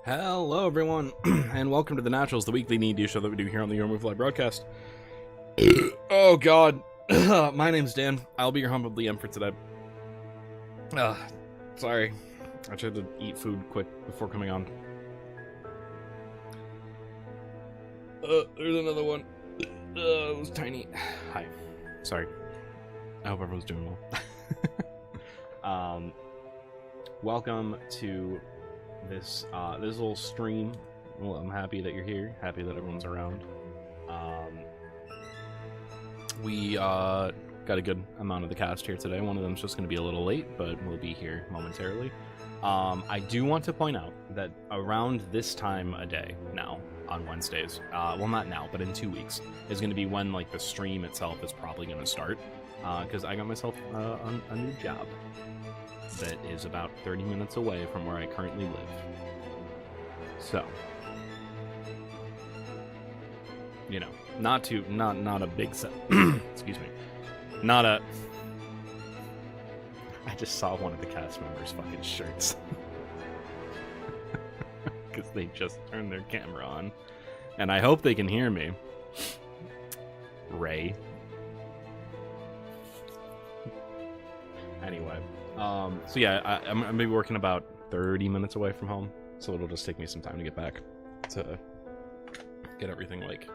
Hello, everyone, and welcome to The Naturals, the weekly D&D show that we do here on the Hovel live broadcast. Oh, God. My name's Dan. I'll be your humble DM for today. Sorry. I tried to eat food quick before coming on. There's another one. It was tiny. Hi. Sorry. I hope everyone's doing well. Welcome to this little stream. Well, I'm happy that you're here. Happy that everyone's around. We got a good amount of the cast here today. One of them's just going to be a little late, but we'll be here momentarily. I do want to point out that around this time a day now, on Wednesdays, well, not now, but in 2 weeks, is going to be when like the stream itself is probably going to start, because I got myself a new job that is about 30 minutes away from where I currently live. So, you know, not a big set. Excuse me. Not a. I just saw one of the cast members' fucking shirts because they just turned their camera on, and I hope they can hear me. Ray. Anyway. So yeah, I'm gonna be working about 30 minutes away from home, so it'll just take me some time to get back to get everything like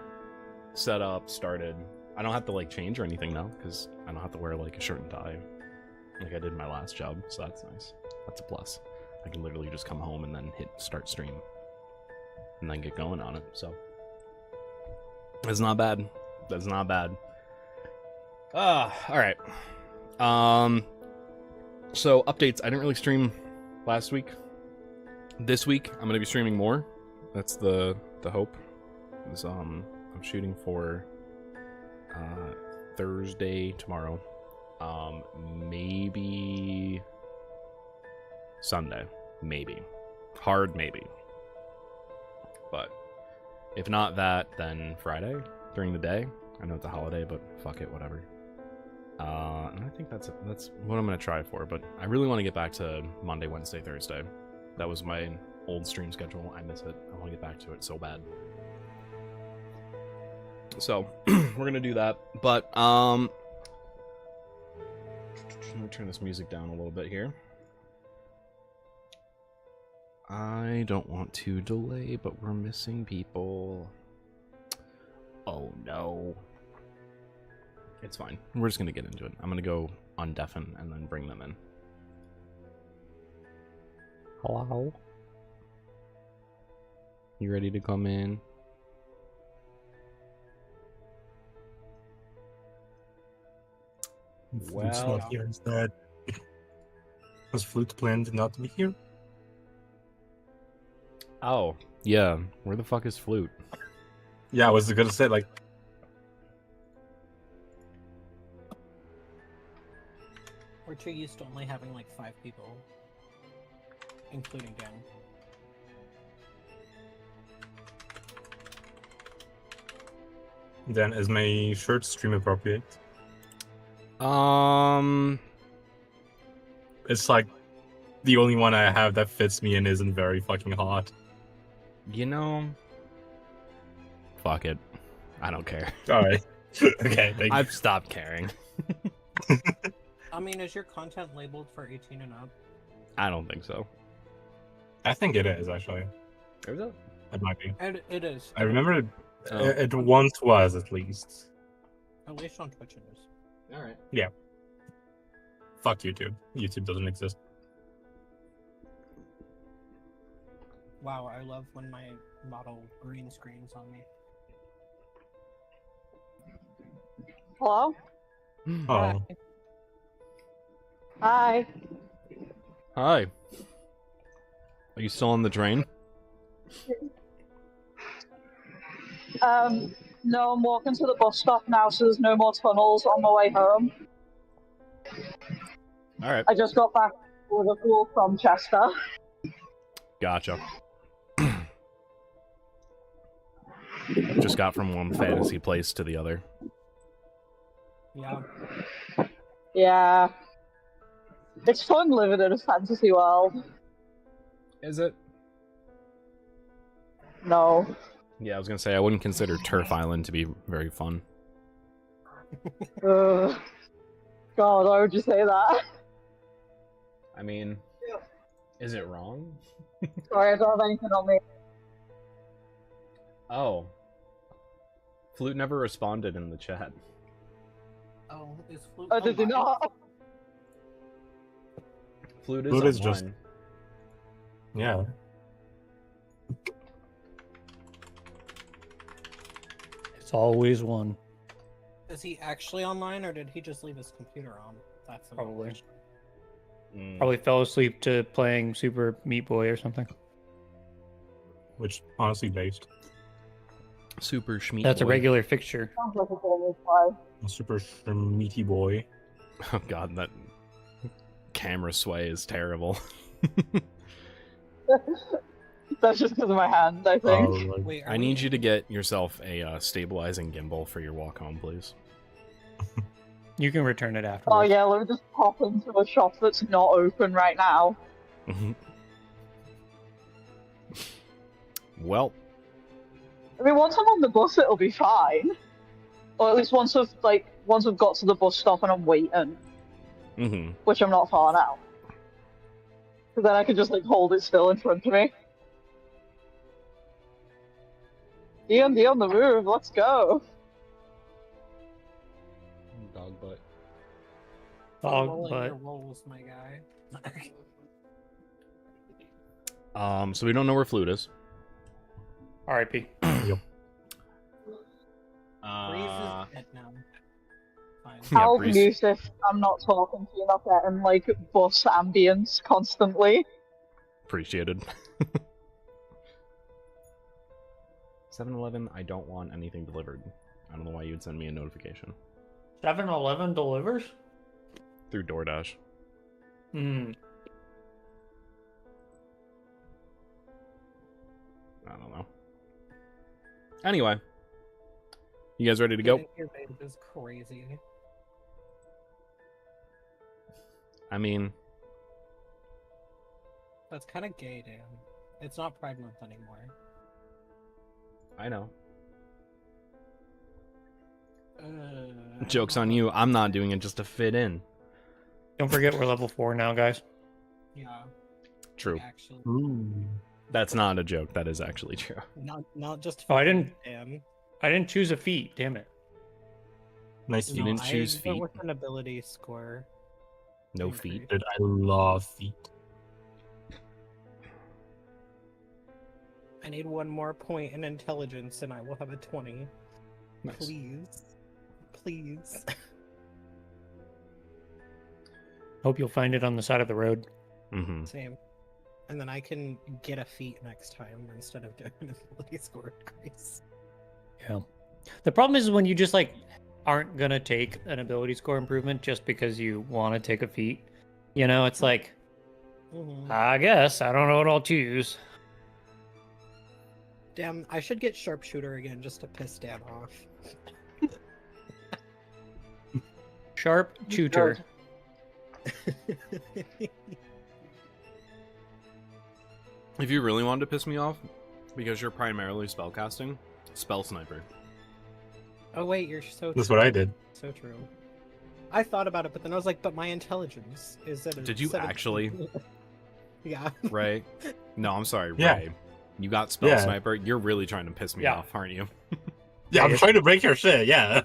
set up, started. I don't have to like change or anything now because I don't have to wear like a shirt and tie like I did in my last job, so that's nice. That's a plus. I can literally just come home and then hit start stream and then get going on it. So that's not bad. That's not bad. All right. So, updates. I didn't really stream last week. This week, I'm going to be streaming more. That's the hope. I'm shooting for Thursday tomorrow. Maybe Sunday. Maybe. Hard maybe. But if not that, then Friday during the day. I know it's a holiday, but fuck it, whatever. And I think that's what I'm going to try for, but I really want to get back to Monday, Wednesday, Thursday. That was my old stream schedule. I miss it. I want to get back to it so bad. So, we're going to do that, but, let me turn this music down a little bit here. I don't want to delay, but we're missing people. Oh, no. It's fine. We're just going to get into it. I'm going to go undeafen and then bring them in. Hello? You ready to come in? Flute's not here instead. Was Flute planned not to be here? Oh, yeah. Where the fuck is Flute? Yeah, I was gonna say, like... We're too used to only having like 5 people, including Dan. Then, is my shirt stream appropriate? It's like the only one I have that fits me and isn't very fucking hot. You know, fuck it. I don't care. Alright. Okay, thank you. I've stopped caring. I mean, is your content labeled for 18 and up? I don't think so. I think it is, actually. Is it? It might be. It is. I remember Oh. it once was, at least. At least on Twitch it is. Alright. Yeah. Fuck YouTube. YouTube doesn't exist. Wow, I love when my model green screens on me. Hello? Oh. Hi. Hi. Are you still on the drain? No, I'm walking to the bus stop now, so there's no more tunnels on my way home. Alright. I just got back with a call from Chester. Gotcha. Just got from one fantasy place to the other. Yeah. Yeah. It's fun living in a fantasy world. Is it? No. Yeah, I was gonna say I wouldn't consider Turf Island to be very fun. Ugh. God, why would you say that? I mean, is it wrong? Sorry, I don't have anything on me. Oh. Flute never responded in the chat. Oh, is Flute Oh, did you online? not? Flute Flute is online. just- Yeah. It's always one. Is he actually online, or did he just leave his computer on? That's the Probably. question. Mm. Probably fell asleep to playing Super Meat Boy or something. Which, honestly, based. Super Schmeat That's a boy. regular fixture. Sounds like a bonus pie. A super meaty boy. Oh god, that camera sway is terrible. That's just because of my hand, I think. Like, Wait, I need you to get yourself a stabilizing gimbal for your walk home, please. You can return it Oh afterwards. yeah, let me just pop into a shop that's not open right now. Well, I mean, once I'm on the bus, it'll be fine. Or at least once I've got to the bus stop and I'm waiting, which I'm not far now. Because then I can just hold it still in front of me. D&D on the move, let's go. dog butt. Dog Rolling butt. your rolls, my guy. So we don't know where Flute is. R.I.P. Breeze is dead now. Fine. Yeah, How Breeze. abusive I'm not talking to you, not getting bus ambience constantly. Appreciated. 7-Eleven, I don't want anything delivered. I don't know why you would send me a notification. 7-Eleven delivers? Through DoorDash. Hmm. I don't know. Anyway. You guys ready to go? Your babe is crazy. I mean, That's kind of gay, Dan. It's not Pride Month anymore. I know. I Joke's don't on know. you. I'm not doing it just to fit in. Don't forget we're level 4 now, guys. Yeah. True. Actually, ooh. That's not a joke. That is actually true. not just. Oh, I didn't- Dan. I didn't choose a feat, damn it. Nice You feet. didn't choose I went feet? with an ability score. No Okay. feet. Dude, I love feet. I need one more point in intelligence, and I will have a 20. Nice. Please, please. Hope you'll find it on the side of the road. Mm-hmm. Same. And then I can get a feat next time instead of doing an ability score increase. Yeah. The problem is when you just aren't gonna take an ability score improvement just because you want to take a feat. You know, it's like, I guess I don't know what I'll choose. Damn, I should get sharpshooter again just to piss Dan off. Sharp tutor. If you really wanted to piss me off, because you're primarily spellcasting, spell sniper. Oh wait, you're so That's true. what I did. So true. I thought about it, but then I was like, but my intelligence is at a Did you 17. actually? Yeah. Ray? No, I'm sorry, Yeah. Ray. You got spell Yeah. sniper. You're really trying to piss me Yeah. off, aren't you? Yeah, I'm trying to break your shit, yeah.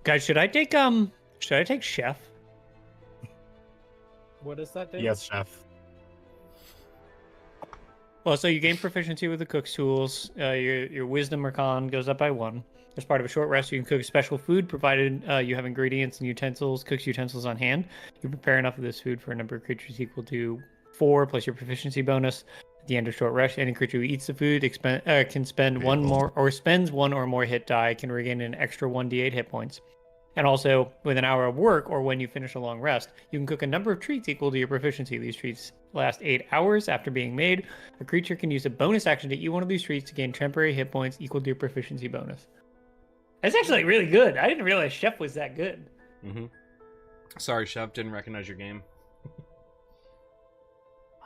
Guys, should I take chef? What does that do? Yes, chef. Well, so you gain proficiency with the cook's tools. Your wisdom or con goes up by 1. As part of a short rest, you can cook special food, provided you have ingredients and cook's utensils on hand. You prepare enough of this food for a number of creatures equal to 4 plus your proficiency bonus. At the end of short rest, any creature who eats the food can spend one more or spends one or more hit die can regain an extra 1d8 hit points. And also, with an hour of work or when you finish a long rest, you can cook a number of treats equal to your proficiency. These treats last 8 hours after being made. A creature can use a bonus action to eat one of these treats to gain temporary hit points equal to your proficiency bonus. That's actually really good. I didn't realize Chef was that good. Mm-hmm. Sorry, Chef. Didn't recognize your game.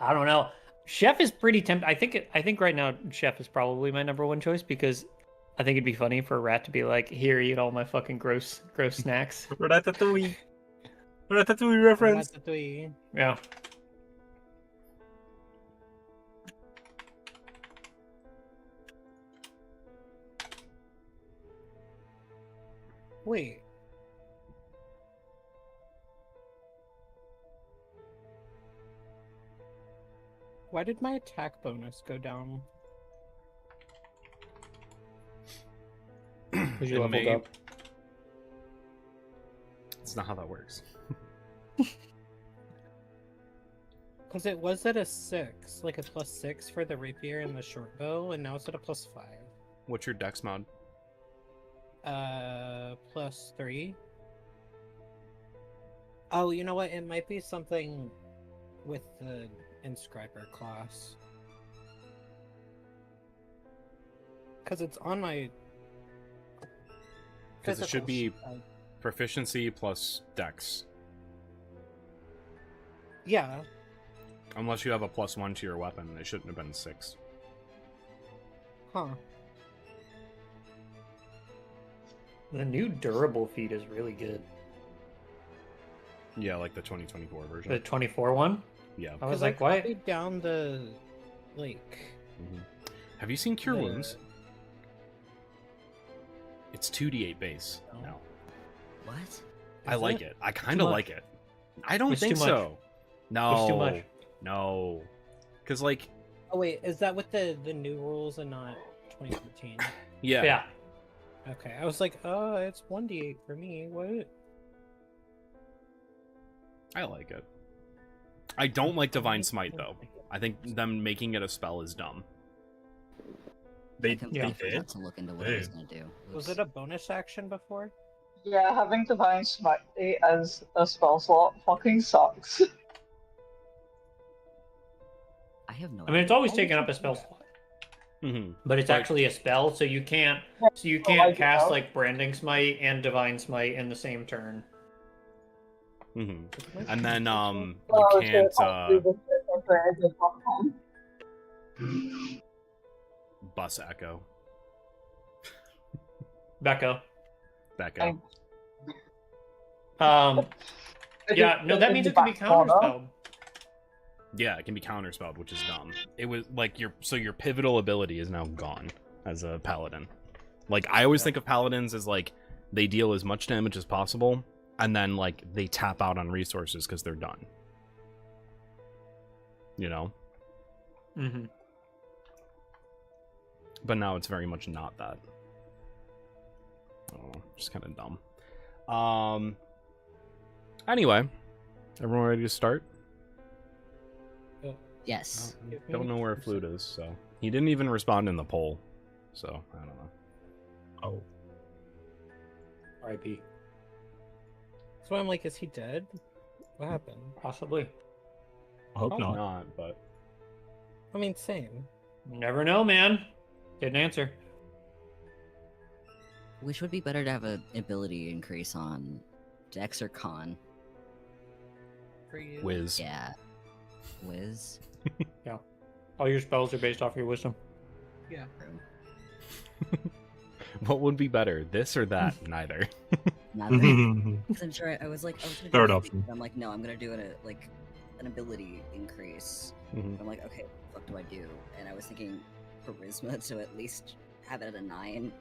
I don't know. Chef is pretty tempting. I think right now chef is probably my number one choice because I think it'd be funny for a rat to be like, "Here, eat all my fucking gross snacks." Ratatouille. Ratatouille reference. Ratatouille. Yeah. Wait. Why did my attack bonus go down? Because you It leveled may- up. It's not how that works. Because it was at a 6, like a +6 for the rapier and the short bow, and now it's at a +5. What's your dex mod? +3. Oh, you know what? It might be something with the inscriber class. Because it's on my. Because it should be physical proficiency plus dex. Yeah. Unless you have a +1 to your weapon, it shouldn't have been 6. Huh. The new durable feat is really good. Yeah, like the 2024 version. The 24 one. Yeah. I was 'Cause like, why? copied down the like. Mhm. Have you seen Cure the- Wounds? It's 2d8 base No. now. What? I Is like it. I kind of much. like it. I don't It's think too much. so. No. It's too much. No. Because, like, Oh wait, is that with the new rules and not 2014? yeah. Yeah. Okay, I was like, oh, it's 1d8 for me. What? I like it. I don't like Divine Smite, though. I think them making it a spell is dumb. They Yeah. I did. forgot to look into what I was Hey. gonna do. Was Oops. it a bonus action before? Yeah, having Divine Smite as a spell slot fucking sucks. I have no I mean, it's always Why taken would up a you spell do that? slot, Mm-hmm. but it's Like- actually a spell, so you can't. So you I can't cast know. like Branding Smite and Divine Smite in the same turn. Mm-hmm. And then, you Oh, can't, Bus Echo. Becca. Becca. Yeah, no, that means it can be counterspelled. Yeah, it can be counterspelled, which is dumb. It was like your pivotal ability is now gone as a paladin. Like I always think of paladins as like they deal as much damage as possible, and then like they tap out on resources because they're done. You know? Mm-hmm. But now it's very much not that. I don't know, just kind of dumb. Anyway, everyone ready to start? Yes. Don't know where Flute is, so he didn't even respond in the poll. So I don't know. Oh, R.I.P. So I'm like, is he dead? What happened? Possibly. I hope Probably not. not, but I mean, same. Never know, man. Didn't answer. Which would be better to have an ability increase on Dex or Con? For you. Wiz. Yeah. Wiz? All your spells are based off your wisdom. Yeah. What would be better, this or that? Neither. Neither. Because I'm sure I was like, I was gonna do Third a option. feat, I'm like, no, I'm gonna do an ability increase. Mhm. I'm like, okay, what the fuck do I do? And I was thinking charisma to at least have it at a 9,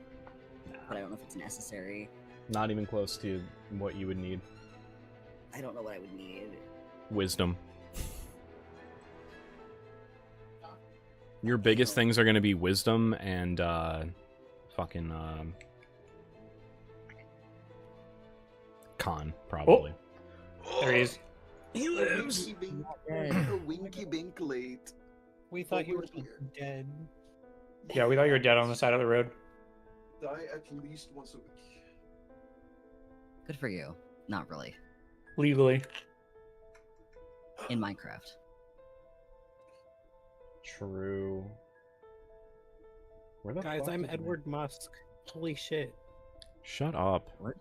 but I don't know if it's necessary. Not even close to what you would need. I don't know what I would need. Wisdom. Your biggest things are going to be wisdom and fucking con, probably. There he is. He lives. A winky bink late. We thought you Over were here. dead. Yeah, we thought you were dead on the side of the road. Die at least once a week. Good for you. Not really. Legally. In Minecraft. True. Where the Guys, fuck I'm did Edward Musk. Holy shit. Shut up. What?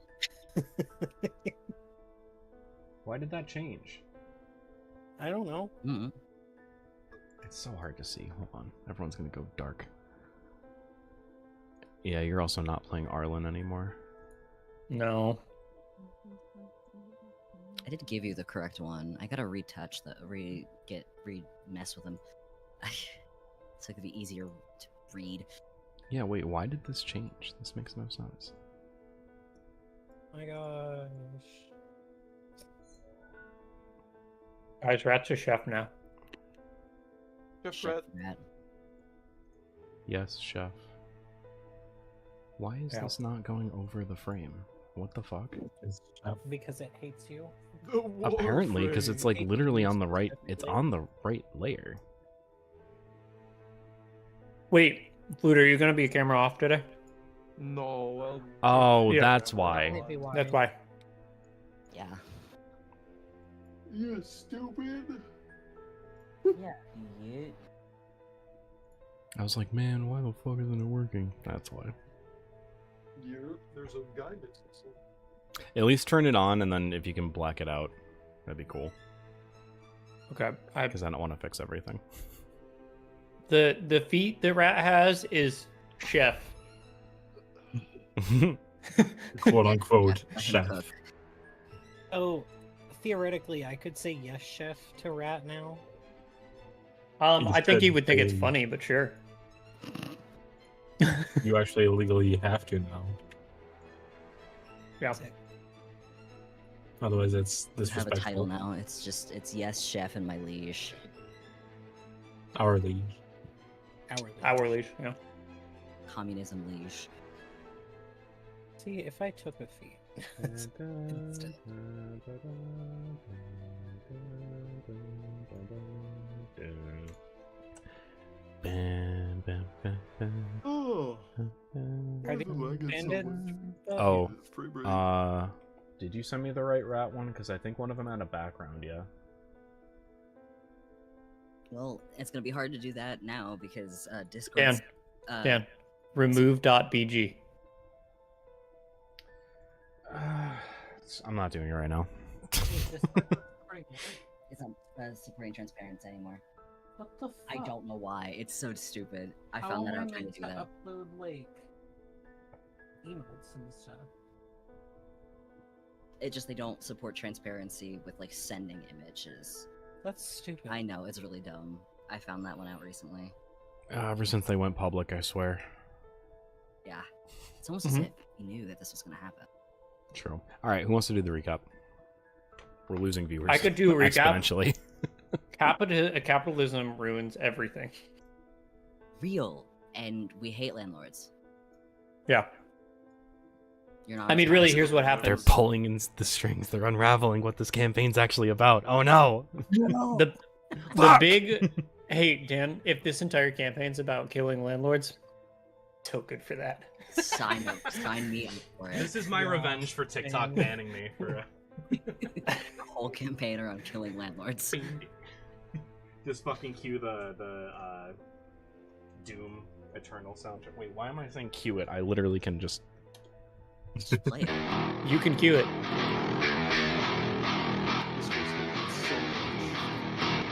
Why did that change? I don't know. Mm. It's so hard to see. Hold on. Everyone's gonna go dark. Yeah, you're also not playing Arlen anymore. No. I did give you the correct one. I gotta retouch the mess with them. So it could be easier to read. Yeah, wait, why did this change? This makes no sense. Oh my gosh. Guys, Rat's a chef now. Chef Chef Rat. Rat. Yes, chef. Why is Yeah. this not going over the frame? What the fuck? Because it hates you. The war Apparently, because it's like frame. literally on the right. It's on the right layer. Wait, Flute, are you gonna be camera off today? No, well. Oh, Yeah. that's why. Maybe why. That's why. Yeah. You stupid. Yeah. I was like, man, why the fuck isn't it working? That's why. There's a guidance system. At least turn it on, and then if you can black it out, that'd be cool. Okay. Because I don't want to fix everything. The feat that Rat has is chef. Quote unquote Let him chef. cook. Oh, theoretically, I could say yes, chef, to Rat now. I think he Instead, would think it's they- funny, but sure. You actually legally have to now. Yeah. Sick. Otherwise, it's I have a title disrespectful. now. It's yes, chef, and my liege. Our liege. Hourly. Hourly, yeah. Communism liege. See, if I took a feat. Instant. Oh. Are they banded? Oh, Free break. did you send me the right rat one? Because I think one of them had a background, yeah. Well, it's gonna be hard to do that now because Discord. Dan, remove.bg. I'm not doing it right now. It's not supporting transparency anymore. What the fuck? I don't know why. It's so stupid. I How found that am out trying to meant do that. upload like emotes and stuff. It just they don't support transparency with like sending images. That's stupid. I know it's really dumb. I found that one out recently. Ever since they went public, I swear. Yeah, it's almost as if he knew that this was gonna happen. True. All right, who wants to do the recap? We're losing viewers. I could do a recap. exponentially. Capitalism ruins everything. Real, and we hate landlords. Yeah. You're not. I mean, really, here's what happens. They're pulling in the strings. They're unraveling what this campaign's actually about. Oh no! The Fuck! big. Hey, Dan, if this entire campaign's about killing landlords, so good for that. sign me up for it. This is my Yeah. revenge for TikTok And- banning me for A whole campaign around killing landlords. just fucking cue the Doom Eternal soundtrack. Wait, why am I saying cue it? I literally can just. Play it. You can cue it.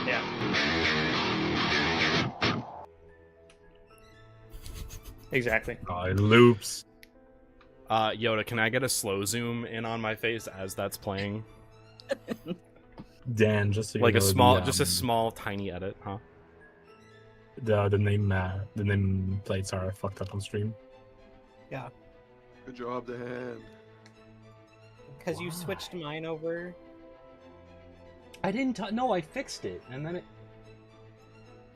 Yeah. Exactly. It loops. Yoda, can I get a slow zoom in on my face as that's playing? Dan, just so you Like know, a small, the, just a small, tiny edit, huh? the name plates are fucked up on stream. Yeah, Good job, Dan. because you switched mine over. I didn't. No, I fixed it, and then it.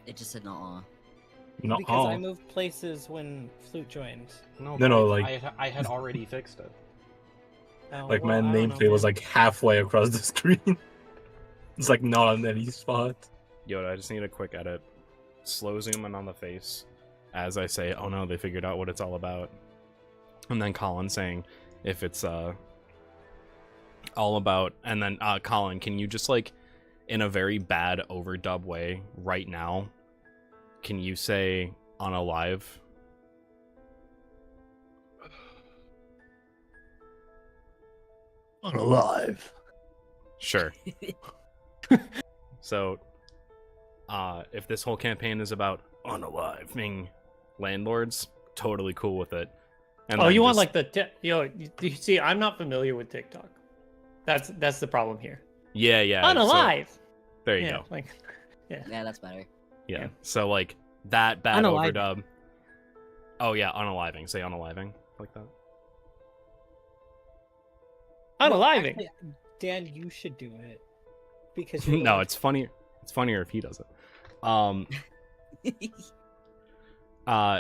It just said no. No, Because I moved places when Flute joined. No, No, but like- I had already fixed it. Oh, like well, my I don't know, nameplate was man. like halfway across the screen. It's like not on any spot. Yoda, I just need a quick edit. Slow zoom in on the face as I say, "Oh no, they figured out what it's all about," and then Colin saying, "If it's all about," and then Colin, can you just like, in a very bad overdub way, right now, can you say on a live? Alive. Sure. So, if this whole campaign is about unaliving landlords, totally cool with it. And Oh, then you want just- like you see, I'm not familiar with TikTok. That's the problem here. yeah, yeah. Unalive. So, there you yeah, go. like Yeah, that's better. Yeah. Yeah. So like that bad Unaliving. overdub. Oh yeah, unaliving. Say unaliving like that. unaliving. Actually, Dan, you should do it because you're the No, one- it's funnier. It's funnier if he does it.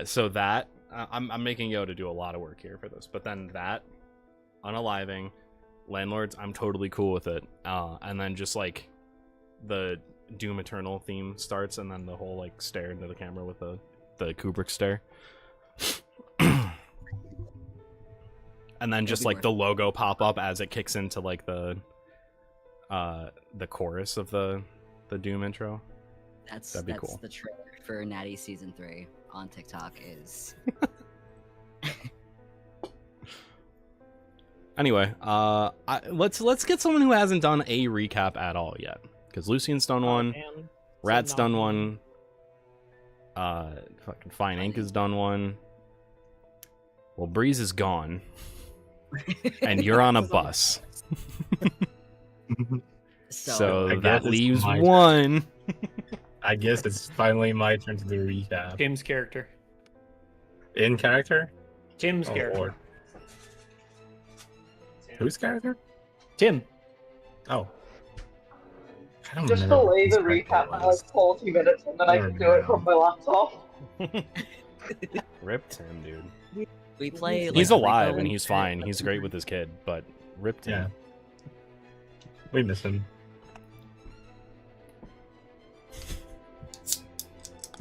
So that I'm making Yo to do a lot of work here for this, but then that unaliving landlords, I'm totally cool with it. And then just like the Doom Eternal theme starts, and then the whole like stare into the camera with the Kubrick stare. And then just be like worth the logo pop up as it kicks into like the chorus of the Doom intro. That's be cool. the trailer for Natty Season 3 on TikTok is... Anyway, let's get someone who hasn't done a recap at all yet, because Lucian's done one, Dan, Rat's so done not- one, fucking Fine Ink has done one. Well, Breeze is gone, and you're on a bus, so I guess that it's leaves my- one. I guess it's finally my turn to do a recap. Tim's character. In character? Tim's Oh, character. Lord. Whose character? Tim. Oh. I don't Just know delay whose the character recap it by like was. 40 minutes and then I can do it from my laptop. Ripped him, dude. We play... He's like, alive Lego and he's shit. fine. He's great with his kid, but ripped him. Yeah. We miss him.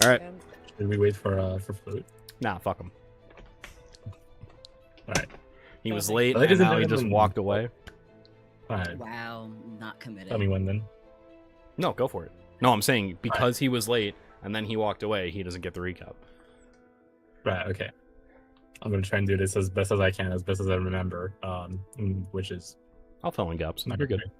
All right, Dan, Should we wait for Flute? nah, fuck him. Alright. He was Okay. late, Ladies and and now he just gentlemen. walked away. Alright. Wow, not committed. Tell me when then. No, go for it. No, I'm saying because he was late and then he walked away, he doesn't get the recap. Right, okay. I'm gonna try and do this as best as I can, as best as I remember. Which is I'll fill in gaps. not You're good. great.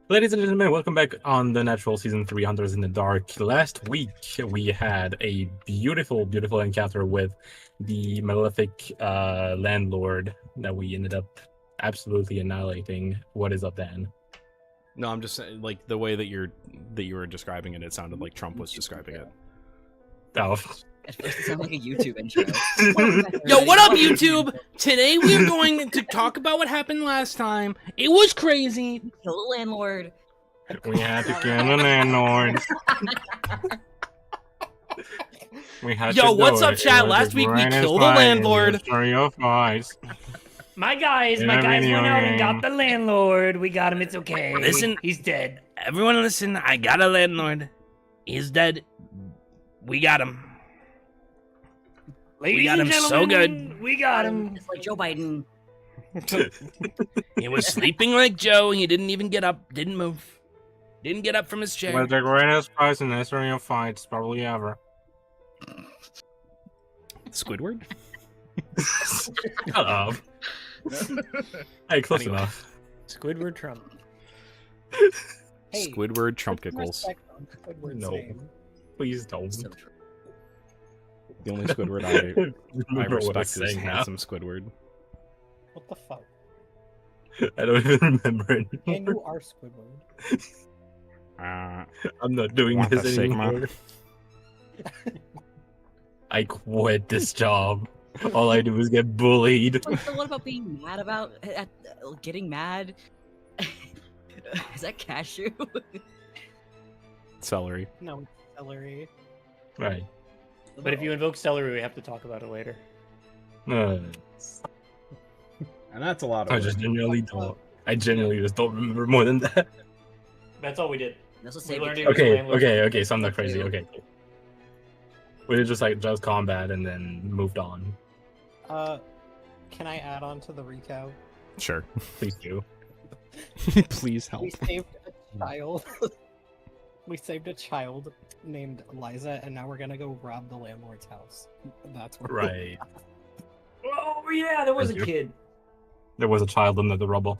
Ladies and gentlemen, welcome back on the Natural Season 3 Hunters in the Dark. Last week, we had a beautiful, beautiful encounter with the malefic landlord that we ended up absolutely annihilating. What is up, Dan? No, I'm just saying, like the way that you were describing it, it sounded like Trump was describing it. Oh. At first, it sounded like a YouTube intro. Yo, what up, YouTube? Today we're going to talk about what happened last time. It was crazy. Kill the landlord. We had to kill the landlord. We had Yo, to do what's up, it. chat? It was Last the week we greatest killed the fight in landlord. the history of fights. My guys In a video went out and game. got the landlord. We got him. It's okay. Listen- He's dead. Everyone listen, I got a landlord. He's dead. We got him. Ladies got and him so gentlemen, we got him. It's like Joe Biden. He was sleeping like Joe. He didn't even get up. Didn't move. Didn't get up from his It chair. was the greatest fight in the history of fights, probably ever. Squidward? Shut up. Hey, close Anyway. enough. Squidward Trump. Hey, Squidward Trump put some Giggles. respect on Squidward's No. name. Please don't. So true. The only Squidward I Remember what I respect was is saying now. handsome Squidward. What the fuck? I don't even remember it. And you are Squidward. I'm not doing Want this the Sigma? anymore. I quit this job. All I do is get bullied. Wait, so what about being mad about getting mad? Is that cashew? Celery. No, it's celery. Right. But if you invoke celery, we have to talk about it later. And that's a lot I just genuinely don't. I genuinely just don't remember more than that. That's all we did. That's what We saved learned it. it was Okay, landlord. okay, so I'm not crazy. Okay, cool. We did just like just combat and then moved on. Can I add on to the recap? Sure. Please do. Please help. We saved a child. We saved a child named Liza, and now we're gonna go rob the landlord's house. That's where Right. Oh yeah, there was a Thank you. kid. There was a child under the rubble.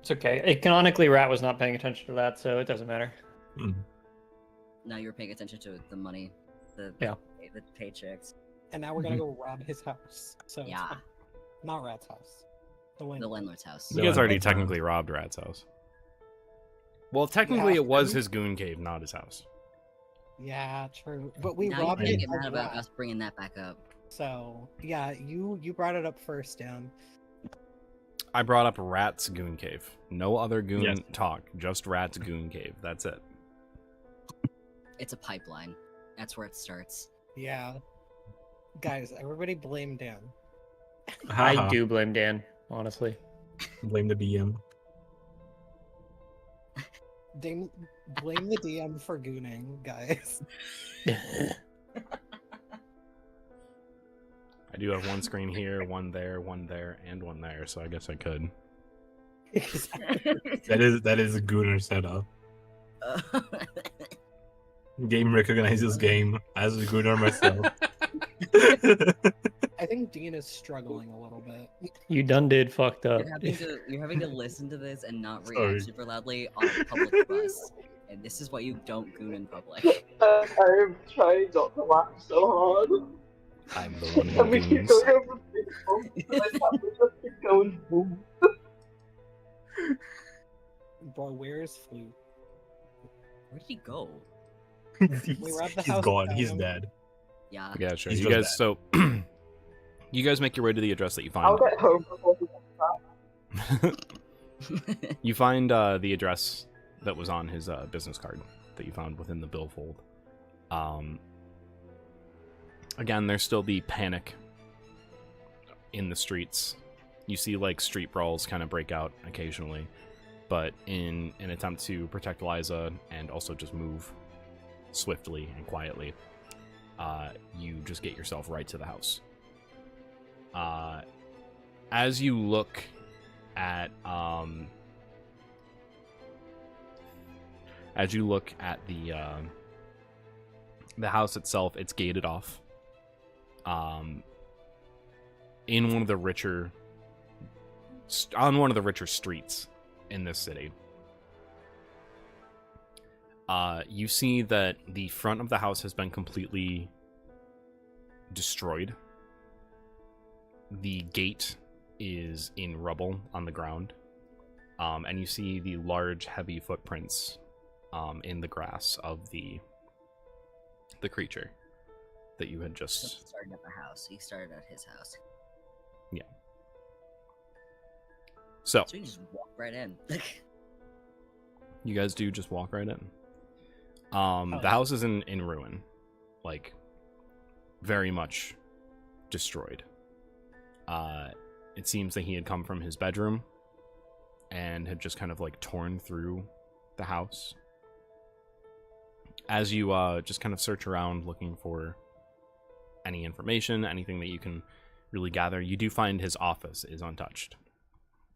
It's okay. Canonically, Rat was not paying attention to that, so it doesn't matter. Mm. Now you're paying attention to the money, the paychecks. And now we're gonna go rob his house. So it's Yeah. not Rat's house. The The landlord. landlord's house. You guys already Yeah. technically robbed Rat's house. Well, technically Yeah. it was his goon cave, not his house. Yeah, true. But we Now you're robbed gonna it get mad as about Rat. us bringing that back up. So yeah, you brought it up first, Dan. I brought up Rat's goon cave. No other goon Yes. talk, just Rat's goon cave. That's it. It's a pipeline. That's where it starts. Yeah. Guys, everybody blame Dan. I do blame Dan, honestly. blame the DM. Blame the DM for gooning, guys. I do have one screen here, one there, and one there, so I guess I could. That is a gooner setup. Game recognizes game as a gooner myself. I think Dean is struggling a little bit. You done did fucked up. You're having to listen to this and not Sorry. react super loudly on a public bus. And this is why you don't goon in public. I'm trying not to laugh so hard. I'm the one And we who keep goons. going over the and I can't just keep going boom. Bro, where's Flute? Where did he go? We robbed the He's house gone. without He's him. dead. Yeah. Yeah, sure. He's You just guys, so you guys make your way to the address that you I'll find. get home before he comes back. You find the address that was on his business card that you found within the billfold. Again, there's still the panic in the streets. You see like street brawls kind of break out occasionally, but in an attempt to protect Liza and also just move swiftly and quietly, you just get yourself right to the house. As you look at the house itself, it's gated off. In one of the richer streets in this city. You see that the front of the house has been completely destroyed. The gate is in rubble on the ground. And you see the large, heavy footprints in the grass of the creature that you had just... Started at the house. He started at his house. So, So you just walk right in. you guys do just walk right in. The yeah. house is in ruin. Like, very much destroyed. It seems that he had come from his bedroom and had just kind of like torn through the house. As you just kind of search around looking for any information, anything that you can really gather, you do find his office is untouched.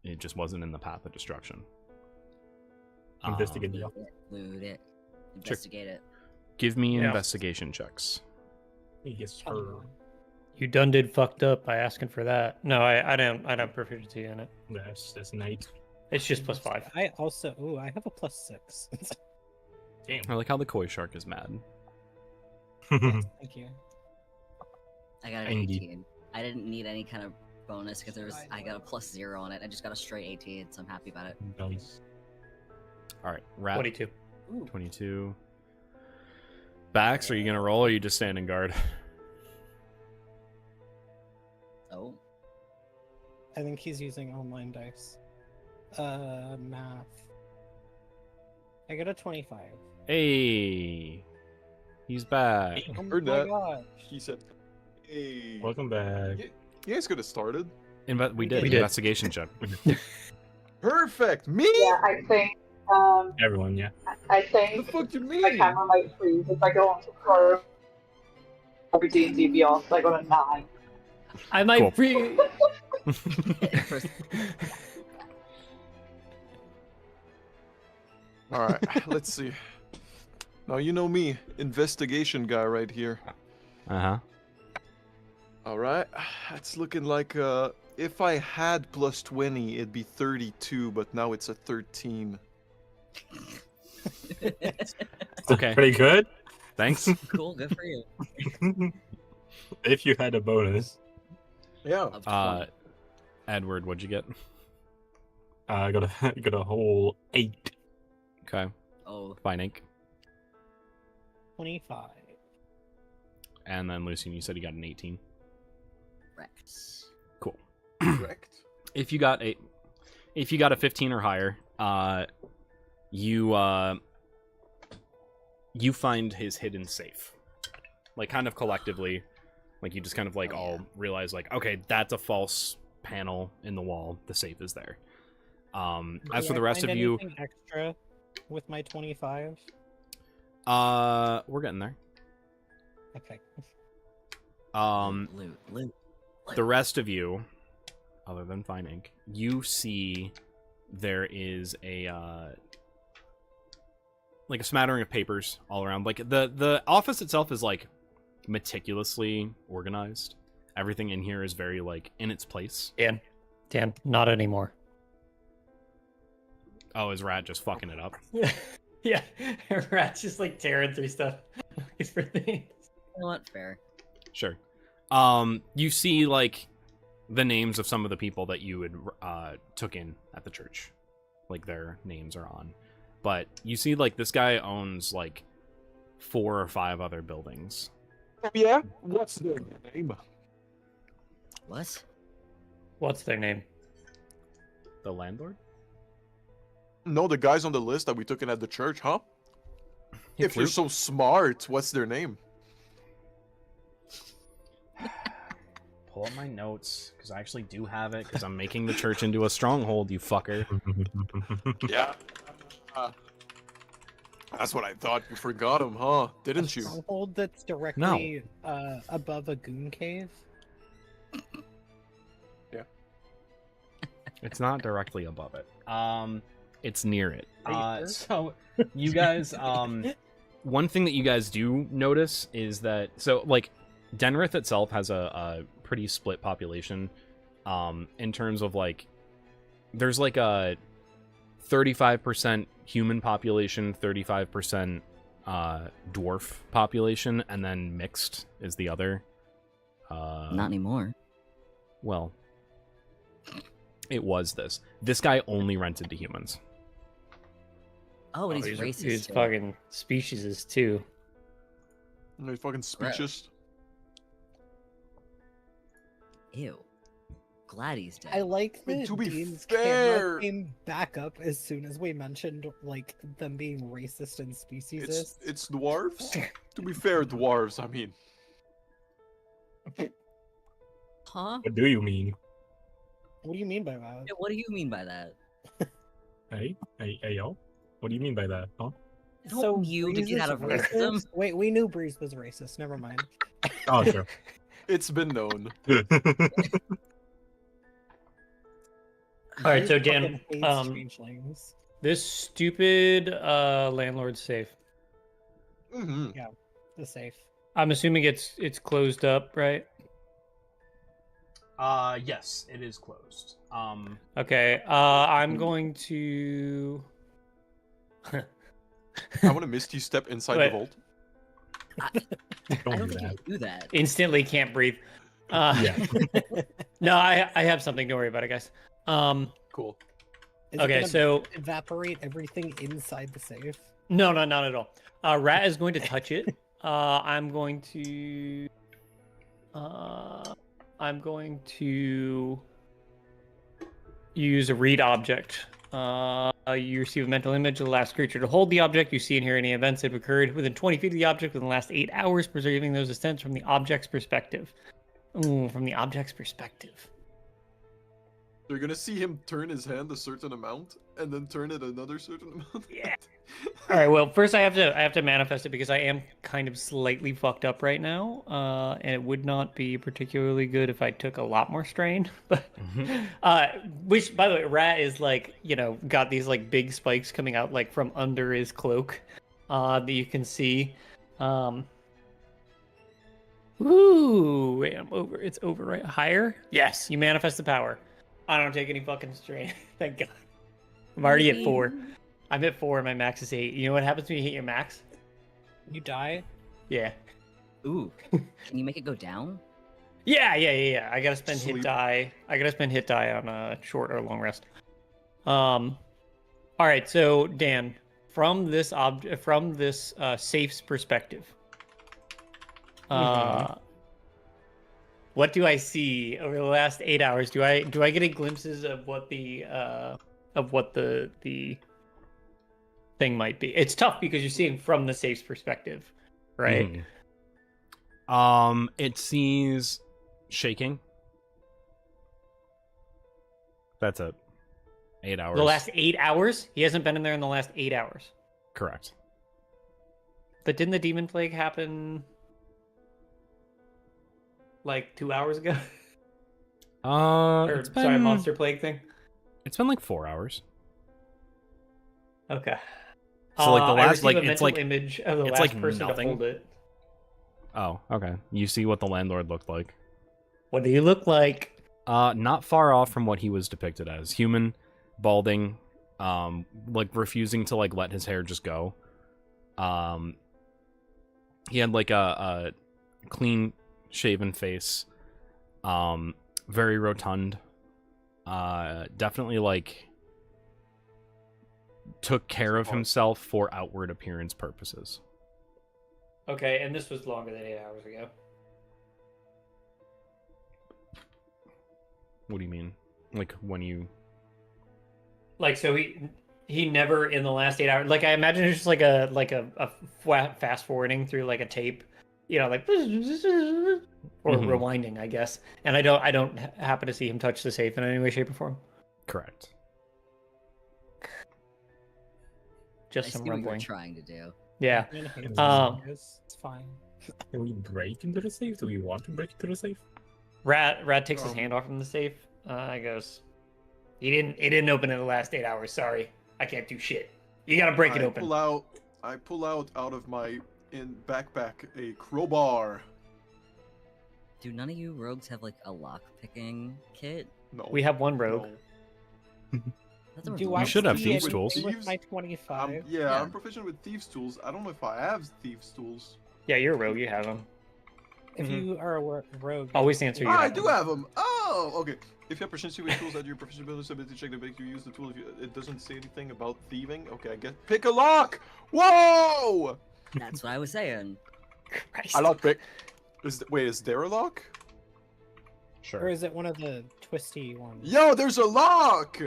It just wasn't in the path of destruction. Investigate the office. Loot it. Investigate it. Give me Yeah. investigation checks. Yes, Hell sir. You done did fucked up by asking for that. No, I don't proficiency in it. That's night. It's just +5. I also I have a +6. Damn. I like how the koi shark is mad. Thank you. I got an Indeed. 18. I didn't need any kind of bonus because I got a +0 on it. I just got a straight 18, so I'm happy about it. Nice. All right, Rat 22. 22. Bax, are you gonna roll or are you just standing guard? Oh, I think he's using online dice. Math. I got a 25. Hey, he's back. Oh Heard my that. gosh. He said, "Hey, Welcome back. you guys could have started." We did We did. investigation check. Perfect. Me? Yeah, I think Everyone, yeah. I The think fuck you my mean? camera might freeze if I go on to Pro or D&D Beyond. I got a 9. I might Cool. free. First, All right, let's see. Now you know me, investigation guy right here. Uh-huh. All right, it's looking like if I had +20, it'd be 32, but now it's a 13. Okay. Pretty good. Thanks. Cool, good for you. If you had a bonus, Yeah. Of 20. Edward, what'd you get? I got a whole 8. Okay. Oh, Fine ink. 25. And then Lucian, you said you got an 18. correct. Cool. Correct. If you got a 15 or higher, you find his hidden safe. Like kind of collectively, like you just kind of like Oh, all yeah. realize like, okay, that's a false panel in the wall. The safe is there. As for the rest of you, anything extra with my 25? we're getting there. Okay. Loot. The rest of you, other than Fine Ink, you see there is a like a smattering of papers all around. Like the office itself is like meticulously organized. Everything in here is very like in its place. Dan, not anymore. Oh, is Rat just fucking it up? Yeah, Rat's just like tearing through stuff for things. You know what? Fair. Sure. You see like the names of some of the people that you had took in at the church. Like their names are on. But you see like this guy owns like 4 or 5 other buildings. Yeah. What's their name? What? What's their name? The landlord? No, the guys on the list that we took in at the church, huh? If you're so smart, what's their name? Pull up my notes, because I actually do have it, because I'm making the church into a stronghold, you fucker. Yeah. That's what I thought. You forgot him, huh? Didn't you? Stronghold that's directly above a goon cave. It's not directly above it. It's near it. Are you sure? So you guys, one thing that you guys do notice is that, so like Denrith itself has a pretty split population, in terms of like, there's like a 35% human population, 35% dwarf population, and then mixed is the other. Not anymore. Well, it was this. This guy only rented to humans. Oh, and he's racist. He's too. fucking speciesist too. No, he's fucking speechist. Ew. Glad he's dead. I like I mean, that to be Dean's fair- camera came back up as soon as we mentioned like them being racist and speciesist. It's dwarves. To be fair, dwarves. I mean, Huh? What do you mean? What do you mean by that? Yeah, what do you mean by that? Hey, yo. What do you mean by that? Huh? Don't you to Breeze get out is of racism? racist? Wait, we knew Breeze was racist. Never mind. Oh, sure. it's been known. All right, Breeze so Dan, fucking hates changelings. this stupid landlord's safe. Mm-hmm. The safe. I'm assuming it's closed up, right? Yes, it is closed. Okay. I'm going to. I want to Misty step inside Wait. the vault. I Don't don't do think you that. can do that. Instantly can't breathe. Yeah. No, I have something. Don't worry about it, guys. Cool. Is it Okay, gonna so evaporate everything inside the safe. no, not at all. Rat is going to touch it. I'm going to use a read object. You receive a mental image of the last creature to hold the object. You see and hear any events that have occurred within 20 feet of the object within the last 8 hours, preserving those events from the object's perspective. Ooh, from the object's perspective. You're gonna see him turn his hand a certain amount, and then turn it another certain amount. Yeah. All right. Well, first I have to manifest it because I am kind of slightly fucked up right now, and it would not be particularly good if I took a lot more strain. But which, by the way, Rat is like, you know, got these like big spikes coming out like from under his cloak, that you can see. Ooh, wait, I'm over. It's over right higher. Yes, you manifest the power. I don't take any fucking strain. Thank God. I'm already at 4. I'm at 4 and my max is 8. You know what happens when you hit your max? You die. Yeah. Ooh, can you make it go down? Yeah. I gotta spend hit Sleep. die. I gotta spend hit die on a short or long rest. All right. So Dan, from this safe's perspective, what do I see over the last 8 hours? Do I get any glimpses of what the thing might be? It's tough because you're seeing from the safe's perspective, right? It sees shaking. That's it. 8 hours. The last 8 hours? He hasn't been in there in the last 8 hours. Correct. But didn't the demon plague happen like 2 hours ago? Or It's been, sorry, monster plague thing. It's been like 4 hours. Okay. So like the I last, received like a it's mental like image of the it's last like person nothing. to hold it. Oh, okay. You see what the landlord looked like. What do you look like? Not far off from what he was depicted as. Human, balding, like refusing to like let his hair just go. He had like a clean shaven face. Very rotund. Definitely like took care of himself for outward appearance purposes. Okay, and this was longer than 8 hours ago. What do you mean? Like when you Like, so he never in the last 8 hours. Like, I imagine it's just like a fast forwarding through like a tape, you know, like or rewinding, I guess. And I don't happen to see him touch the safe in any way, shape, or form. correct. Just I some see what you're rumbling. trying to do. Yeah. It's fine. Can we break into the safe? Do we want to break into the safe? Rat takes his hand off from the safe. He goes, He didn't open in the last 8 hours. Sorry, I can't do shit. You gotta break it open. I pull out of my backpack a crowbar. Do none of you rogues have like a lock picking kit? No. We have one rogue. No. That's a Do rogue. I You should have see thieves' anything tools. with my 25? Yeah. I'm proficient with thieves' tools. I don't know if I have thieves' tools. Yeah, you're a rogue. You have them. If you are a rogue, Always answer you. I have do them. have them. Oh, okay. If you have proficiency with tools, add your proficiency ability to check to make you use the tool. If it doesn't say anything about thieving, okay, I guess. Pick a lock. Whoa! That's what I was saying. Christ. I lock pick. Is there a lock? Sure. or is it one of the twisty ones? Yo, there's a lock.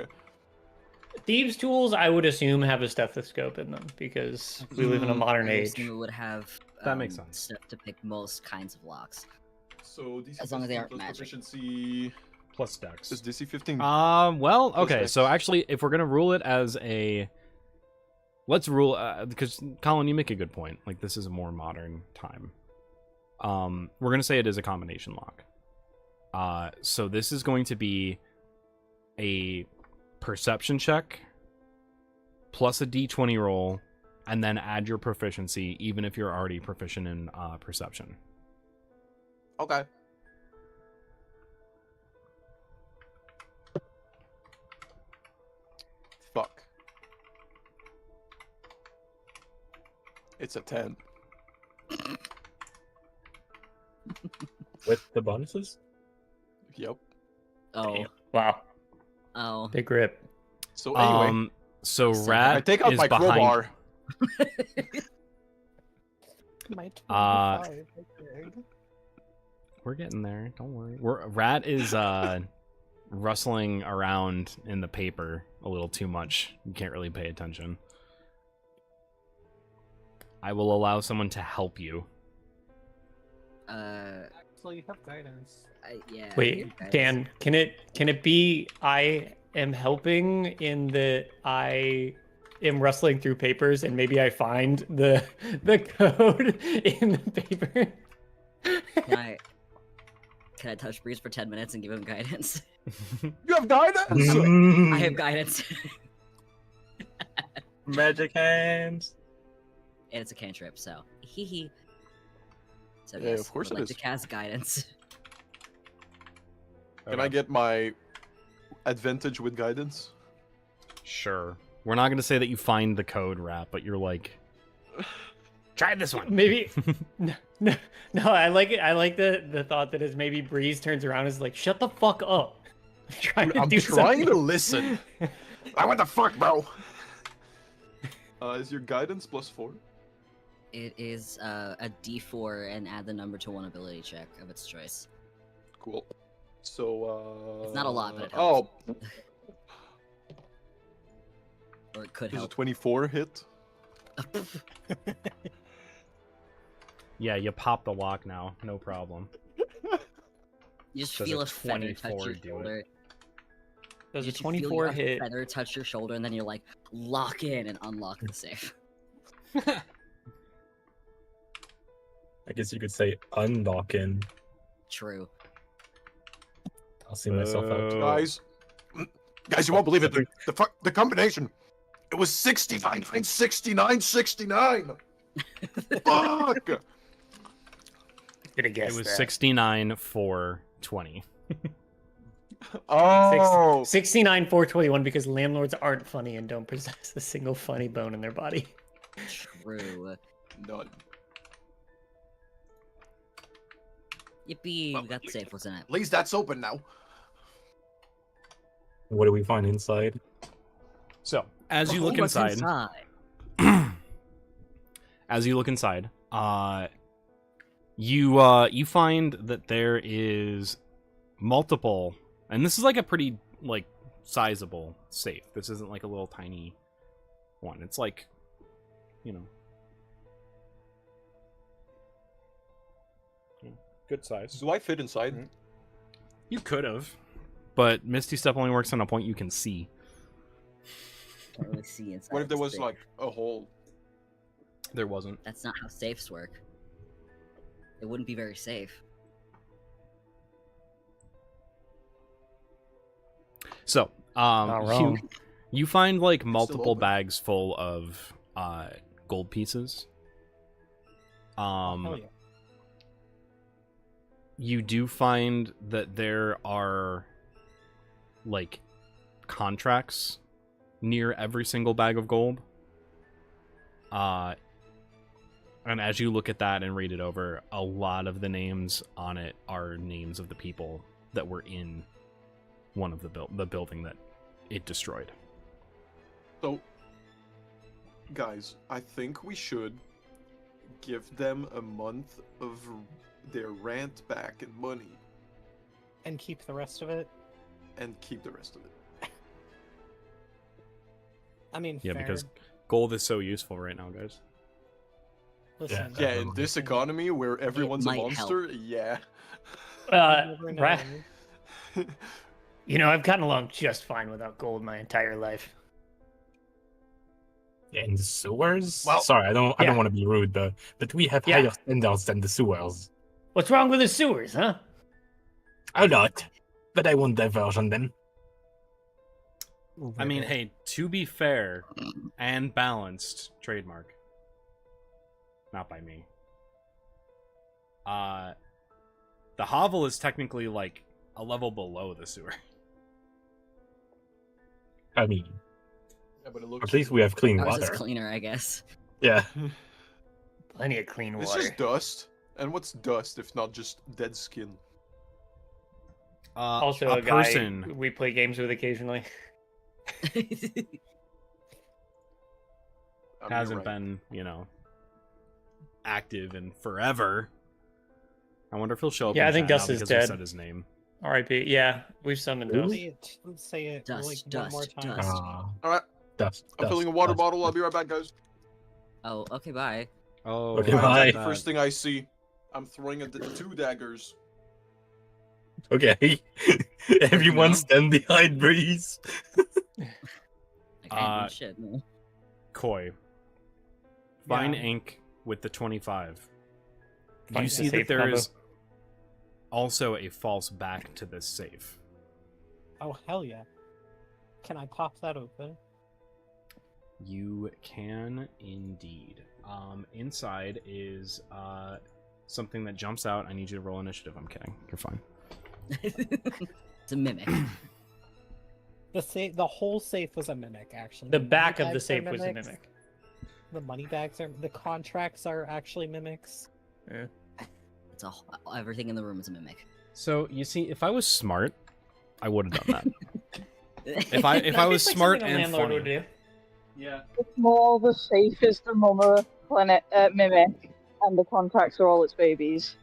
Thieves' tools, I would assume, have a stethoscope in them because we live in a modern I age. assume it would have That makes sense. stuff to pick most kinds of locks. So DC As long as they 15 aren't plus magic. proficiency Plus dex. is DC 15. Well, Plus okay. dex. So actually, if we're gonna rule it as a, let's rule because Colin, you make a good point. Like this is a more modern time. We're gonna say it is a combination lock. So this is going to be a perception check plus a d20 roll, and then add your proficiency, even if you're already proficient in perception. Okay. Fuck. It's a 10. With the bonuses? Yep. Oh, Wow, oh. big rip. So anyway, So So Rat I take out is my behind. crowbar. My 25. okay. We're getting there. Don't worry. Rat is rustling around in the paper a little too much. You can't really pay attention. I will allow someone to help you. Actually, you have guidance. Yeah. Wait, guys. Dan, can it be I am helping in that I am rustling through papers and maybe I find the code in the paper? Can I touch Breeze for 10 minutes and give him guidance? You have guidance. I have guidance. Magic hands. And it's a cantrip, so hee hee. So Yeah, yes, of course I would it like is. to cast guidance. Can I get my advantage with guidance? Sure. We're not going to say that you find the code, Rat, but you're like Try this one. Maybe no, I like it. I like the thought that is maybe Breeze turns around and is like, shut the fuck up. I'm trying to listen. What the fuck, bro? Is your guidance +4? It is a D4 and add the number to one ability check of its choice. Cool. So, It's not a lot, but it helps. Oh, Or it could does a help. 24 hit? Yeah, you pop the lock now. No problem. You just Does feel a a feather touch 24 your do it? shoulder. Does a You just feel 24 your hit? feather touch your shoulder, and then you're like, lock in and unlock the safe. I guess you could say unlocking. True. I'll see myself out. Guys, you won't believe it. The combination. It was 69, 69, 69. Fuck. Gonna guess It was that. 69 for 20. Oh. 69 421 because landlords aren't funny and don't possess a single funny bone in their body. True. None. Yippee, Well, we got the safe. What's in it? At least that's open now. What do we find inside? So, as you Oh, look what's inside, as you look inside, you find that there is multiple, and this is like a pretty like sizable safe. This isn't like a little tiny one. It's like, you know, good size. Do I fit inside? You could have, but Misty Step only works on a point you can see. Can't really see inside. What if there this was thing. like a hole? There wasn't. That's not how safes work. It wouldn't be very safe. So, Not wrong. you find like multiple open. bags full of gold pieces. Hell yeah. You do find that there are like contracts near every single bag of gold. And as you look at that and read it over, a lot of the names on it are names of the people that were in one of the building that it destroyed. So, guys, I think we should give them a month of their rent back in money And keep the rest of it. and keep the rest of it. I mean, Yeah, fair. because gold is so useful right now, guys. Listen, Yeah, in this economy where everyone's a might monster, yeah. you never know. Right. You know, I've gotten along just fine without gold my entire life. In the sewers? Well, sorry, I don't yeah. want to be rude, but we have Yeah. higher standards than the sewers. What's wrong with the sewers, huh? A lot, but I won't diverge on them. I mean, hey, to be fair and balanced, trademark. Not by me. The hovel is technically like a level below the sewer. I mean, Yeah, but it looks at least we have clean Ours is water. cleaner, I guess. Yeah. Plenty of clean It's water. just dust. And what's dust if not just dead skin? Also, a guy we play games with occasionally. I mean, you're hasn't right. been, you know, active in forever. I wonder if he'll show up. Yeah, in I think chat now Dust is because we dead. said his name. R.I.P. Yeah, we've summoned Dust. Say it Dust, like one dust, more time. dust. Alright, Dust. I'm filling a water bottle. I'll be right back, guys. Oh, okay, bye. Oh, Okay, wow, bye. that- First thing I see, I'm throwing at the 2 daggers. Okay. Everyone stand behind Breeze. Like, I ain't shit, no. Koi. Fine Yeah. ink with the 25. Do Find you the see that safe there combo. is also a false back to this safe? Oh hell yeah! Can I pop that open? You can indeed. Inside is something that jumps out. I need you to roll initiative. I'm kidding. You're fine. It's a mimic. The whole safe was a mimic, actually. The back of the Bags are safe was a mimics. mimic. The money bags are the contracts are actually mimics. Yeah. It's everything in the room is a mimic. So you see, if I was smart, I would have done that. If That I was seems like smart something a and landlord funny. would do. Yeah. It's more the safe is the mama planet mimic, and the contracts are all its babies.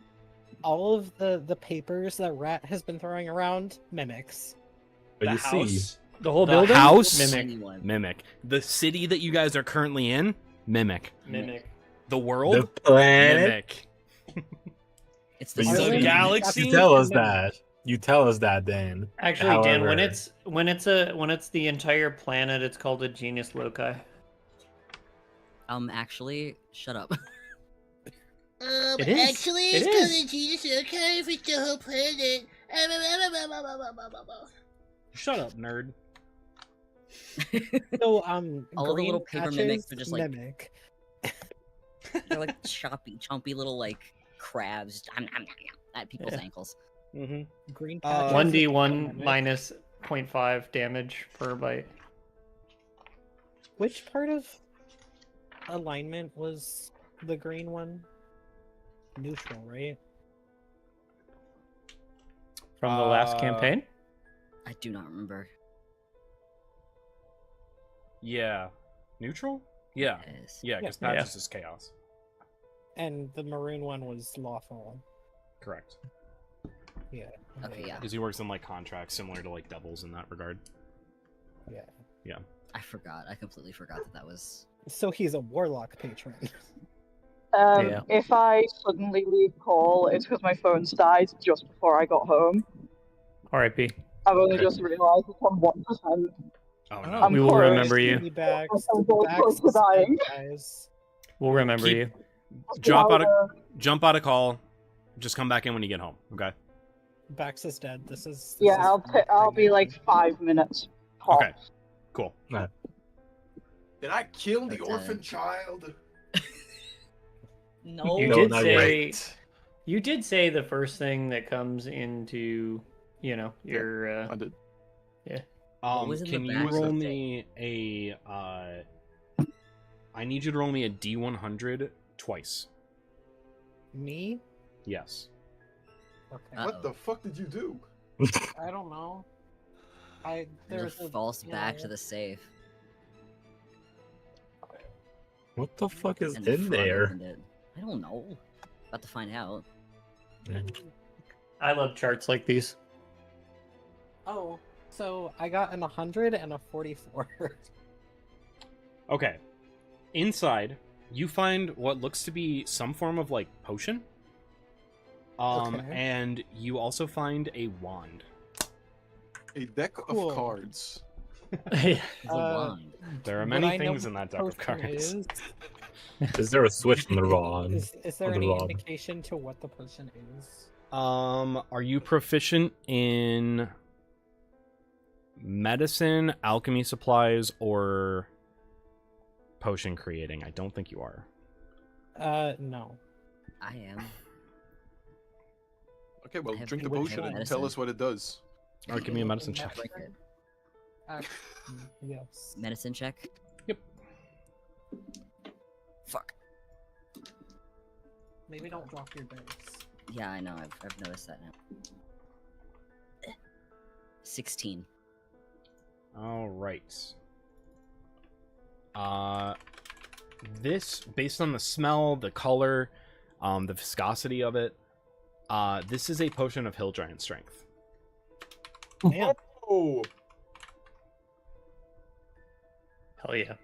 All of the papers that Rat has been throwing around mimics. But The you see, house, The whole the building? house, Mimic. Anyone. mimic. The city that you guys are currently in, mimic. Mimic. The world, the planet. mimic. It's But the you Are see, there galaxy? you tell us mimic? that. You tell us that, Dan. Actually, Dan, when However- it's the entire planet, it's called a genus loci. Actually, shut up. It is. Actually, It it's called is. a genus loci for the whole planet. Shut up, nerd. So All of the green little paper mimics patches, are just like- mimic. They're like chompy little like crabs at people's Yeah. ankles. Mm-hmm. Green Uh, patches. 1d1 mimic. minus 0.5 damage per bite. Which part of alignment was the green one? Neutral, right? From the last Uh, campaign? I do not remember. Yeah. Neutral? Yeah. Yes. Yeah, because Yeah. Patches is chaos. And the maroon one was lawful. Correct. Yeah. Okay, yeah. Because he works in like contracts similar to like Devils in that regard. Yeah. I forgot. I completely forgot that was. So he's a warlock patron. Yeah. If I suddenly leave call, it's because my phone's died just before I got home. RIP. I've only Okay. just realised it's on 1%. Oh Oh, no. I'm We will close. remember you. Be back. I'm very Back close to dying. guys. We'll remember Keep- you. Jump out of call. Just come back in when you get home. Okay. Bax is dead. This is. Yeah, is I'll be like 5 minutes. tops. Okay. Cool. Did I kill the That's orphan child? No. You No, did not say yet. you did say the first thing that comes into your I did. was in the Can you back roll of the me a I need you to roll me a D100 twice. Me? Yes. Okay. What the fuck did you do? I don't know. There's a false back to the safe. What the fuck is and in Frog there? opened it. I don't know. About to find out. I love charts like these. Oh, so I got an 100 and a 44. Okay. Inside, you find what looks to be some form of like potion. Okay. And you also find a wand. A deck Cool. of cards. It's a Uh, wand. There are Would many I know things what in that the deck of potion cards. Is there a switch on the wand? Is there on the any rod? indication to what the potion is? Are you proficient in medicine, alchemy supplies, or potion creating? I don't think you are. No. I am. Okay, well, I have drink the been potion and medicine. tell us what it does. Alright, give me a medicine check. Drink it. Yes. Medicine check. Yep. Fuck. Maybe don't drop your dice. Yeah, I know. I've noticed that now. 16. All right. This, based on the smell, the color, the viscosity of it, this is a potion of hill giant strength. Damn. Oh, Hell yeah.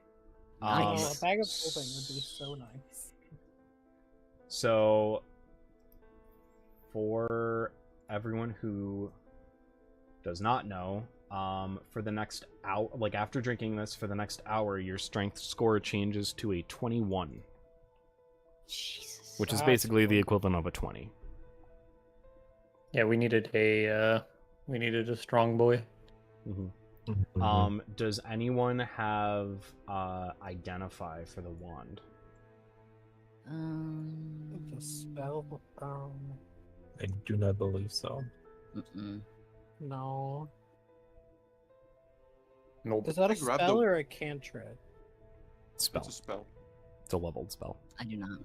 Oh, Nice. a bag of holding would be so nice. So, for everyone who does not know, for the next hour, like after drinking this, for the next hour, your strength score changes to a 21, Jesus. which is That's basically the cool. equivalent of a 20. Yeah, we needed a strong boy. Mm-hmm. Does anyone have identify for the wand? The spell. I do not believe so. Mm-mm. No. Nope. Is that a Grab spell the- or a cantrip? Spell. it's a spell. It's a leveled spell. I do not.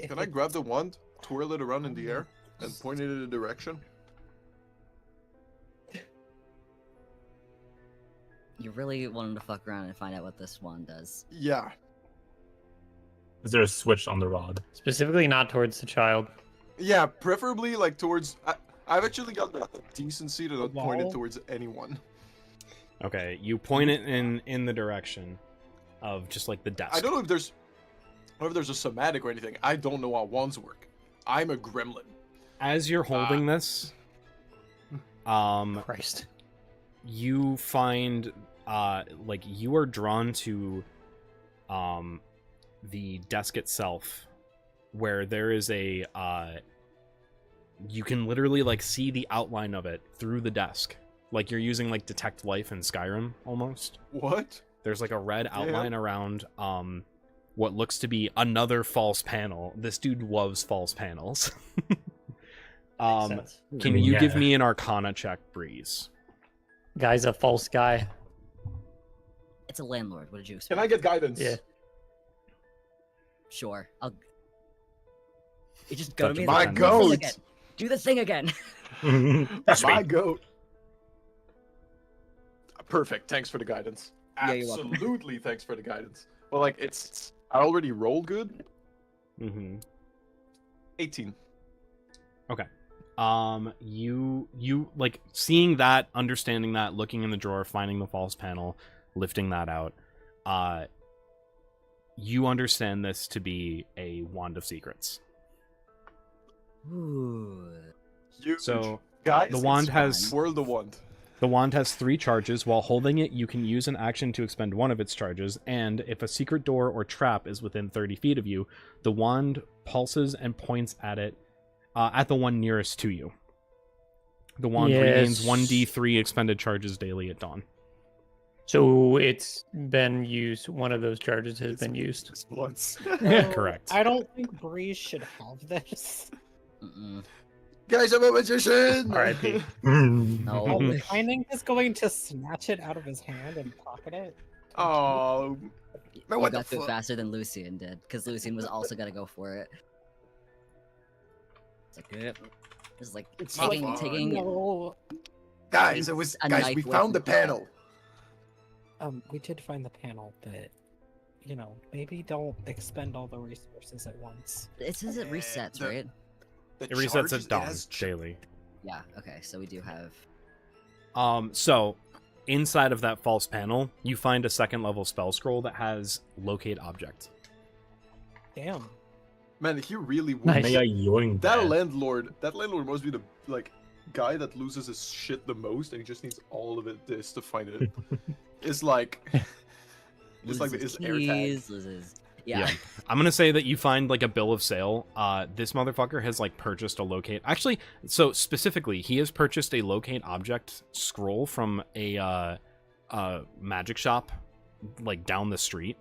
Can I grab the wand, twirl it around in the air, and point it in a direction? You really wanted to fuck around and find out what this wand does. Yeah. Is there a switch on the rod? Specifically, not towards the child. Yeah, preferably like towards. I've actually got the decency to not point it Wall? towards anyone. Okay, you point it in the direction of just like the desk. I don't know if there's a somatic or anything. I don't know how wands work. I'm a gremlin. As you're holding this, Christ. you find like you are drawn to the desk itself, where there is a you can literally like see the outline of it through the desk, like you're using like detect life in Skyrim almost. What? There's like a red outline around what looks to be another false panel. This dude loves false panels. Sense. Can you give me an Arcana check, Breeze? Guy's a false guy. It's a landlord. What did you expect? Can I get guidance? Yeah. Sure. I'll. You just go to me. My and goat! Do the thing again. My goat. Perfect. Thanks for the guidance. Yeah, you're welcome. Absolutely. Thanks for the guidance. Well, like it's I already rolled good. Mm-hmm. 18. Okay. You like seeing that, understanding that, looking in the drawer, finding the false panel, lifting that out. You understand this to be a wand of secrets. Ooh. So guys, the wand it's has twirl the wand. the wand has 3 charges. While holding it, you can use an action to expend one of its charges, and if a secret door or trap is within 30 feet of you, the wand pulses and points at it, at the one nearest to you. The wand regains 1d3 expended charges daily at dawn. So it's been used. One of those charges has been used. Just once. Correct. I don't think Breeze should have this. Mm-mm. Guys, I'm a magician. R.I.P. No. I think he's going to snatch it out of his hand and pocket it. Oh, man, You what the got through fuck? faster than Lucian did, because Lucian was also gonna go for it. It's like, yep. It's like not taking. No. Guys, it was A guys. knife We away found from the panel. We did find the panel, but maybe don't expend all the resources at once. It says it resets, the- right? It resets at dawn daily. Yeah. Okay. So we do have. So inside of that false panel, you find a 2nd level spell scroll that has locate object. Damn. Man, he really would. Nice. May I yoink That that? landlord must be the guy that loses his shit the most, and he just needs all of this to find it. It's like Loses his air tag. keys, loses. Yeah. I'm gonna say that you find like a bill of sale. This motherfucker has like purchased a locate. Actually, so specifically, he has purchased a locate object scroll from a magic shop, like down the street.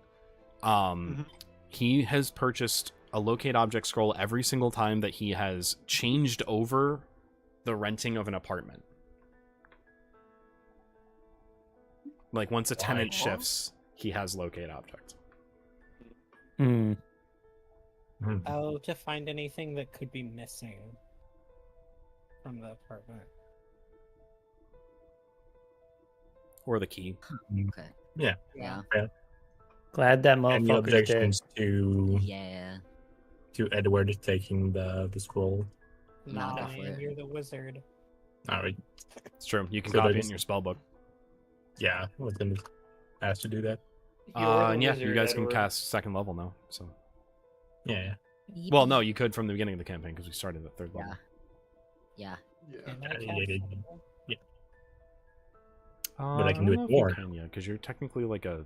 He has purchased a locate object scroll every single time that he has changed over the renting of an apartment. Like once a tenant shifts, he has locate object. Hmm. Oh, to find anything that could be missing from the apartment. Or the key. Okay. Yeah. Yeah. Glad that Any motherfucker's dead. objections to Yeah. Edward taking the scroll? No, Nah, go for man, it. you're the wizard. All right. It's true. You can So copy that it is- in your spellbook. Yeah, I was gonna ask to do that. You're the And yeah, you wizard, guys can Edward. cast 2nd level now. So, Yeah. well, no, you could from the beginning of the campaign because we started at 3rd level. Yeah. Yeah. Can I Yeah, cast yeah, yeah. something? But I can do it more. because you're technically like a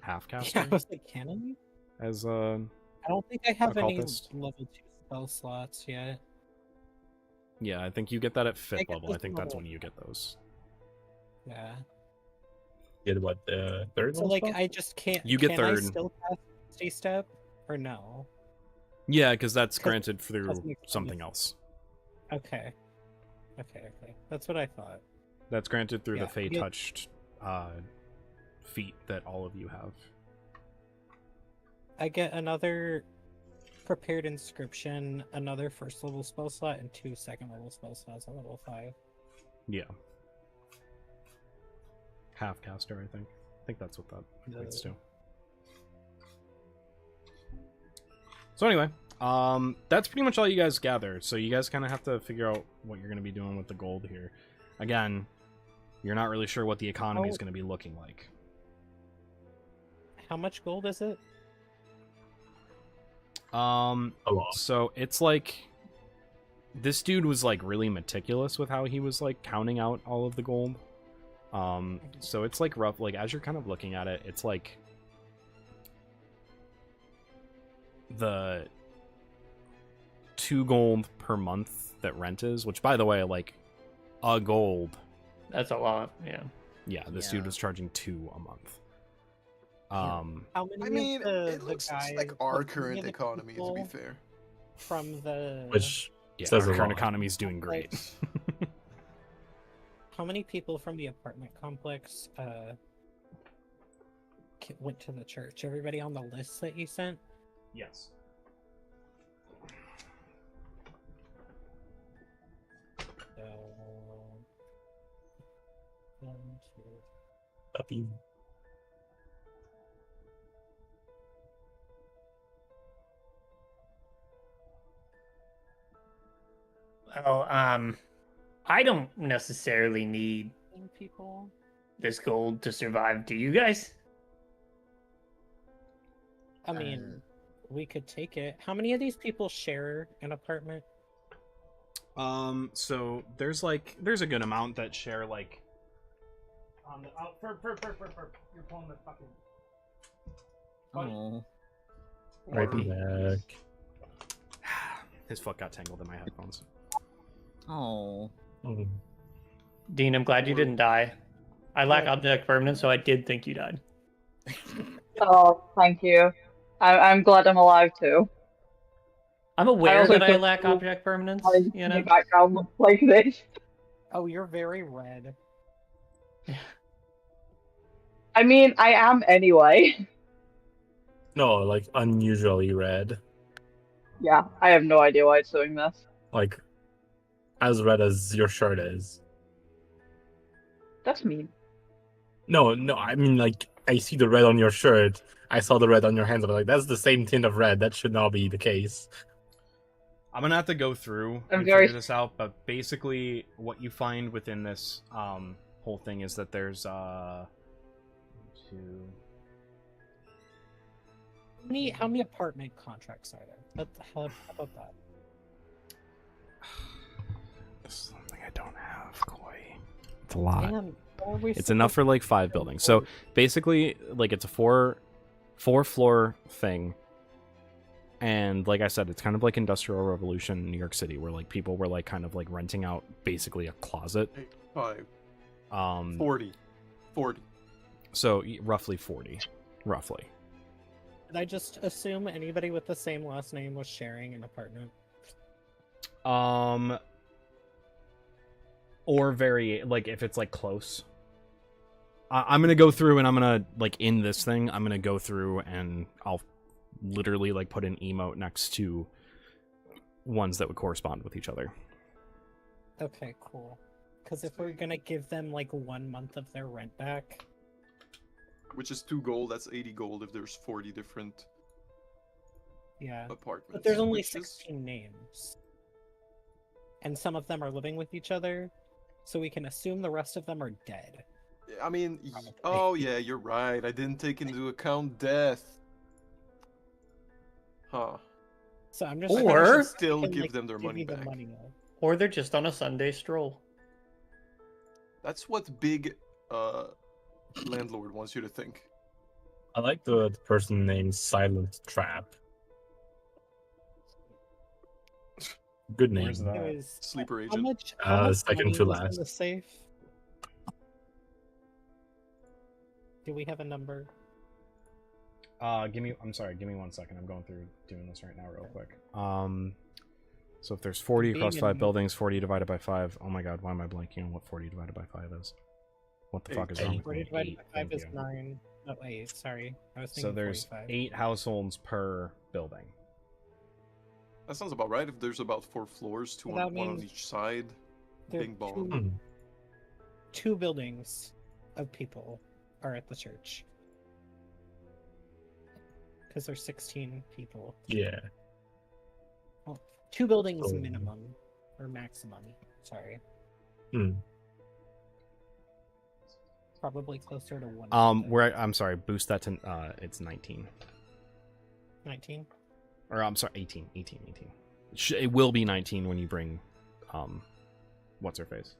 half Yeah, caster I was like, can I? as I don't think I have Occultist. any level 2 spell slots yet. yeah. I think you get that at 5th get level. I this think that's level. when you get those. Yeah. Did what, the 3rd So one? like, spell? I just can't. You get can I 3rd. still cast Stay Step or no? Yeah, because that's 'Cause granted through doesn't make something sense. else. Okay. Okay. That's what I thought. That's granted through Yeah, the Fey yeah. touched feat that all of you have. I get another prepared inscription, another first level spell slot, and 2 second level spell slots at level 5. Yeah. Half caster, I think. I think that's what that equates to. So anyway, that's pretty much all you guys gather. So you guys kind of have to figure out what you're going to be doing with the gold here. Again, you're not really sure what the economy is going to be looking like. How much gold is it? A lot. So it's like this dude was like really meticulous with how he was like counting out all of the gold. So it's like rough, like as you're kind of looking at it, it's like the 2 gold per month that rent is, which by the way, like a gold. That's a lot. Yeah. Yeah, this dude was charging 2 a month. How many I mean, it the looks guys, like our like, current many of the economy, to be people fair. from the Which Yeah, says our a current lot. economy is doing great. how many people from the apartment complex went to the church? Everybody on the list that you sent? Yes. So, 1, 2. Puppy. Well, I don't necessarily need People. this gold to survive. Do you guys? I mean, we could take it. How many of these people share an apartment? So there's a good amount that share like you're pulling the fucking Oh. Right back. his foot got tangled in my headphones. Oh. Mm. Dean, I'm glad you didn't die. I lack object permanence, so I did think you died. Oh, thank you. I'm glad I'm alive too. I'm aware also that I feel lack like object permanence, My you know? background looks like this. Oh, you're very red. I mean, I am anyway. No, like unusually red. Yeah, I have no idea why it's doing this. Like as red as your shirt is. That's mean. No, I mean like I see the red on your shirt. I saw the red on your hands. I'm like, that's the same tint of red. That should not be the case. I'm gonna have to go through I'm and very- figure this out, but basically what you find within this whole thing is that there's 2 How many apartment contracts are there? What the hell about that? This is something I don't have, Koi. It's a lot. Damn, how are we It's enough for like 5 buildings. So basically, like it's a four floor thing, and like I said, it's kind of like Industrial Revolution in New York City, where like people were like kind of like renting out basically a closet. 5, 40. 40. So roughly 40, roughly. Did I just assume anybody with the same last name was sharing an apartment? Or very like if it's like close. I'm gonna go through and I'm gonna like in this thing. I'm gonna go through and I'll literally like put an emote next to ones that would correspond with each other. Okay, cool. Because if we're gonna give them like 1 month of their rent back, Which is 2 gold, that's 80 gold if there's 40 different yeah. apartments. But there's only which is- 16 names. And some of them are living with each other, so we can assume the rest of them are dead. I mean, Probably. oh yeah, you're right. I didn't take into account death. Huh. So I'm just Or- trying to Still can, give like, them their give money you the back. money. Or they're just on a Sunday stroll. That's what big landlord wants you to think. I like the person named Silent Trap. Good name. Where's that? Anyways, Sleeper how agent. much, how much Second money to was in last. the safe? Do we have a number? Give me 1 second. I'm going through doing this right now real quick. So if there's 40 Being across in- 5 buildings, 40 divided by 5. Oh my god, why am I blanking on what 40 divided by 5 is? What the fuck is Eight. wrong with 40 me? divided 8, by 5 thank is you. 9. Oh, 8, sorry. I was So thinking there's 45. 8 households per building. That sounds about right. If there's about 4 floors, Well, one that on means each side. There are Bing bong. Hmm. two buildings of people are at the church. Because there's 16 people. Yeah. Well, 2 buildings Oh. minimum. Or maximum. Sorry. Hmm. Probably closer to 1. I'm sorry, boost that to it's 19. 19? Or I'm sorry, 18. It will be 19 when you bring what's her face?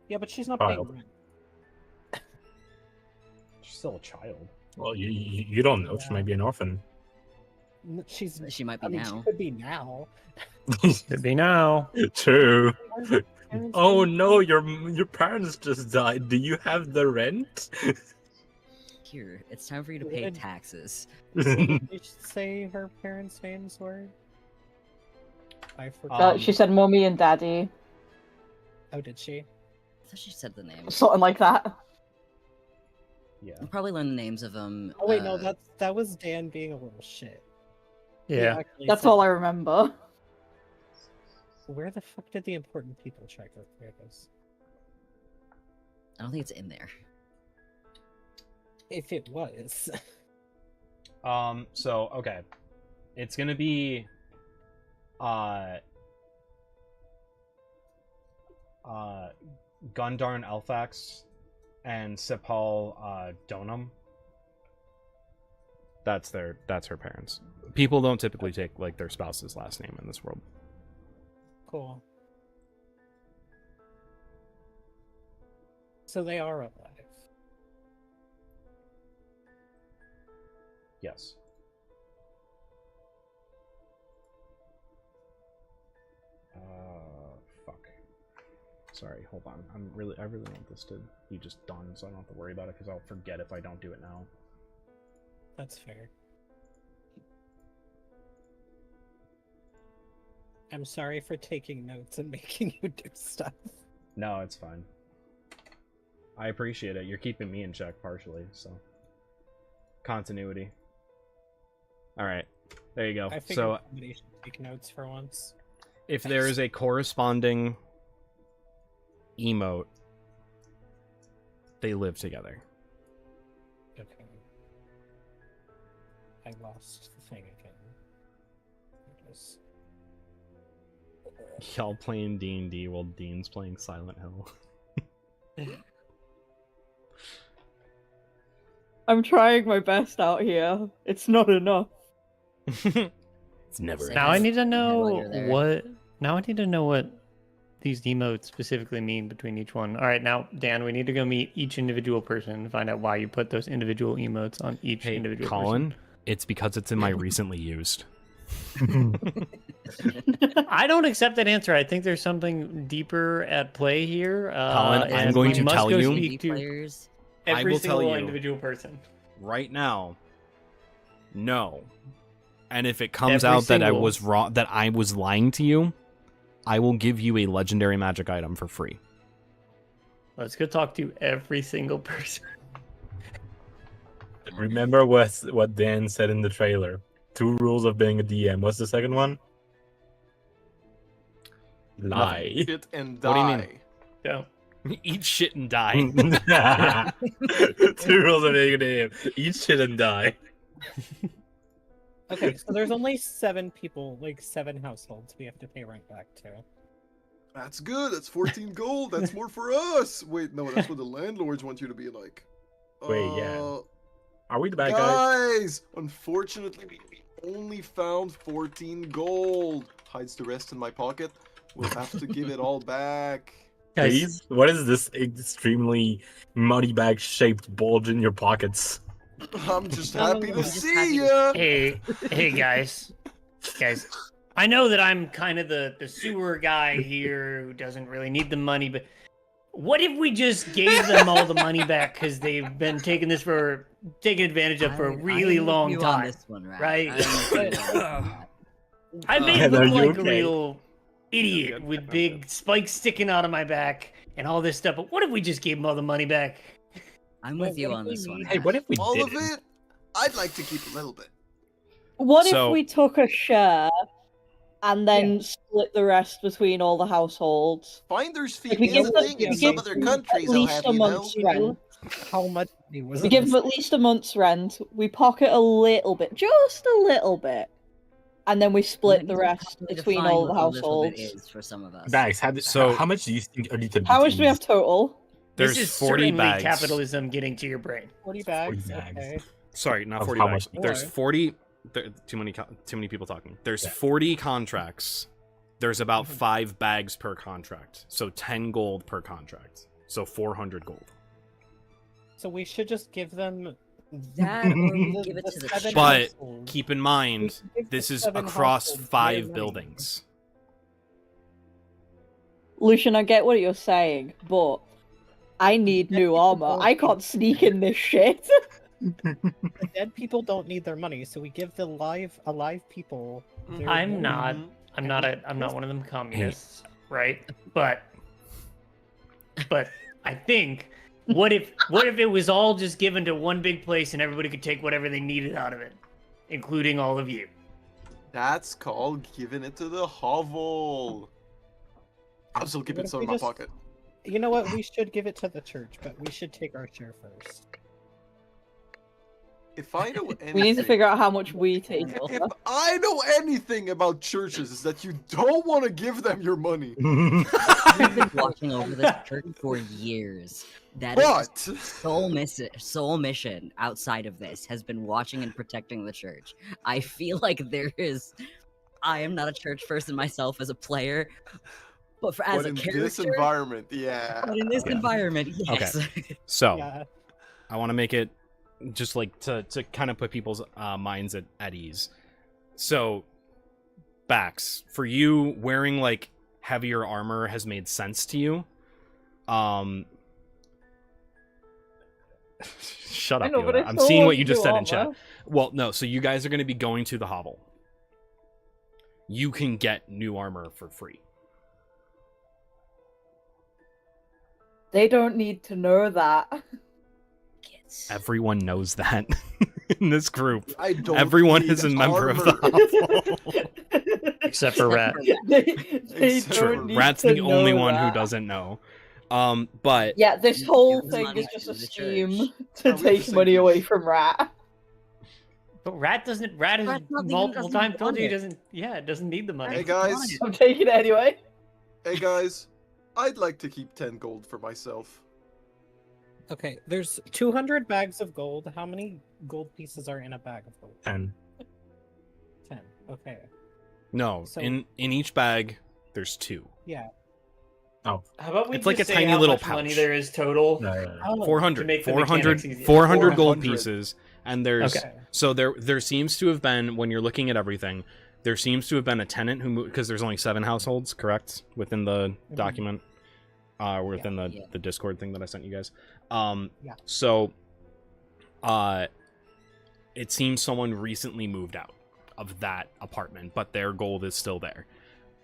Yeah, but she's not Child. paying rent. She's still a child. Well, you don't know. She might be an orphan. She's. She might be I mean, now. she could be now. Could be now. True. Parents Oh paying no, rent? your parents just died. Do you have the rent? Here, it's time for you to pay Good. taxes. What did she say her parents' names were? I forgot. She said mommy and daddy, Oh, did she? I thought she said the names. something like that. Yeah. We'll probably learn the names of them. Oh wait, no, that was Dan being a little shit. He Yeah. actually That's said- all I remember. Where the fuck did the important people check out? There it is. I don't think it's in there. If it was. So okay. It's gonna be Gundarn Elfax and Sipal Donum. That's her parents. People don't typically take like their spouse's last name in this world. Cool. So they are alive. Yes. Fuck. Sorry, hold on. I really want this to be just done so I don't have to worry about it because I'll forget if I don't do it now. That's fair. I'm sorry for taking notes and making you do stuff. No, it's fine. I appreciate it. You're keeping me in check partially, so continuity. All right, there you go. I figured So somebody should take notes for once. if there is a corresponding emote, they live together. Okay. I lost the thing again. It was... Y'all playing D&D while Dean's playing Silent Hill. I'm trying my best out here. It's not enough. It's never. Same. Now I need to know While you're there. what. Now I need to know what these emotes specifically mean between each one. All right, now Dan, we need to go meet each individual person and find out why you put those individual emotes on each Hey, individual Colin, it's because it's in my recently used. person. I don't accept that answer. I think there's something deeper at play here. Colin, I'm and going we to must tell go you- speak to Players. I every will tell single you. individual person. Right now, no. And if it comes Every out that I single- was wrong, that I was lying to you, I will give you a legendary magic item for free. Let's go talk to every single person. Remember what Dan said in the trailer. 2 rules of being a DM. What's the second one? Lie. Shit and What do you die. mean? Go. Eat shit and die. 2 rules of being a DM. Eat shit and die. Okay, so there's only 7 people, like 7 households we have to pay rent back to. That's good. That's 14 gold. That's more for us. Wait, no, that's what the landlords want you to be like. Wait, yeah. Are we the bad guys? Guys, unfortunately, we only found 14 gold. Hides the rest in my pocket. We'll have to give it all back. Guys, Please? What is this extremely money bag shaped bulge in your pockets? I'm just No, no, happy no, to I'm just see happy to ya. hey guys, I know that I'm kind of the sewer guy here who doesn't really need the money, but what if we just gave them all the money back because they've been taking advantage of for a really I'm with long you on time, this one, right? I'm with you on this one. I may Are look you like a okay? real idiot with big spikes sticking out of my back and all this stuff. But what if we just gave them all the money back? I'm with you on this one. Hey, what if we All did of it? I'd like to keep a little bit. What So- if we took a share and then split the rest between all the households? Finder's fee Like, we is give a them- thing we in give some other them countries, at I'll least have a you know. month's rent. How much money was We it? give them at least a month's rent. We pocket a little bit, just a little bit, and then we split the rest between all the households. Is for some of us. Bags, So- how much do you think are needed? How much do we have total? There's This is 40 certainly bags. capitalism getting to your brain. 40 bags. 40 bags. Okay. Sorry, not Of 40 how bags. much? There's More. 40. Too many people talking. There's Yeah. 40 contracts. There's about Mhm. 5 bags per contract. So 10 gold per contract. So 400 gold. So we should just give them That or we the- give it the to the 7 church. But households. keep in mind, Give the this is 7 across households their 5 money. buildings. Lucian, I get what you're saying, but I need new armor. I can't sneak in this shit. The dead people don't need their money, so we give the alive people. Their I'm money. not. I'm not one of them communists, right? But I think what if it was all just given to one big place and everybody could take whatever they needed out of it, including all of you? That's called giving it to the hovel. I'm still keeping What if some we in my just- pocket. You know what? We should give it to the church, but we should take our share first. If I know anything, We need to figure out how much we take. if I know anything about churches, is that you don't want to give them your money. I've been watching over this church for years. That is But sole mission outside of this has been watching and protecting the church. I feel like I am not a church person myself as a player, but as a in character, this environment, yeah. but in this Yeah. environment, yes. So Yeah. I want to make it just like to kind of put people's minds at ease. So, Bax, for you, wearing like heavier armor has made sense to you. Shut up, Yoda. I'm seeing what you just said in chat. Well, no, so you guys are going to be going to the hovel. You can get new armor for free. They don't need to know that. Everyone knows that in this group. I don't. Everyone need is a member of armor. the hovel. Except for Rat. they Except True. don't need Rat's to the only know one who that. doesn't know. But Yeah, this whole Give thing money is just to a the scheme church. to Oh, we take have money to- away from Rat. But Rat doesn't. Rat has Rat's not even- multiple doesn't times told want you he it. doesn't. Yeah, it doesn't need the money. Hey guys, I'm taking it anyway. hey guys, I'd like to keep 10 gold for myself. Okay, there's 200 bags of gold. How many gold pieces are in a bag of gold? 10. 10. Okay. no, So- in each bag there's 2. Yeah. How about we It's like just a say tiny how little much money pouch. there is total? Oh, 400 To make the 400 mechanics easier. 400 gold 400. pieces, and there's Okay. so there seems to have been, when you're looking at everything, there seems to have been a tenant who moved, because there's only 7 households, correct, within the document, within Yeah. the Discord thing that I sent you guys. Yeah. So it seems someone recently moved out of that apartment, but their gold is still there.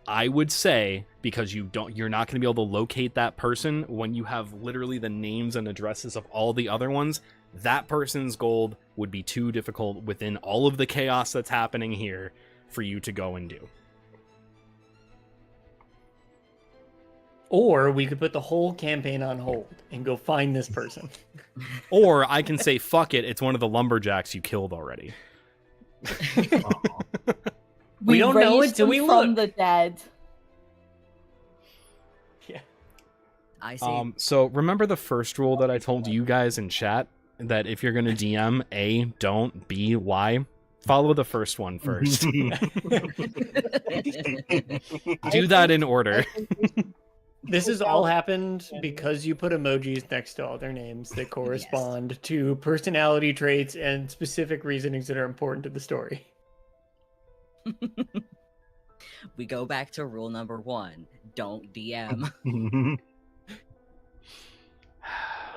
I would say, because you're not going to be able to locate that person when you have literally the names and addresses of all the other ones, that person's gold would be too difficult within all of the chaos that's happening here for you to go and do. Or we could put the whole campaign on hold and go find this person. Or I can say, fuck it, it's one of the lumberjacks you killed already. We don't know raised until them we from look. the dead. Yeah. I see. So remember the first rule that I told you guys in chat? That if you're going to DM, A, don't, B, lie? Follow the first one first. Do that in order. This has all happened because you put emojis next to all their names that correspond to personality traits and specific reasonings that are important to the story. We go back to rule number 1: don't DM.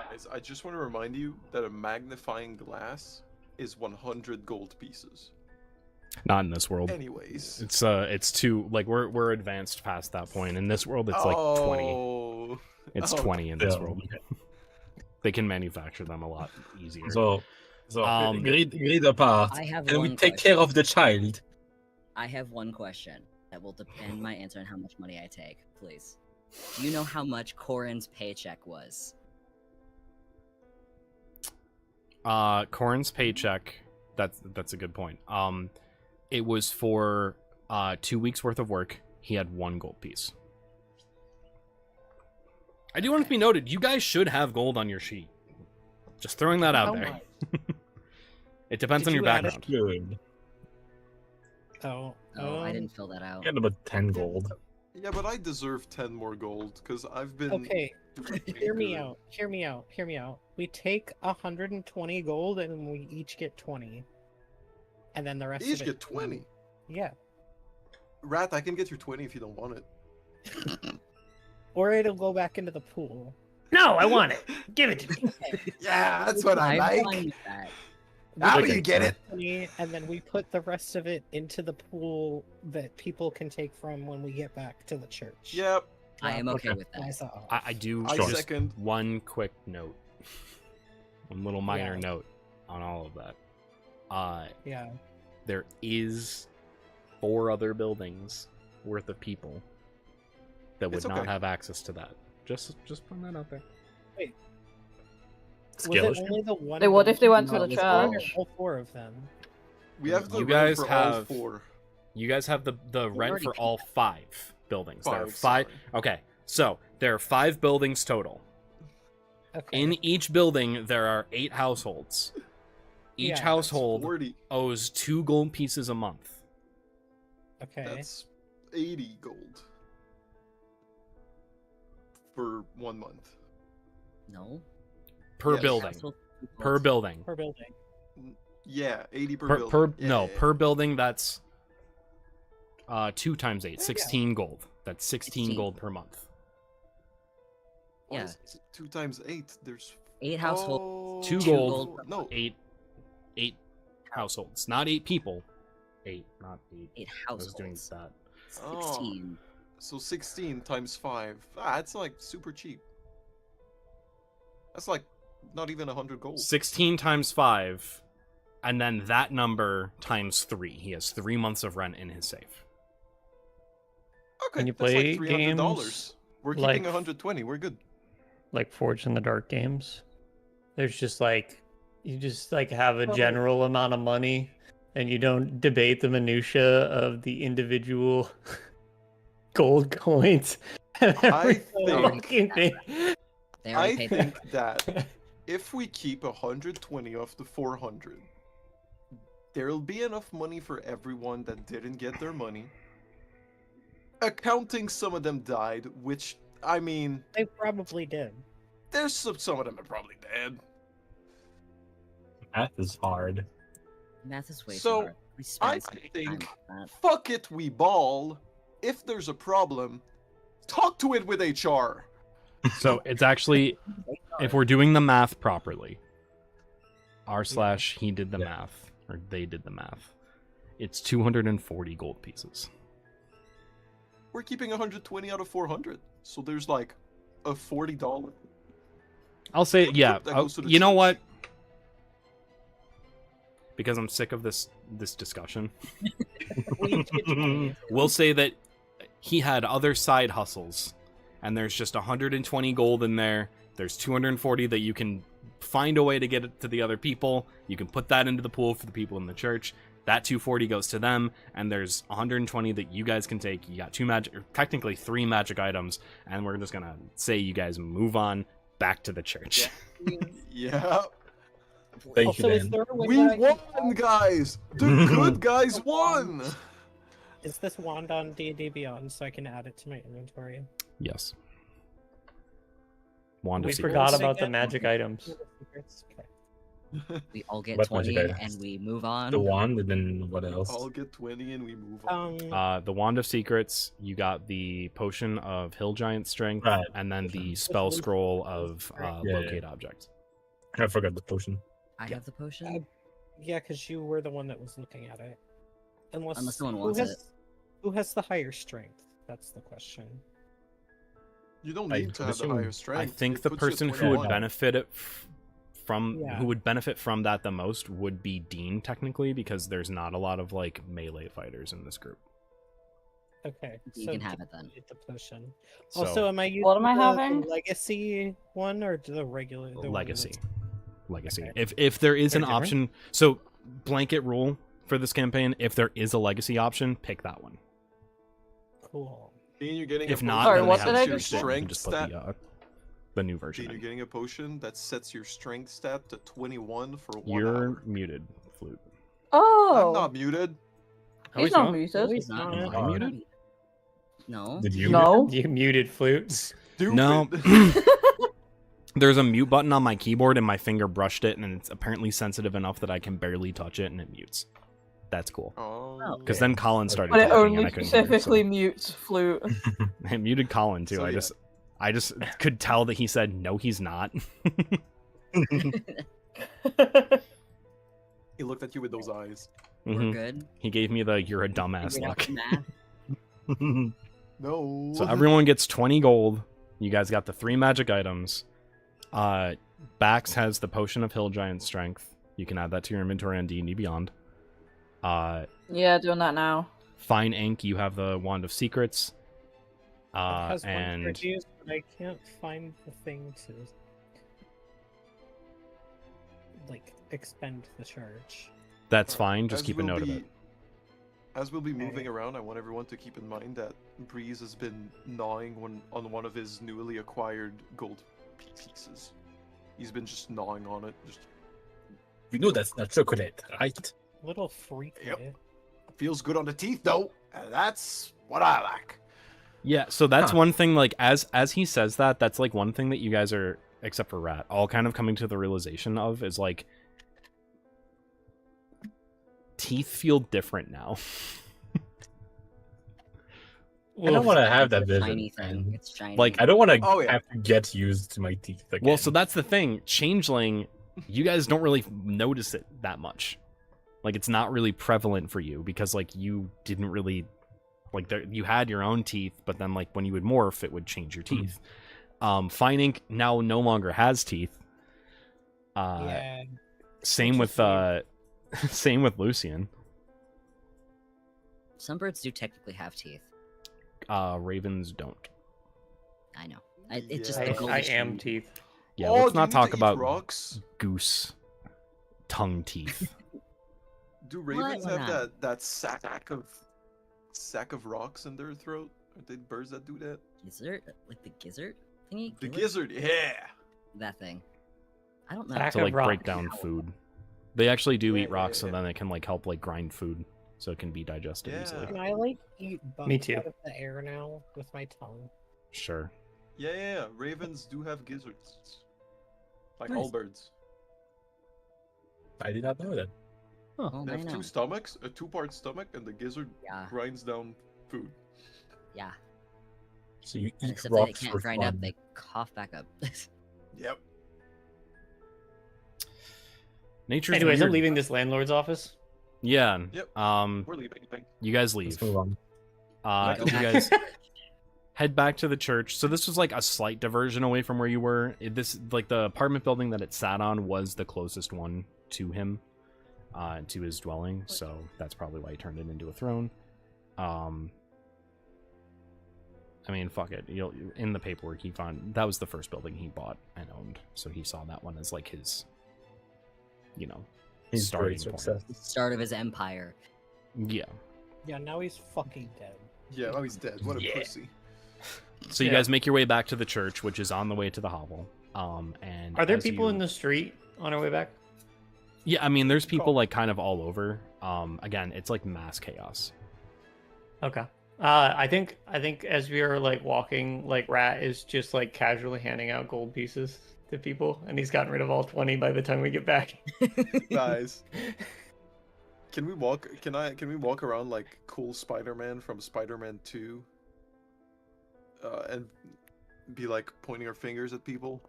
Guys, I just want to remind you that a magnifying glass is 100 gold pieces. Not in this world. Anyways. It's too, like, we're advanced past that point. In this world, it's like 20. Oh. It's Oh, 20 in this Yeah. world. They can manufacture them a lot easier. So Um, greed apart, I have can we one take question. care of the child? I have one question that will depend my answer on how much money I take, please. Do you know how much Corin's paycheck was? Corin's paycheck. That's a good point. It was for 2 weeks worth of work. He had 1 gold piece. I do want it to be noted, you guys should have gold on your sheet. Just throwing that out How there. much? It depends Did on your you add it? background. Good. Oh, Oh, I didn't fill that out. Get about 10 gold. Yeah, but I deserve 10 more gold because I've been. Okay, doing hear me good. out. Hear me out. Hear me out. We take 120 gold and we each get 20, and then the rest Each of it. get 20. Yeah, Rat, I can get you 20 if you don't want it. or it'll go back into the pool. No, I want it. Give it to me. Yeah, that's what I I'm like. fine with that. How Okay, do you get it? 20, and then we put the rest of it into the pool that people can take from when we get back to the church. Yep. I am okay Okay. with that. Liza off. I do I just second. one quick note. One little minor Yeah. note on all of that. Yeah. There is 4 other buildings worth of people that would It's not okay. have access to that. Just putting that out there. Skill Was it only the one? Hey, what if they went to building? the No, it was church? All 4 of them. We have the You rent guys for all have- 4. You guys have the rent already for paid all 5 buildings. There are 5. 5. Okay, so there are 5 buildings total. Okay. In each building, there are 8 households. Each Yeah, that's household 40. owes 2 gold pieces a month. Okay. That's 80 gold. For 1 month. No. Per Yes. building. Household Per gold. building. Per building. Yeah, 80 per, Per, building. Yeah, no, yeah, yeah. per building that's 2 times 8, Yeah. 16 gold. That's 16 16. gold per month. Why Yeah. is it 2 times 8. There's 8 households. Oh, 2 Two gold. gold per No, 8 households, not 8 people. 8, not 8. 8 I was doing households. that. 16. so 16 times 5. That's like super cheap. That's like not even 100 gold. 16 times 5, and then that number times 3. He has 3 months of rent in his safe. Okay, When you that's play like $300. games We're like- keeping 120. We're good. Like Forged in the Dark games, there's just like you just like have a Oh. general amount of money, and you don't debate the minutia of the individual gold coins. And I every think- fucking thing. They I already paid think that. that if we keep 120 off the 400, there'll be enough money for everyone that didn't get their money. Accounting some of them died, which, I mean, They probably did. there's some of them are probably dead. Math is hard. Math is way So, too hard. We spent I so much time think- on that. Fuck it, we ball. If there's a problem, talk to it with HR. So it's actually, if we're doing the math properly, r/he did the Yeah. math, or they did the math, it's 240 gold pieces. We're keeping 120 out of 400, so there's like a $40. I'll say, yeah. That goes to the You know church. what? Because I'm sick of this discussion, We each get 20. we'll say that he had other side hustles, and there's just 120 gold in there. There's 240 that you can find a way to get it to the other people. You can put that into the pool for the people in the church. That 240 goes to them, and there's 120 that you guys can take. You got 2 magic, or technically 3 magic items, and we're just gonna say you guys move on back to the church. Yeah. Thank Also, you, is Dan. there a way We that I can won, guys! The good guys won! Is this wand on D&D Beyond so I can add it to my inventory? Yes. Wand of We Secrets. forgot Secrets. about the magic items. Okay. We all get What 20 magic items? and we move on. The wand, and then what else? I'll get 20 and we move on. The Wand of Secrets, you got the Potion of Hill Giant Strength, Right. and then the Potion. Spell Scroll of Yeah, Locate Object. I forgot the potion. I have the potion. Yeah, because you were the one that was looking at it. Unless someone who wants has, it. Who has the higher strength? That's the question. You don't I need to would have the assume- higher strength. I think It the puts you at person who 21. would benefit it from Yeah. who would benefit from that the most would be Dean technically, because there's not a lot of like melee fighters in this group. Okay. You so can have it then. Get the potion. So, Also, am I using What am I the having? legacy one or the regular? The one legacy. that's- Legacy. Okay. If there is They're an different? option, so blanket rule for this campaign, if there is a legacy option, pick that one. Cool. Dean, you're getting If a not, potion Sorry, then what they did have I to just change say? it. You can strength just put stat. the new version Dean, you're in. getting a potion that sets your strength stat to 21 for 1 You're hour. muted, Flute. Oh, I'm not muted. Oh, he's not muted. He's not. Am I Oh. muted? No. Did you? No. You muted flute. Stupid. No. There's a mute button on my keyboard and my finger brushed it, and it's apparently sensitive enough that I can barely touch it and it mutes. That's cool. Oh. Because then Colin started But it talking and only I couldn't hear, specifically so- mutes flute. I muted Colin too. So, yeah. I just could tell that he said no, he's not. He looked at you with those eyes. We're Mhm. good. He gave me the "you're a dumbass" Figured out look. the math. No. So everyone gets 20 gold. You guys got the 3 magic items. Bax has the potion of Hill Giant Strength. You can add that to your inventory on D&D Beyond. Yeah, doing that now. Fine Ink, you have the Wand of Secrets. It has one And produce, but I can't find the thing to like expend the charge. that's fine. Just As keep a we'll note of be- it. As we'll be moving Okay. around, I want everyone to keep in mind that Breeze has been gnawing on one of his newly acquired gold pieces. He's been just gnawing on it. Just You know that's not chocolate, right? Little freak. Yep. eh? feels good on the teeth, though. And that's what I like. Yeah, so that's Huh. one thing, like, as he says that, that's, like, one thing that you guys are, except for Rat, all kind of coming to the realization of is, like, teeth feel different now. I don't want to have that It's a vision. shiny thing. man. It's shiny. Like, I don't want to Oh, yeah. have to get used to my teeth again. Well, so that's the thing. Changeling, you guys don't really notice it that much. Like, it's not really prevalent for you because, like, you didn't really, like, you had your own teeth, but then, like, when you would morph, it would change your teeth. Fine Ink now no longer has teeth. Yeah. Same which with, is weird. same with Lucian. Some birds do technically have teeth. Ravens don't. I know. It just Yeah. the gold I is am shiny. teeth. Yeah, Oh, let's do you not need talk to eat about rocks. goose tongue teeth. Do ravens Why have not? that sack of rocks in their throat? Are they birds that do that? Gizzard? Like the gizzard thingy? The Gillet? gizzard, yeah. That thing. I don't know. Sack To of like break rock. down food. They actually do Yeah, eat rocks, yeah, so yeah. then they can like help like grind food, so it can be digested Yeah. easily. Can I like eat bugs Me too. out of the air now with my tongue? Sure. Yeah. Ravens do have gizzards. Like Nice. all birds. I did not know that. Oh, They I have know. 2 stomachs, a 2-part stomach, and the gizzard Yeah, grinds down food. yeah. So you And eat except they rocks can't for grind fun. up, they cough back up. Yep. Nature's Anyways, weird. I'm leaving this landlord's office. Yeah. Yep. Um, We're leaving. you guys Let's leave. move on. Go You back. guys head back to the church. So this was like a slight diversion away from where you were. This like the apartment building that it sat on was the closest one to him, to his dwelling. So that's probably why he turned it into a throne. I mean, fuck it. In the paperwork he found, that was the first building he bought and owned. So he saw that one as like his, He's starting great point. success. Start of his empire. Yeah. Yeah, now he's fucking dead. Yeah, now he's dead. What a Yeah. pussy. So you Yeah. guys make your way back to the church, which is on the way to the hovel. And Are there as people you- in the street on our way back? Yeah, I mean, there's people Cool. like kind of all over. Again, it's like mass chaos. Okay. I think as we are like walking, like Rat is just like casually handing out gold pieces to people, and he's gotten rid of all 20 by the time we get back. Nice. Can we walk? Can we walk around like cool Spider-Man from Spider-Man 2? And be like pointing our fingers at people.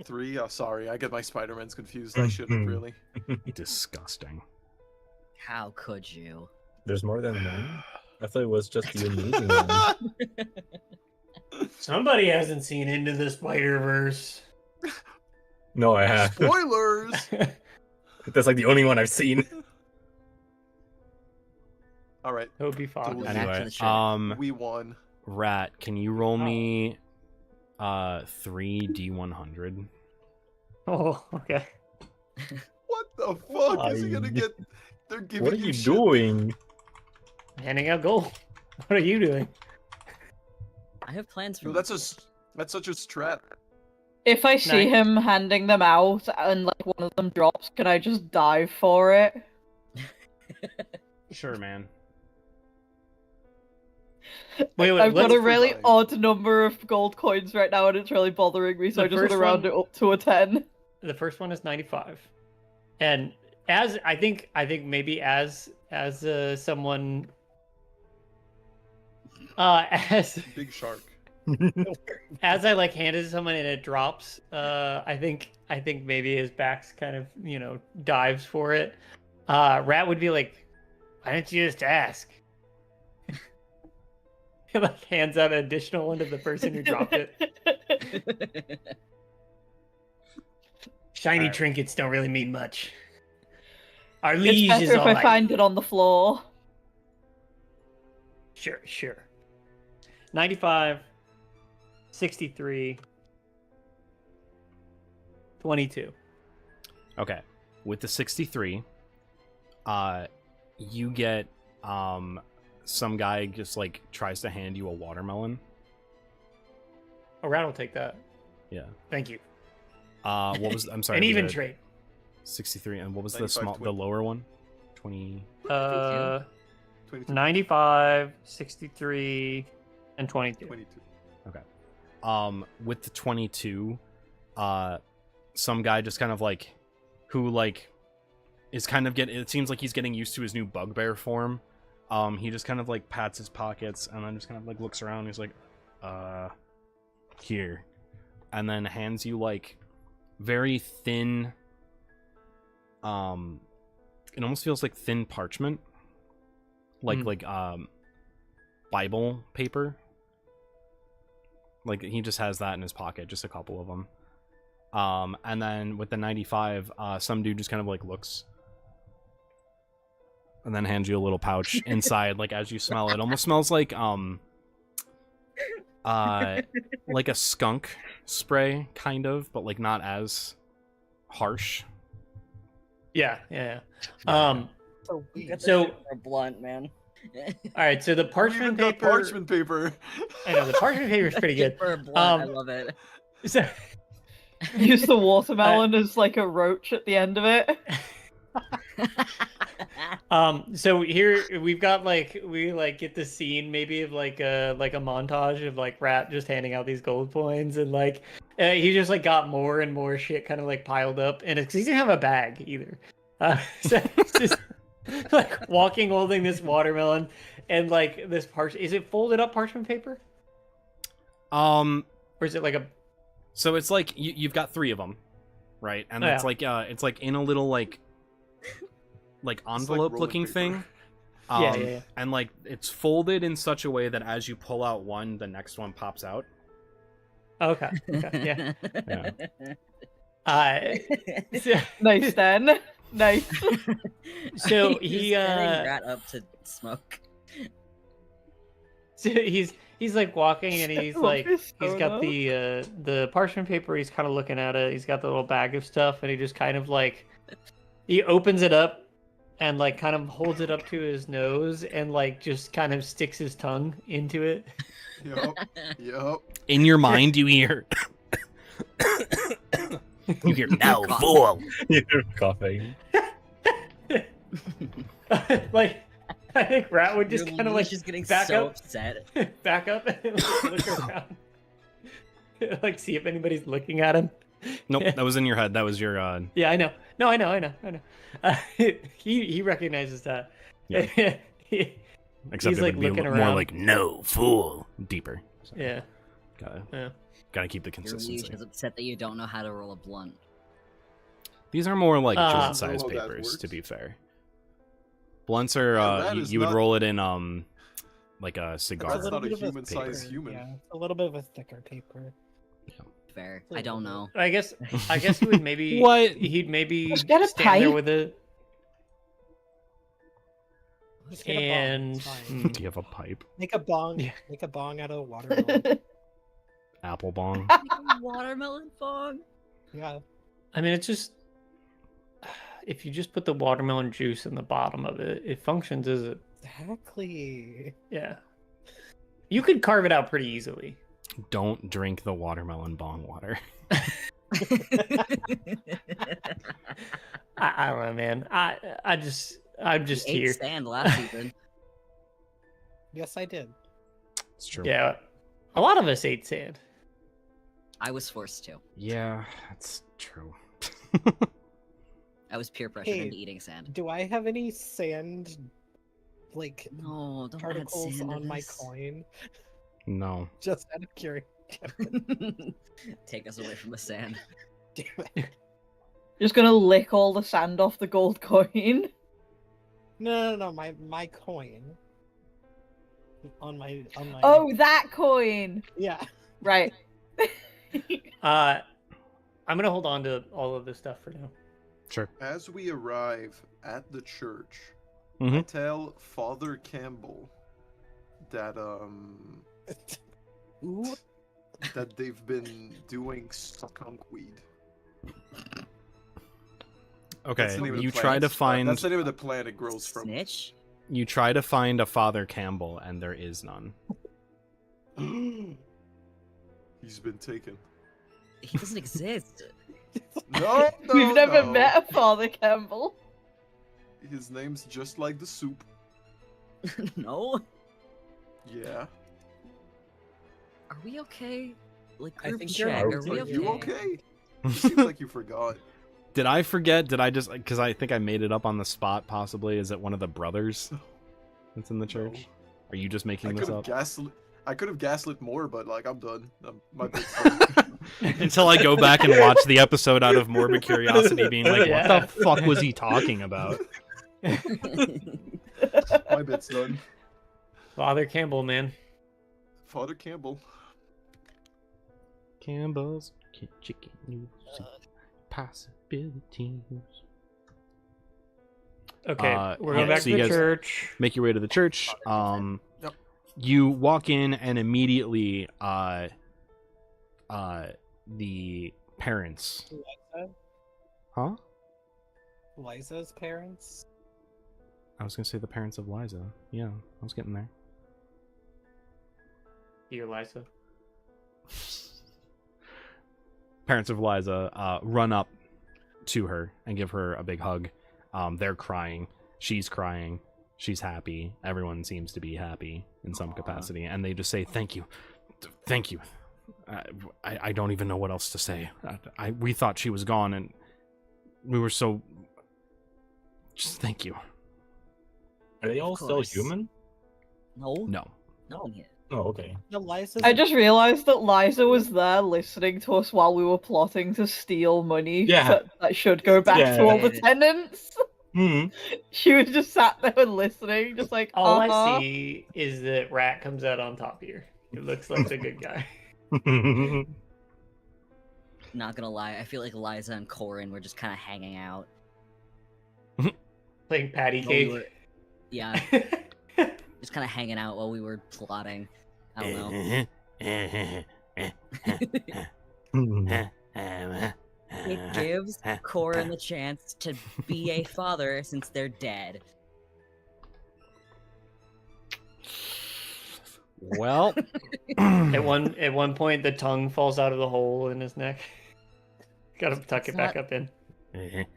3? Oh, sorry, I get my Spider-Mans confused. I shouldn't really. Disgusting. How could you? There's more than one? I thought it was just the amazing one. Somebody hasn't seen Into the Spider-Verse. No, I have. Spoilers. That's like the only one I've seen. All right, Toby Fox. Delete. Back to Anyway, the ship. we won. Rat, can you roll me 3d100? Oh, okay. What the fuck is he gonna Why? get? They're giving What are you you shit. doing? Handing out gold. What are you doing? I have plans for No, that's such a strat. If I see Nice. him handing them out and like one of them drops, can I just dive for it? Sure, man. Wait, I've got let's- a really Fine. odd number of gold coins right now, and it's really bothering me. So The I just want to first round one- it up to a 10. The first one is 95, and as I think maybe as someone as Big shark. as I like hand it to someone and it drops, I think maybe his back's kind of dives for it. Rat would be like, why don't you just ask? He like hands out an additional one to the person who dropped it. Shiny Alright. trinkets don't really mean much. Our It's liege is better if all I right. find it on the floor. Sure. 95, 63, 22. Okay. With the 63, you get some guy just like tries to hand you a watermelon. Oh, Rat will take that. Yeah. Thank you. What was I'm sorry. An was even it trade. 63, and what was the 95, the lower one? 20. 22. 22. 95, 63, and 22. 22. With the 22, some guy just kind of like, who like, is kind of it seems like he's getting used to his new bugbear form. He just kind of like pats his pockets and then just kind of like looks around. He's like, here, and then hands you like very thin, it almost feels like thin parchment, like Bible paper. Like he just has that in his pocket, just a couple of them. And then with the 95, some dude just kind of like looks and then hands you a little pouch inside. Like as you smell it, almost smells like a skunk spray kind of, but like not as harsh. Yeah. So weird. So, For a blunt, man. all right. So the parchment Even the paper. parchment paper. I know the parchment paper is pretty good. For a blunt, I Um, love it. So, Use the watermelon as like a roach at the end of it. so here we've got we get the scene maybe of like a montage of like Rat just handing out these gold coins, and like he just like got more and more shit kind of like piled up, and it's 'cause he didn't have a bag either. So he's just like walking holding this watermelon and like this is it folded up parchment paper, or is it like a So it's like you've got 3 of them, right? And Oh, it's yeah. like in a little like envelope looking paper. thing. Yeah. And like it's folded in such a way that as you pull out one, the next one pops out. okay yeah. Nice then. Nice. So He's he setting Rat up to smoke. So he's like walking and he's Love like this he's got photo. the parchment paper, he's kind of looking at it, he's got the little bag of stuff, and he just kind of like he opens it up and like kind of holds it up to his nose and like just kind of sticks his tongue into it. Yup. In your mind, you hear you hear no fool. You're coughing. Like I think Rat would just Your kind of leash like is getting back so up. upset. back up and like, look around. Like see if anybody's looking at him. Nope, that was in your head. That was your Yeah, I know. No, I know. He recognizes that. Yeah. He- except He's, it like, would be looking more around. like no fool, deeper. So, yeah. gotta gotta keep the Your leash consistency. is upset that you don't know how to roll a blunt. These are more like joint size I don't know how that papers, to works. be fair. Blunts are Yeah, that you, is you would not- roll it in like a cigar. That's not a bit of human-sized thicker- human. Yeah, a little bit of a thicker paper. Fair. I don't know. I guess he would maybe What? he'd maybe Just get a stand there pipe. with it Just get a bong, and it's fine. Do you have a pipe? Make a bong. Yeah. Make a bong out of watermelon. Apple bong? Watermelon fog. Yeah. I mean, it's just if you just put the watermelon juice in the bottom of it, it functions as a Exactly. yeah. You could carve it out pretty easily. Don't drink the watermelon bong water. I don't know, man. I'm just Ate here. sand last season. Yes, I did. It's true. Yeah, a lot of us ate sand. I was forced to. Yeah, that's true. I was peer pressured Hey, into eating sand. Do I have any sand, like No, don't add particles sand to on my this. coin? No. Just out of curiosity. Take us away from the sand. Damn it. Just gonna lick all the sand off the gold coin. No, my coin. On my. Oh, that coin! Yeah. Right. I'm gonna hold on to all of this stuff for now. Sure. As we arrive at the church, I Mhm. tell Father Campbell that Ooh. that they've been doing skunk weed. Okay, That's the name of the you plant. try to find That's the name of the plant it grows from. Snitch? you try to find a Father Campbell, and there is none. He's been taken. He doesn't exist. No, We've never no. met a Father Campbell. His name's just like the soup. No? Yeah. Are we okay? Like I group think you're check. okay. Are we Are okay? you okay? It seems like you forgot. Did I forget? Did I just because I think I made it up on the spot? Possibly is it one of the brothers that's in the church? Are you just I making could this have up? gaslit. I could have gaslit more, but like I'm done. My bit's done. Until I go back and watch the episode out of morbid curiosity, being like, Yeah. "What the fuck was he talking about?" My bit's done. Father Campbell, man. Father Campbell. Campbell's chicken noodles, possibilities. Okay, we're going yeah, back so to you the guys church. make your way to the church. Yep. You walk in, and immediately, the parents. Liza? Huh? Liza's parents? I was gonna say the parents of Liza. Yeah, I was getting there. Dear Liza. Parents of Liza run up to her and give her a big hug. They're crying. She's crying. She's happy. Everyone seems to be happy in some capacity, and they just say, "Thank you, thank you." I don't even know what else to say. We thought she was gone, and we were so. Just thank you. Are they all still course. human? No? No. No. Oh, okay. No, Liza's. I just realised that Liza was there listening to us while we were plotting to steal money Yeah. that should go back Yeah. to all the tenants. Hmm. She was just sat there and listening, just like, All uh-huh. I see is that Rat comes out on top here. He looks like the good guy. Not gonna lie, I feel like Liza and Corin were just kind of hanging out. Playing patty While we cake. were- Yeah, just kind of hanging out while we were plotting. I don't know. It gives Corin the chance to be a father since they're dead. Well, At one point, the tongue falls out of the hole in his neck. Gotta tuck It's it back not- up in.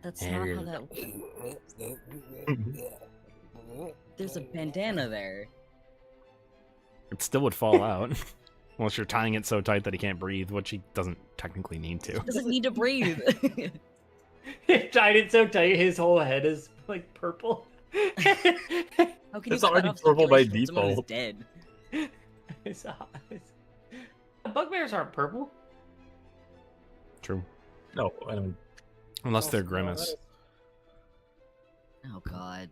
That's not how that. There's a bandana there. it still would fall out. Unless you're tying it so tight that he can't breathe, which he doesn't technically need to. Doesn't need to breathe. He tied it so tight, his whole head is like purple. How can It's you cut already off purple by circulation when someone who's default. dead? His eyes. Bugbears aren't purple. True. No, I don't. Unless they're Also, grimace. Oh god.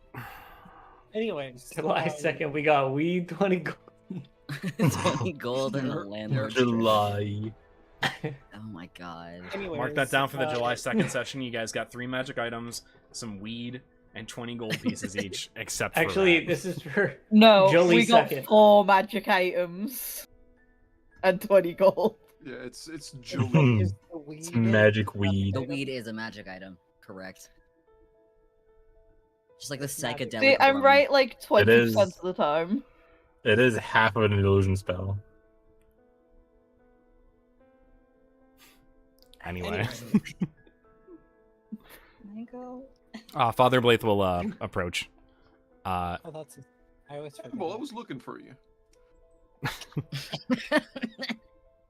Anyways, July 2nd, we got weed, 20 gold. 20 gold and the landlord's church. July. Oh my god. anyways, Mark that down for the July 2nd session. You guys got 3 magic items, some weed, and 20 gold pieces each, except for Actually, that. this is for No, Jolie we got second. 4 magic items and 20 gold. Yeah, it's Jolie. Is the weed It's magic weed. The weed is a magic item, correct? Just like the psychedelic. See, I'm rum. right like 20% is- of the time. It is half of an illusion spell. Anyway. Can I go? Father Blythe will approach. Oh, that's. I always forget. Well, I that. was looking for you.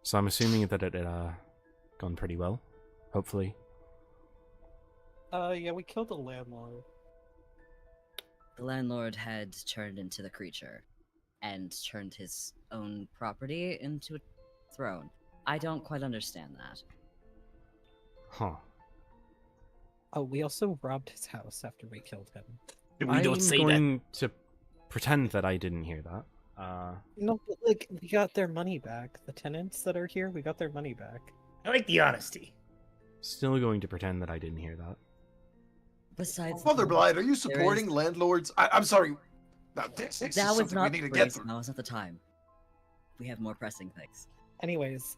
So I'm assuming that it gone pretty well. Hopefully. Yeah, we killed the landlord. The landlord had turned into the creature and turned his own property into a throne. I don't quite understand that. Huh. Oh, we also robbed his house after we killed him. I'm going to pretend that I didn't hear that. No, but like we got their money back. The tenants that are here, we got their money back. I like the honesty. Still going to pretend that I didn't hear that. Besides, Father Blythe, are you there supporting is- landlords? I'm sorry. No, this is that was something not we need to the get place, through. that was not the time. We have more pressing things. Anyways,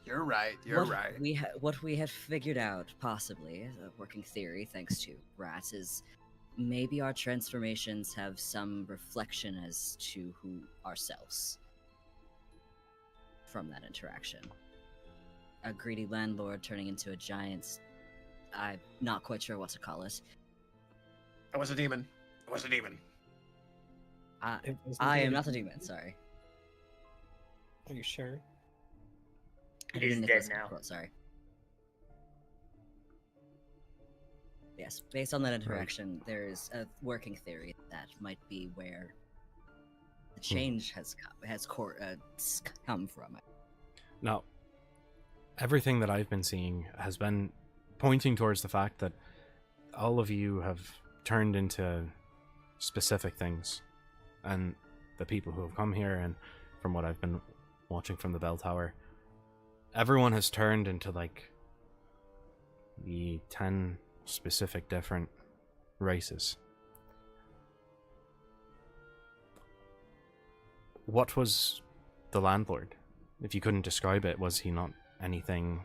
You're right. You're what right. What we have figured out, possibly, a working theory, thanks to Rat, is maybe our transformations have some reflection as to who ourselves from that interaction. A greedy landlord turning into a giant. I'm not quite sure what to call it. I was a demon. I was a demon. it was I am indeed- not a demon. Sorry. Are you sure? It is dead Nicholas now. Quote, sorry. Yes, based on that interaction, there is a working theory that might be where the change has come from. Now, everything that I've been seeing has been pointing towards the fact that all of you have turned into specific things. And the people who have come here, and from what I've been watching from the bell tower, everyone has turned into like the 10 specific different races. What was the landlord? If you couldn't describe it, was he not anything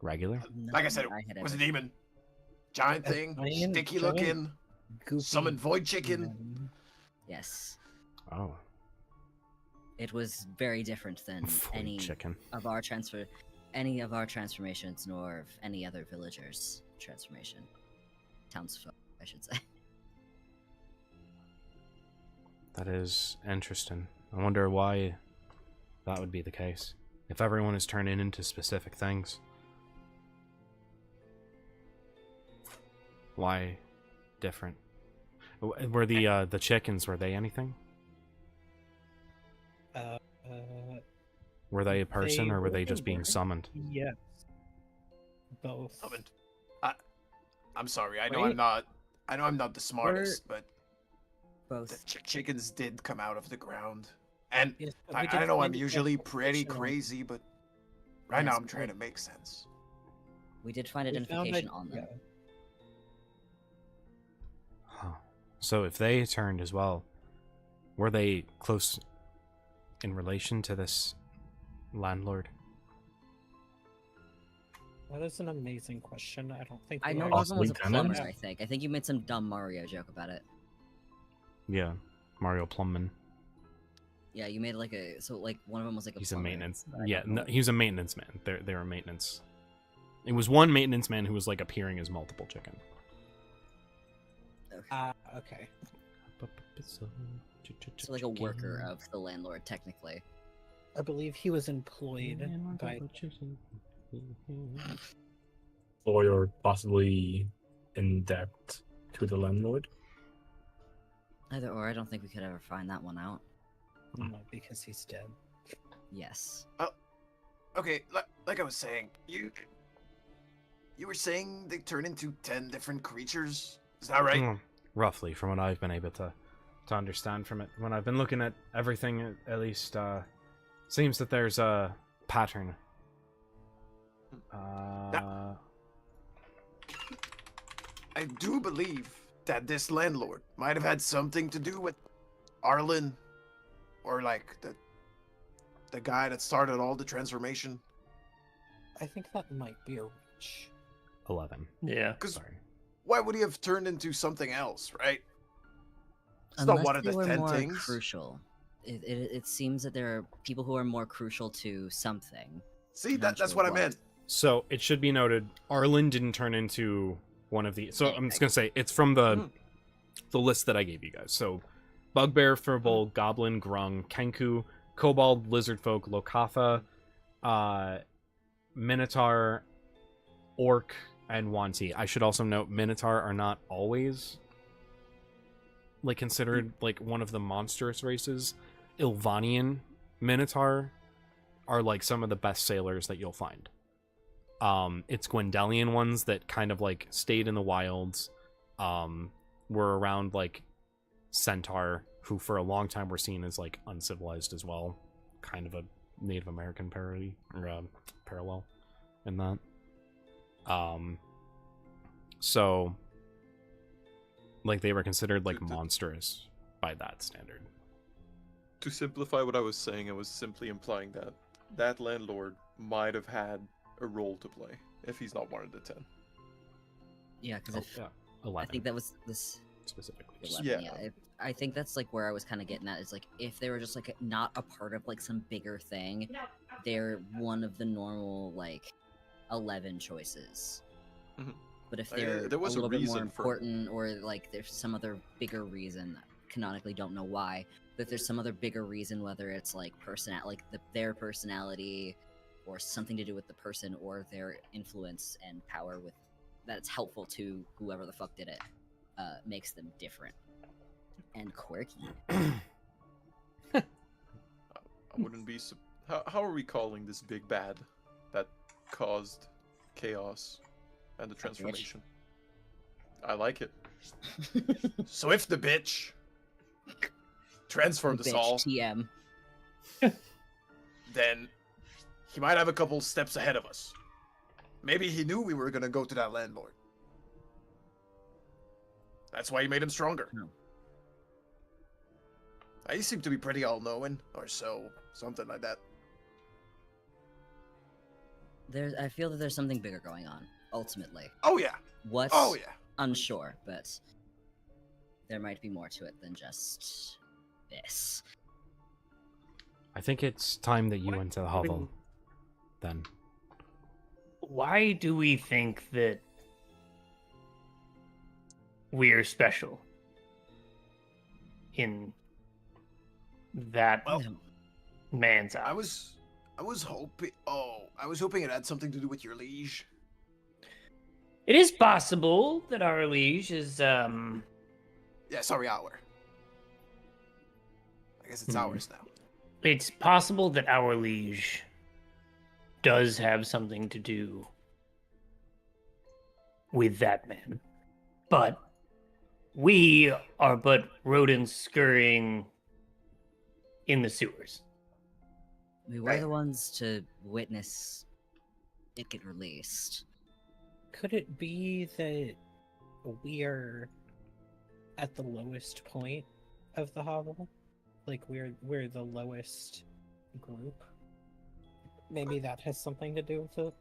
regular? Like I said, had it was a ever- demon. Giant A thing, giant- sticky giant looking, Goofy summon void chicken. demon. Yes, Oh, it was very different than void any chicken. of our transformations, nor of any other villagers' transformation. Townsfolk, I should say. That is interesting. I wonder why that would be the case. If everyone is turning into specific things. Why different? Were the chickens, were they anything? Uh, Were they a person, They or were they were just being and summoned? yes. Both. Summoned. I'm sorry. I know Right? I'm not the smartest, but the Both. chickens did come out of the ground. And Yes, but we I did know I'm find a usually transformation pretty on- crazy, but right now Yes, I'm trying but- to make sense. We did find we found identification a- on them. yeah. Huh. So if they turned as well, were they close in relation to this landlord? That is an amazing question. I don't think I we know are- one of them was a Possibly plumber. tenants? I think you made some dumb Mario joke about it. Yeah, Mario Plumman. Yeah, you made like one of them was like a He's a plumber, maintenance. but I Yeah, don't know. no, he was a maintenance man. They were maintenance. It was one maintenance man who was like appearing as multiple chicken. Okay. So like a worker of the landlord, technically. I believe he was employed by. Or you're possibly in debt to the landlord. Either or, I don't think we could ever find that one out. No, because he's dead. Yes. Okay, like I was saying, you were saying they turn into 10 different creatures. Is that right? roughly, from what I've been able to understand from it. When I've been looking at everything, at least, seems that there's a pattern. I do believe that this landlord might have had something to do with Arlen, or like the guy that started all the transformation. I think that might be a reach. 11. Yeah. Because Sorry. why would he have turned into something else, right? It's Unless not one of they the were 10 more things. crucial. It seems that there are people who are more crucial to something. See, Not that's sure what I what. meant. So it should be noted, Arlen didn't turn into one of the. So I'm just gonna say it's from the list that I gave you guys. So, Bugbear, Firbolg, Goblin, Grung, Kenku, Kobold, Lizardfolk, Lokatha, Minotaur, Orc, and Wanti. I should also note Minotaur are not always like considered like one of the monstrous races. Ilvanian Minotaur are like some of the best sailors that you'll find. It's Gwendalian ones that kind of like stayed in the wilds, were around like Centaur, who for a long time were seen as like uncivilized as well, kind of a Native American parody or parallel in that. So like they were considered like monstrous by that standard. To simplify what I was saying, I was simply implying that that landlord might have had a role to play if he's not one of the 10. Yeah, because yeah, 11. I think that was this specifically. 11, yeah. I think that's like where I was kind of getting at. Is like if they were just like not a part of like some bigger thing, they're one of the normal like 11 choices. Mhm. But if they're there was a little bit more reason for- important, or like there's some other bigger reason, canonically don't know why, but if there's some other bigger reason, whether it's like their personality, or something to do with the person, or their influence and power with that's helpful to whoever the fuck did it, makes them different and quirky. I wouldn't be. How are we calling this big bad that caused chaos and the transformation? I like it. Swift the bitch transformed us Bitch, all. TM. Then he might have a couple steps ahead of us. Maybe he knew we were gonna go to that landlord. That's why he made him stronger. No. He seemed to be pretty all-knowing, or so, something like that. I feel that there's something bigger going on, ultimately. Oh yeah. What? Oh yeah. Unsure, but there might be more to it than just this. I think it's time that you went to the hovel. Then. Why do we think that we're special in that man's eyes? I was hoping. Oh, I was hoping it had something to do with your liege. It is possible that our liege is Yeah, sorry, our. I guess it's ours now. It's possible that our liege does have something to do with that man. But we are but rodents scurrying in the sewers. We were the ones to witness it get released. Could it be that we're at the lowest point of the hovel? Like we're the lowest group? Maybe that has something to do with it?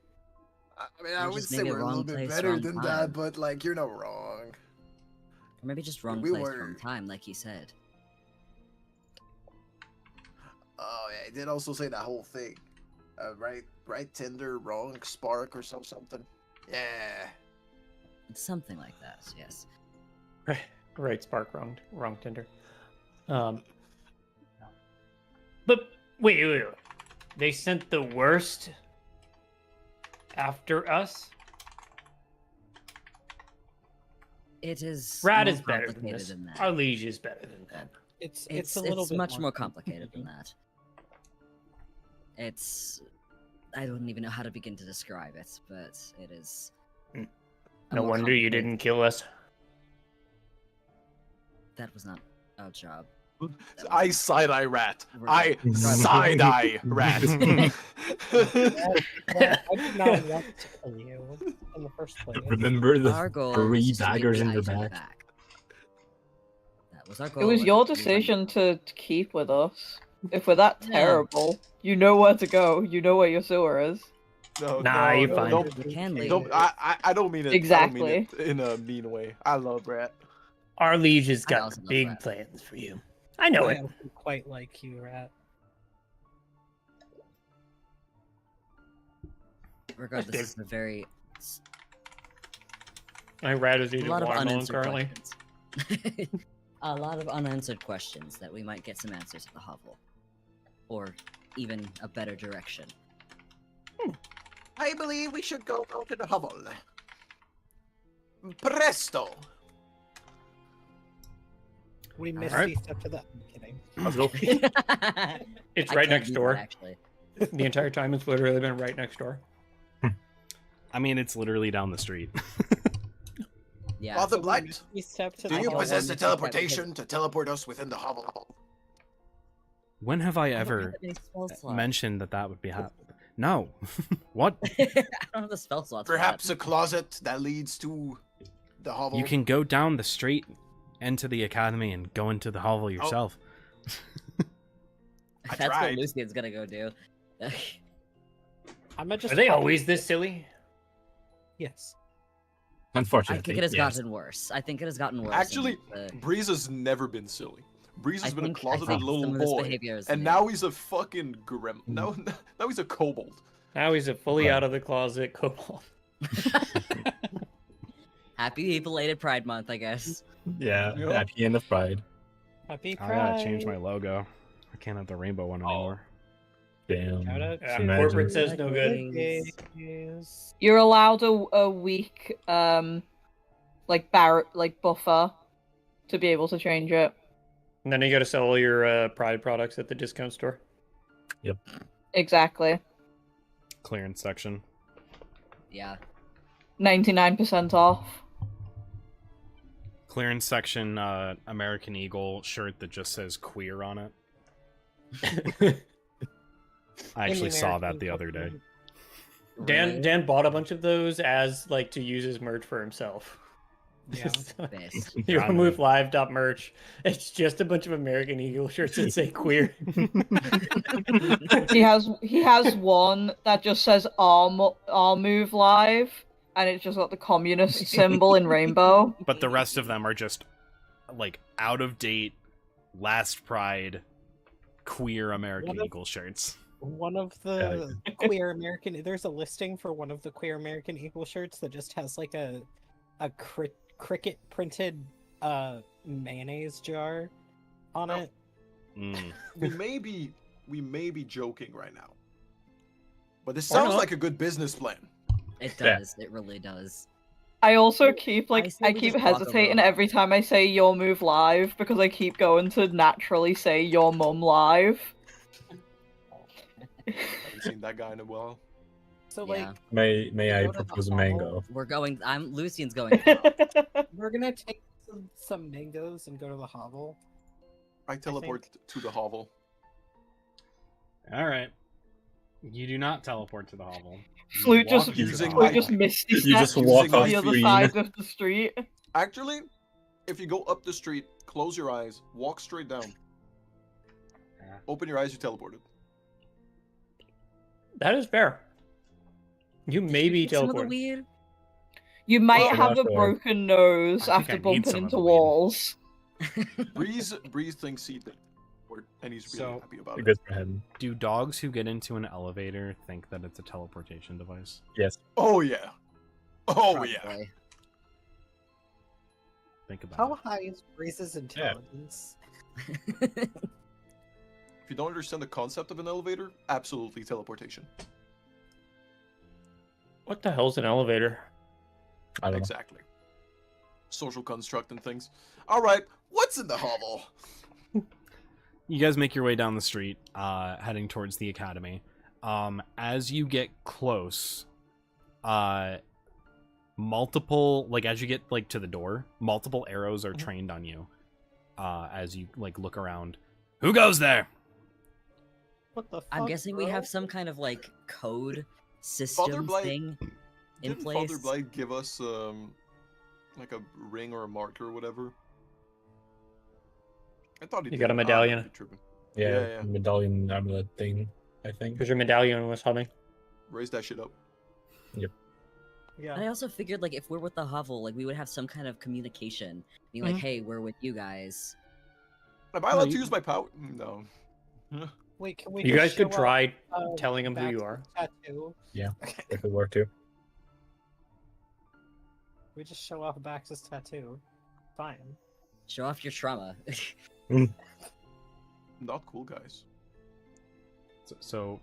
I mean, I Or would just say maybe we're a wrong little bit place, better wrong than time. that, but like, you're not wrong. Or maybe just wrong We place, were- wrong time, like he said. Oh yeah, he did also say that whole thing. Right Tinder, wrong spark or something. Yeah. It's something like that, yes. Right, spark, wrong Tinder. But wait. They sent the worst after us? It is Rad more is better than complicated this. than that. Our liege is better than that. It's a little bit much more complicated than that. I don't even know how to begin to describe it, but it is. a No more wonder you complicated- didn't kill us. That was not our job. I side-eye rat. We're I not- side-eye rat. I did not want to kill you in the first place. Remember Our the goal 3 was just to get daggers the in your item back? That was our goal. It was and your we went- decision to keep with us. If we're that Yeah. terrible, you know where to go. You know where your sewer is. No, Nah, no, you're no, fine. Don't, We can leave. don't, I don't mean it. I Exactly. don't mean it in a mean way. I love rat. Our liege has I got also love big that. plans for you. I know I it. don't quite like you, Rat. Regardless, Dave. it's a very My rat is a eating lot of watermelon unanswered currently. questions. A lot of unanswered questions that we might get some answers at the hovel, or even a better direction. I believe we should go to the hovel. Presto! We missed Alright. the step to that. I'm kidding. Let's go. It's I right can't next do door. that, actually. The entire time it's literally been right next door. I mean, it's literally down the street. Yeah. Father So we Blight, missed the step to do the you don't possess want the to take that teleportation to teleport us within the hovel? When have I I don't have ever that many spell slots. mentioned that would be happening? No. What? I don't have the spell slots. for that. Perhaps a closet that leads to the hovel? You can go down the street into the academy and go into the hovel yourself. I That's tried. what Lucian's gonna go do. I'm just. Are they always this silly? Yes. I Unfortunately, think it has yes. gotten worse. I think it has gotten worse. Actually, and, Breeze has never been silly. Breeze has I been a think- I closeted think little some of this boy, behavior is and new. now he's a fucking grim. Now he's a kobold. Now he's a fully Right. out of the closet kobold. Happy belated Pride Month, I guess. Yeah, Yep. at the end of Pride. Happy I Pride. gotta change my logo. I can't have the rainbow one anymore. Damn. Shout out Yeah, to corporate Imagine. says no good. Yes. You're allowed a week, like buffer, to be able to change it. And then you gotta sell all your Pride products at the discount store. Exactly. Clearance section. Yeah. 99% off. Clearance section, American Eagle shirt that just says queer on it. I actually saw that the other day. Dan Really? bought a bunch of those as like to use as merch for himself. Yeah. Best. You Got remove it. live.merch. It's just a bunch of American Eagle shirts that say queer. He has one that just says "Our Move Live," and it's just got the communist symbol in rainbow. But the rest of them are just like out of date, last Pride, queer American One of- Eagle shirts. One of the queer American. There's a listing for one of the queer American Eagle shirts that just has like a cricket printed mayonnaise jar on Oh. it. Mm. we may be joking right now, but this Or sounds not. like a good business plan. It Yeah. does. It really does. I also keep I say I we keep just walk hesitating over. every time I say "Your Move Live" because I keep going to naturally say "Your Mum Live." Haven't seen that guy in a while. So Yeah. like May I Go to the propose a hall. mango? We're going. Lucian's going. out. we're gonna take some mangoes and go to the hovel. I teleport to the hovel. All right. You do not teleport to the hovel. You Flute walk just into the using hovel. Flute just misty You just steps walk to off the other screen. side of the street. Actually, if you go up the street, close your eyes, walk straight down. Yeah. Open your eyes, you teleported. That is fair. You may be Some of the teleported. weed. You might Well, have a that's fair. broken nose I think after I need bumping some of into the weed. walls. Breeze thinks he did, and he's really So- happy about it. Good for him. Do dogs who get into an elevator think that it's a teleportation device? Yes. Oh yeah. Oh yeah. Probably. Think about How it. high is Breeze's intelligence? If you don't understand the concept of an elevator, absolutely teleportation. What the hell's an elevator? I don't know. Exactly. Social construct and things. All right, what's in the hovel? You guys make your way down the street, heading towards the academy. As you get close, multiple, like as you get like to the door, multiple arrows are trained on you. as you like look around. Who goes there? What the fuck, I'm guessing we bro? have some kind of like code system Blight- thing in Didn't place. Father Blight give us like a ring or a marker or whatever? I thought he You did. got a medallion? I might be tripping. Yeah, Yeah. medallion amulet thing, I think. Because your medallion was humming. Raise that shit up. Yeah. I also figured like if we're with the Hovel, like we would have some kind of communication, being like, "Hey, we're with you guys." Am I allowed to use my power? No. Wait, can we? You just guys could show try off, telling him who you Bax's are. Tattoo? Yeah, if it were to. We just show off Bax's tattoo. Fine. Show off your trauma. Not cool, guys. So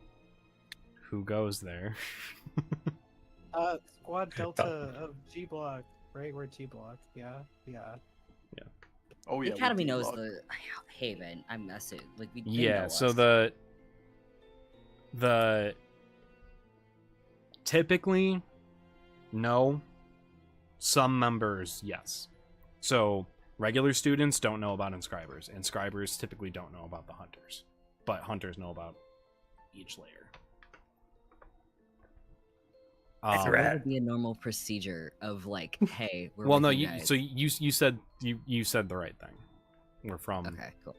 who goes there? Squad Delta of G Block, right? We're G Block. Yeah. Oh The yeah. Academy we knows log. the Haven. I'm assuming like we. They Yeah, know so us. the typically no, some members yes. So regular students don't know about inscribers. Inscribers typically don't know about the hunters, but hunters know about each layer. So that would be a normal procedure of like, hey, we're well, with no, you you guys. so you said you said the right thing. We're from Okay, cool.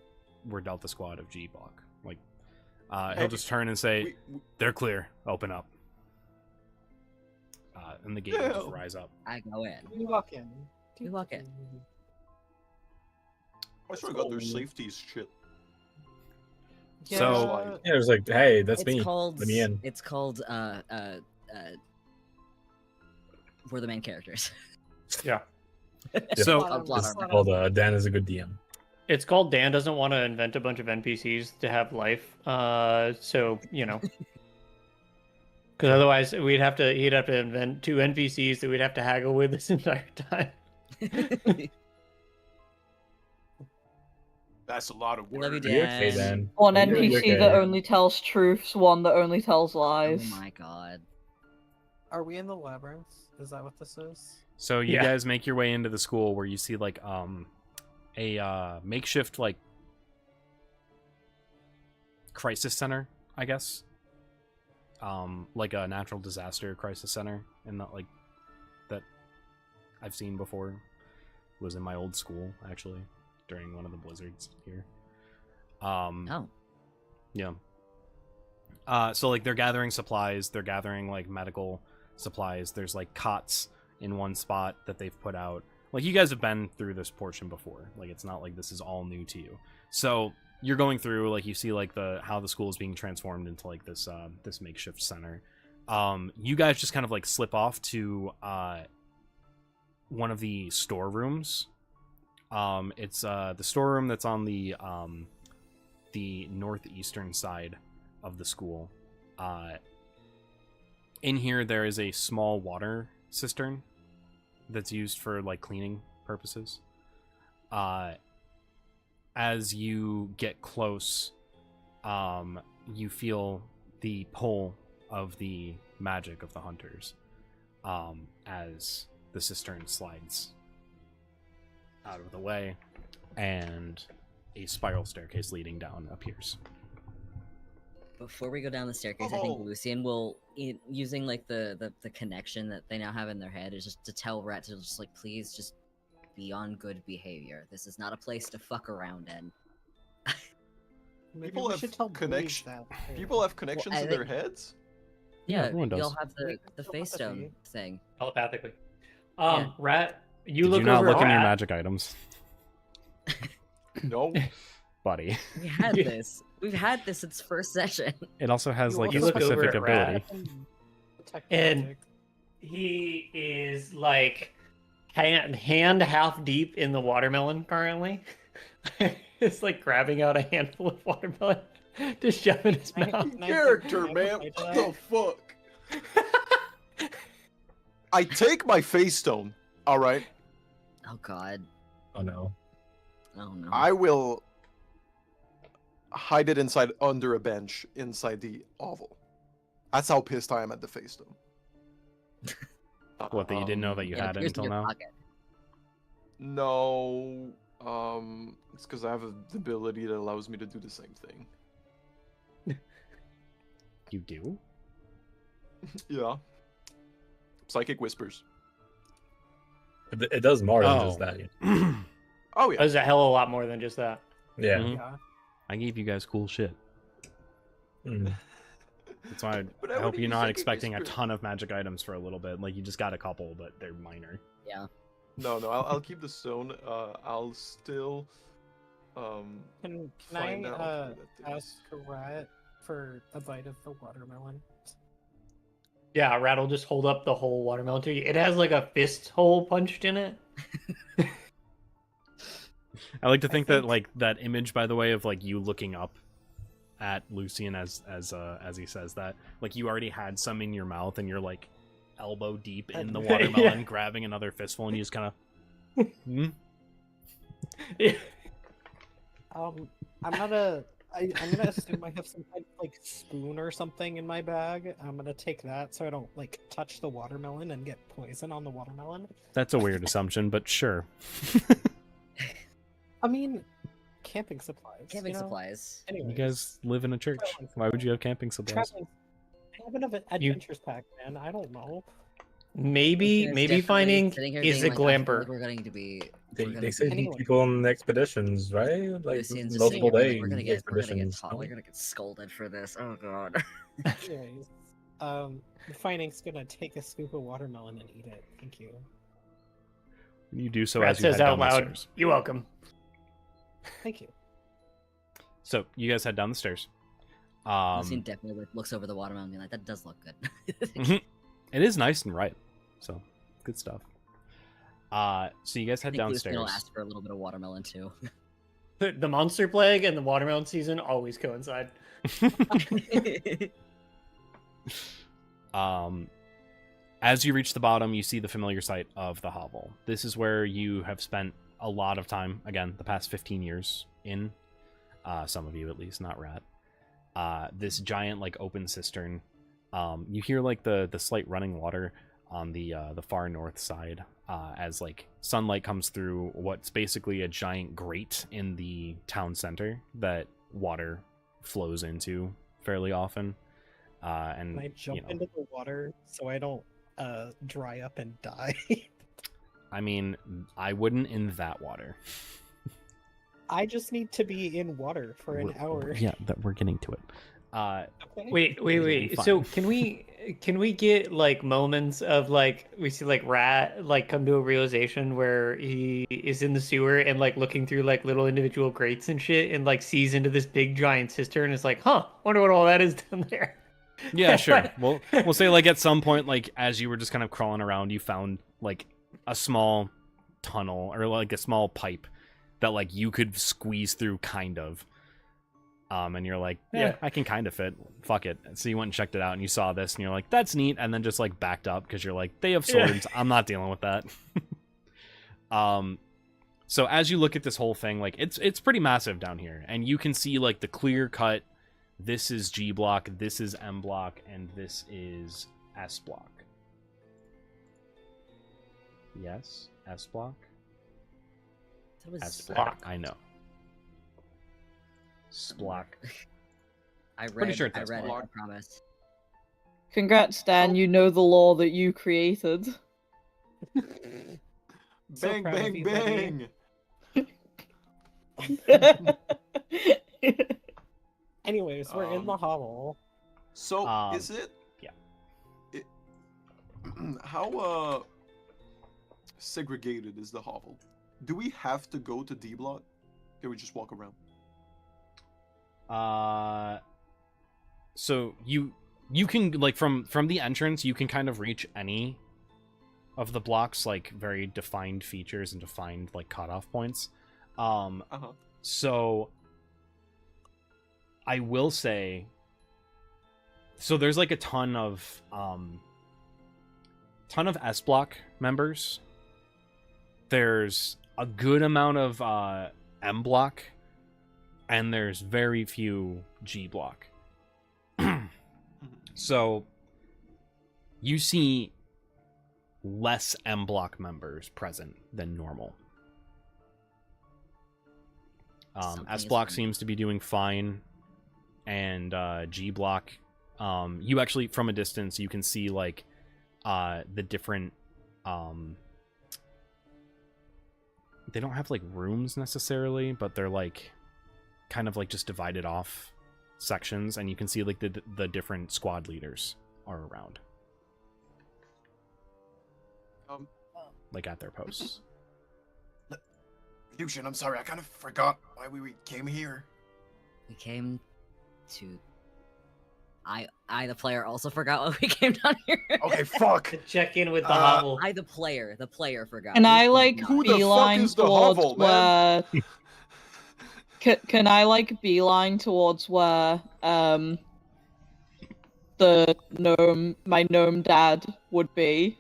we're Delta Squad of G Block. Like, he'll just turn and say, "They're clear. Open up." And the gate will just rise up. I go in. We walk in. We walk in. I swear to God, their safety is shit. So Yeah, it was like, hey, that's It's me. called. Let me in. It's called. We're the main characters. Yeah. So Called plot It's armor. called Dan is a good DM. It's called Dan doesn't want to invent a bunch of NPCs to have life. So you know, because otherwise he'd have to invent 2 NPCs that we'd have to haggle with this entire time. That's a lot of We work. love you, Are you okay, Dan. Dan? One Are you NPC okay? that only tells truths, one that only tells Oh lies. my god. Are we in the labyrinth? Is that what this is? So you Yeah. guys make your way into the school where you see like a makeshift like crisis center, I guess. Like a natural disaster crisis center, and not like that I've seen before. It was in my old school actually during one of the blizzards here. Oh. Yeah. So like they're gathering supplies, they're gathering like medical supplies. There's like cots in one spot that they've put out. Like you guys have been through this portion before. Like it's not like this is all new to you. So you're going through like you see like how the school is being transformed into like this this makeshift center. You guys just kind of like slip off to one of the storerooms. It's the storeroom that's on the northeastern side of the school. In here there is a small water cistern that's used for like cleaning purposes. As you get close, you feel the pull of the magic of the hunters as the cistern slides out of the way and a spiral staircase leading down appears. Before we go down the staircase, I think Oh. Lucian will, using like the connection that they now have in their head, is just to tell Rat to just like, please just be on good behavior. This is not a place to fuck around in. Maybe People we have should tell Breeze connection- that. People have connections I in their think- heads? Yeah, everyone does. you'll have the Telepathy. face stone thing. Telepathically. Yeah. Rat, you Did look you not over look at in your Rat. magic items, No. buddy? We had this. We've had this since first session. It also has like You a look over specific at Rat. ability. And he is like hand half deep in the watermelon currently. It's like grabbing out a handful of watermelon to shove in his mouth. Character, man. What the fuck? I take my face stone. All right. Oh god. Oh no. Oh no. I will hide it inside under a bench inside the oval. That's how pissed I am at the face stone. What, that you didn't know that you had it appears in until your now? pocket. No. It's because I have the ability that allows me to do the same thing. You do? Yeah. Psychic whispers. It does more than just Oh. that. Oh yeah. There's a hell of a lot more than just that. Yeah. Mhm. Yeah. I gave you guys cool shit. Mm. That's why But I I hope wouldn't you're use not psychic expecting a whisper. ton of magic items for a little bit. Like, you just got a couple, but they're minor. Yeah. No, I'll keep the stone. I'll still Can find I out where that ask is. Rat for a bite of the watermelon? Yeah, Rat will just hold up the whole watermelon to you. It has like a fist hole punched in it. I like to think that think- like that image, by the way, of like you looking up at Lucian as he says that, like you already had some in your mouth and you're like elbow deep in the Yeah. watermelon, grabbing another fistful, and you just kind of. Yeah. I'm gonna assume I have some kind of like spoon or something in my bag. I'm gonna take that so I don't like touch the watermelon and get poison on the watermelon. That's a weird assumption, but sure. I mean, camping supplies. Camping you know? supplies. You Anyways, guys live in a church. Why would you have camping supplies? traveling. Have an adventures pack, man. I don't know. Maybe It's maybe definitely finding sitting here is a being like, I feel glamper. like we're going to be. They say Anyway. people on expeditions, right? Like Lucian's just sitting multiple here being day like, we're gonna get expeditions. taught. no? We're gonna get scolded for this. Oh god. Anyways, Finding's gonna take a scoop of watermelon and eat it. Thank you. You do so Rat as you head says out down the loud, stairs. "You're welcome." Thank you. So you guys head down the stairs. Lucian definitely like, looks over the watermelon and be like, that does look good. Mhm. It is nice and ripe, so good stuff. So you guys I head think Lucian downstairs. will ask for a little bit of watermelon too. The monster plague and the watermelon season always coincide. As you reach the bottom, you see the familiar sight of the hovel. This is where you have spent a lot of time, again, the past 15 years in. Some of you, at least, not Rat. This giant, like, open cistern. You hear, like, the slight running water on the far north side as, like, sunlight comes through what's basically a giant grate in the town center that water flows into fairly often. And Can I jump you know, into the water so I don't dry up and die? I mean, I wouldn't in that water. I just need to be in water for an hour. Yeah, that we're getting to it. Okay. Wait. Fine. So can we get like moments of like we see like Rat like come to a realization where he is in the sewer and like looking through like little individual grates and shit and like sees into this big giant cistern and is like, huh, wonder what all that is down there. Yeah, sure. We'll say like at some point, like as you were just kind of crawling around, you found like a small tunnel or like a small pipe that like you could squeeze through, kind of. And you're like, yeah, I can kind of fit. Fuck it. So you went and checked it out, and you saw this, and you're like, that's neat. And then just like backed up because you're like, they have swords. I'm not dealing with that. So as you look at this whole thing, like it's pretty massive down here, and you can see like the clear cut. This is G block, this is M block, and this is S block. Yes, S block. That was S block. I know. Splock. I read, Pretty sure it's I read it, I block. promise. Congrats, Dan. You know the law that you created. So Bang, proud of bang, you, buddy. bang! Anyways, we're in the hovel. So is it? Yeah. It, how segregated is the hovel? Do we have to go to D block? Can we just walk around? So you can like from the entrance, you can kind of reach any of the blocks, like very defined features and defined like cutoff points. So I will say, so there's like a ton of S block members. There's a good amount of M block, and there's very few G block. So you see less M block members present than normal. Something S is block wrong. seems to be doing fine, and G block, you actually from a distance you can see like the different they don't have like rooms necessarily, but they're like kind of like just divided off sections, and you can see like the different squad leaders are around, like at their posts. Lucian, I'm sorry, I kind of forgot why we came here. We came to. I, the player, also forgot why we came down here. Okay, fuck. To check in with the hovel. I, the player forgot. Can I Lucian like did Who not. the fuck beeline is the towards hovel, where? man? Can I like beeline towards where the gnome, my gnome dad would be?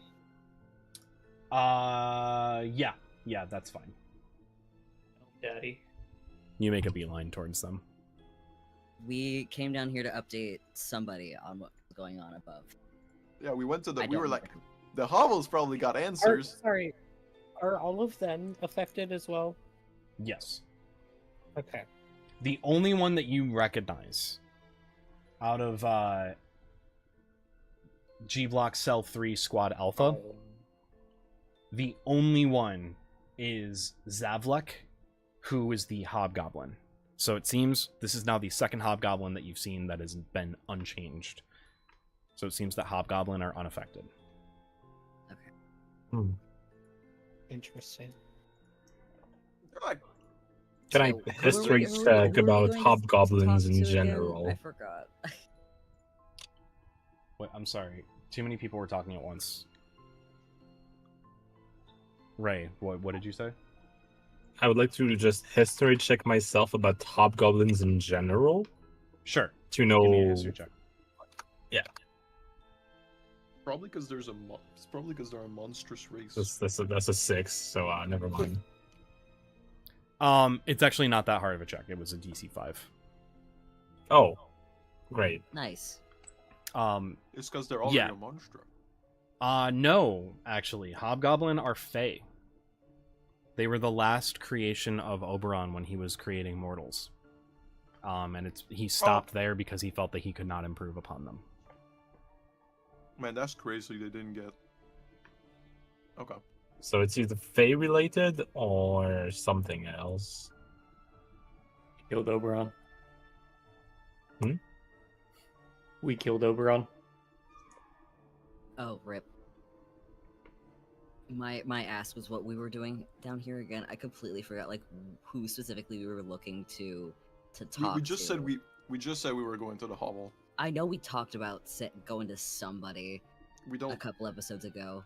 Yeah, that's fine. Daddy. You make a beeline towards them. We came down here to update somebody on what's going on above. Yeah, we went to the. I We were don't like, know. the hovels probably got answers. Sorry, are all of them affected as well? Yes. Okay. The only one that you recognize out of G Block Cell 3 Squad Alpha, the only one is Zavlek, who is the Hobgoblin. So it seems this is now the second Hobgoblin that you've seen that has been unchanged. So it seems that Hobgoblin are unaffected. Interesting. They're like, Can I So, who are history we- who are we check going about to hobgoblins talk in to again? general? I forgot. Wait, I'm sorry. Too many people were talking at once. Ray, what did you say? I would like to just history check myself about hobgoblins in general Sure. to know. Give me a history check. probably because there's a. It's probably because they're a monstrous race. That's a 6, so never mind. It's actually not that hard of a check. It was a DC 5. Oh, great. Nice. It's because they're already yeah. a monster. No, actually, Hobgoblin are Fae. They were the last creation of Oberon when he was creating mortals. And he stopped there because he felt that he could not improve upon them. Man, that's crazy. They didn't get. Okay. So it's either Fae related or something else. Killed Oberon. Hmm? We killed Oberon. Oh, rip. My ass was what we were doing down here again. I completely forgot like who specifically we were looking to talk We just to. said we just said we were going to the hovel. I know we talked about going to somebody We a don't. couple episodes ago.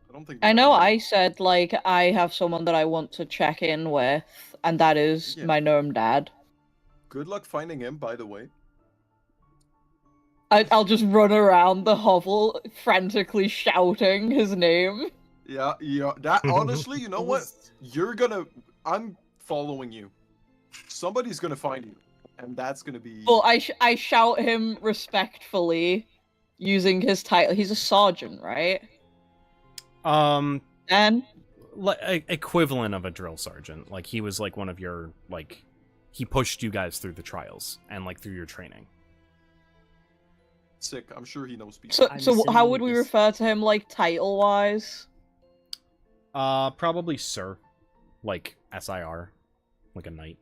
I don't think. I we know have any- I said like I have someone that I want to check in with, and that is Yeah. my gnome dad. Good luck finding him, by the way. I'll just run around the hovel frantically shouting his name. Yeah. That honestly, you know what? You're gonna. I'm following you. Somebody's gonna find you, and that's gonna be. Well, I shout him respectfully, using his title. He's a sergeant, right? And Equivalent of a drill sergeant. Like he was like one of your like, he pushed you guys through the trials and like through your training. Sick. I'm sure he knows people. so I'm so how assuming would we this- refer to him like title wise? Probably Sir, like SIR, like a knight.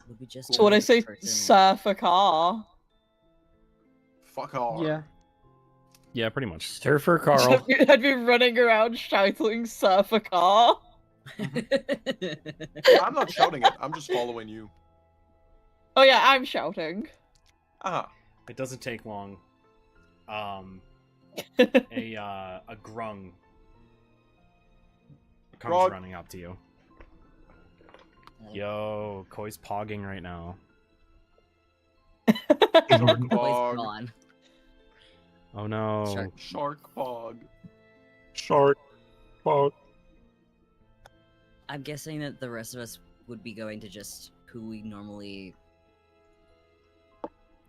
Would we just So would I say person- surf a car? Fuck off. Yeah, pretty much. Surfer Carl. I'd be running around shouting surf a car. I'm not shouting it. I'm just following you. Oh yeah, I'm shouting. Ah. It doesn't take long. A grung comes Grog. running up to you. Yo, Koi's pogging right now. Shark Boy's pog. gone. Oh no. Shark. Shark pog. Shark. Fuck. I'm guessing that the rest of us would be going to just who we normally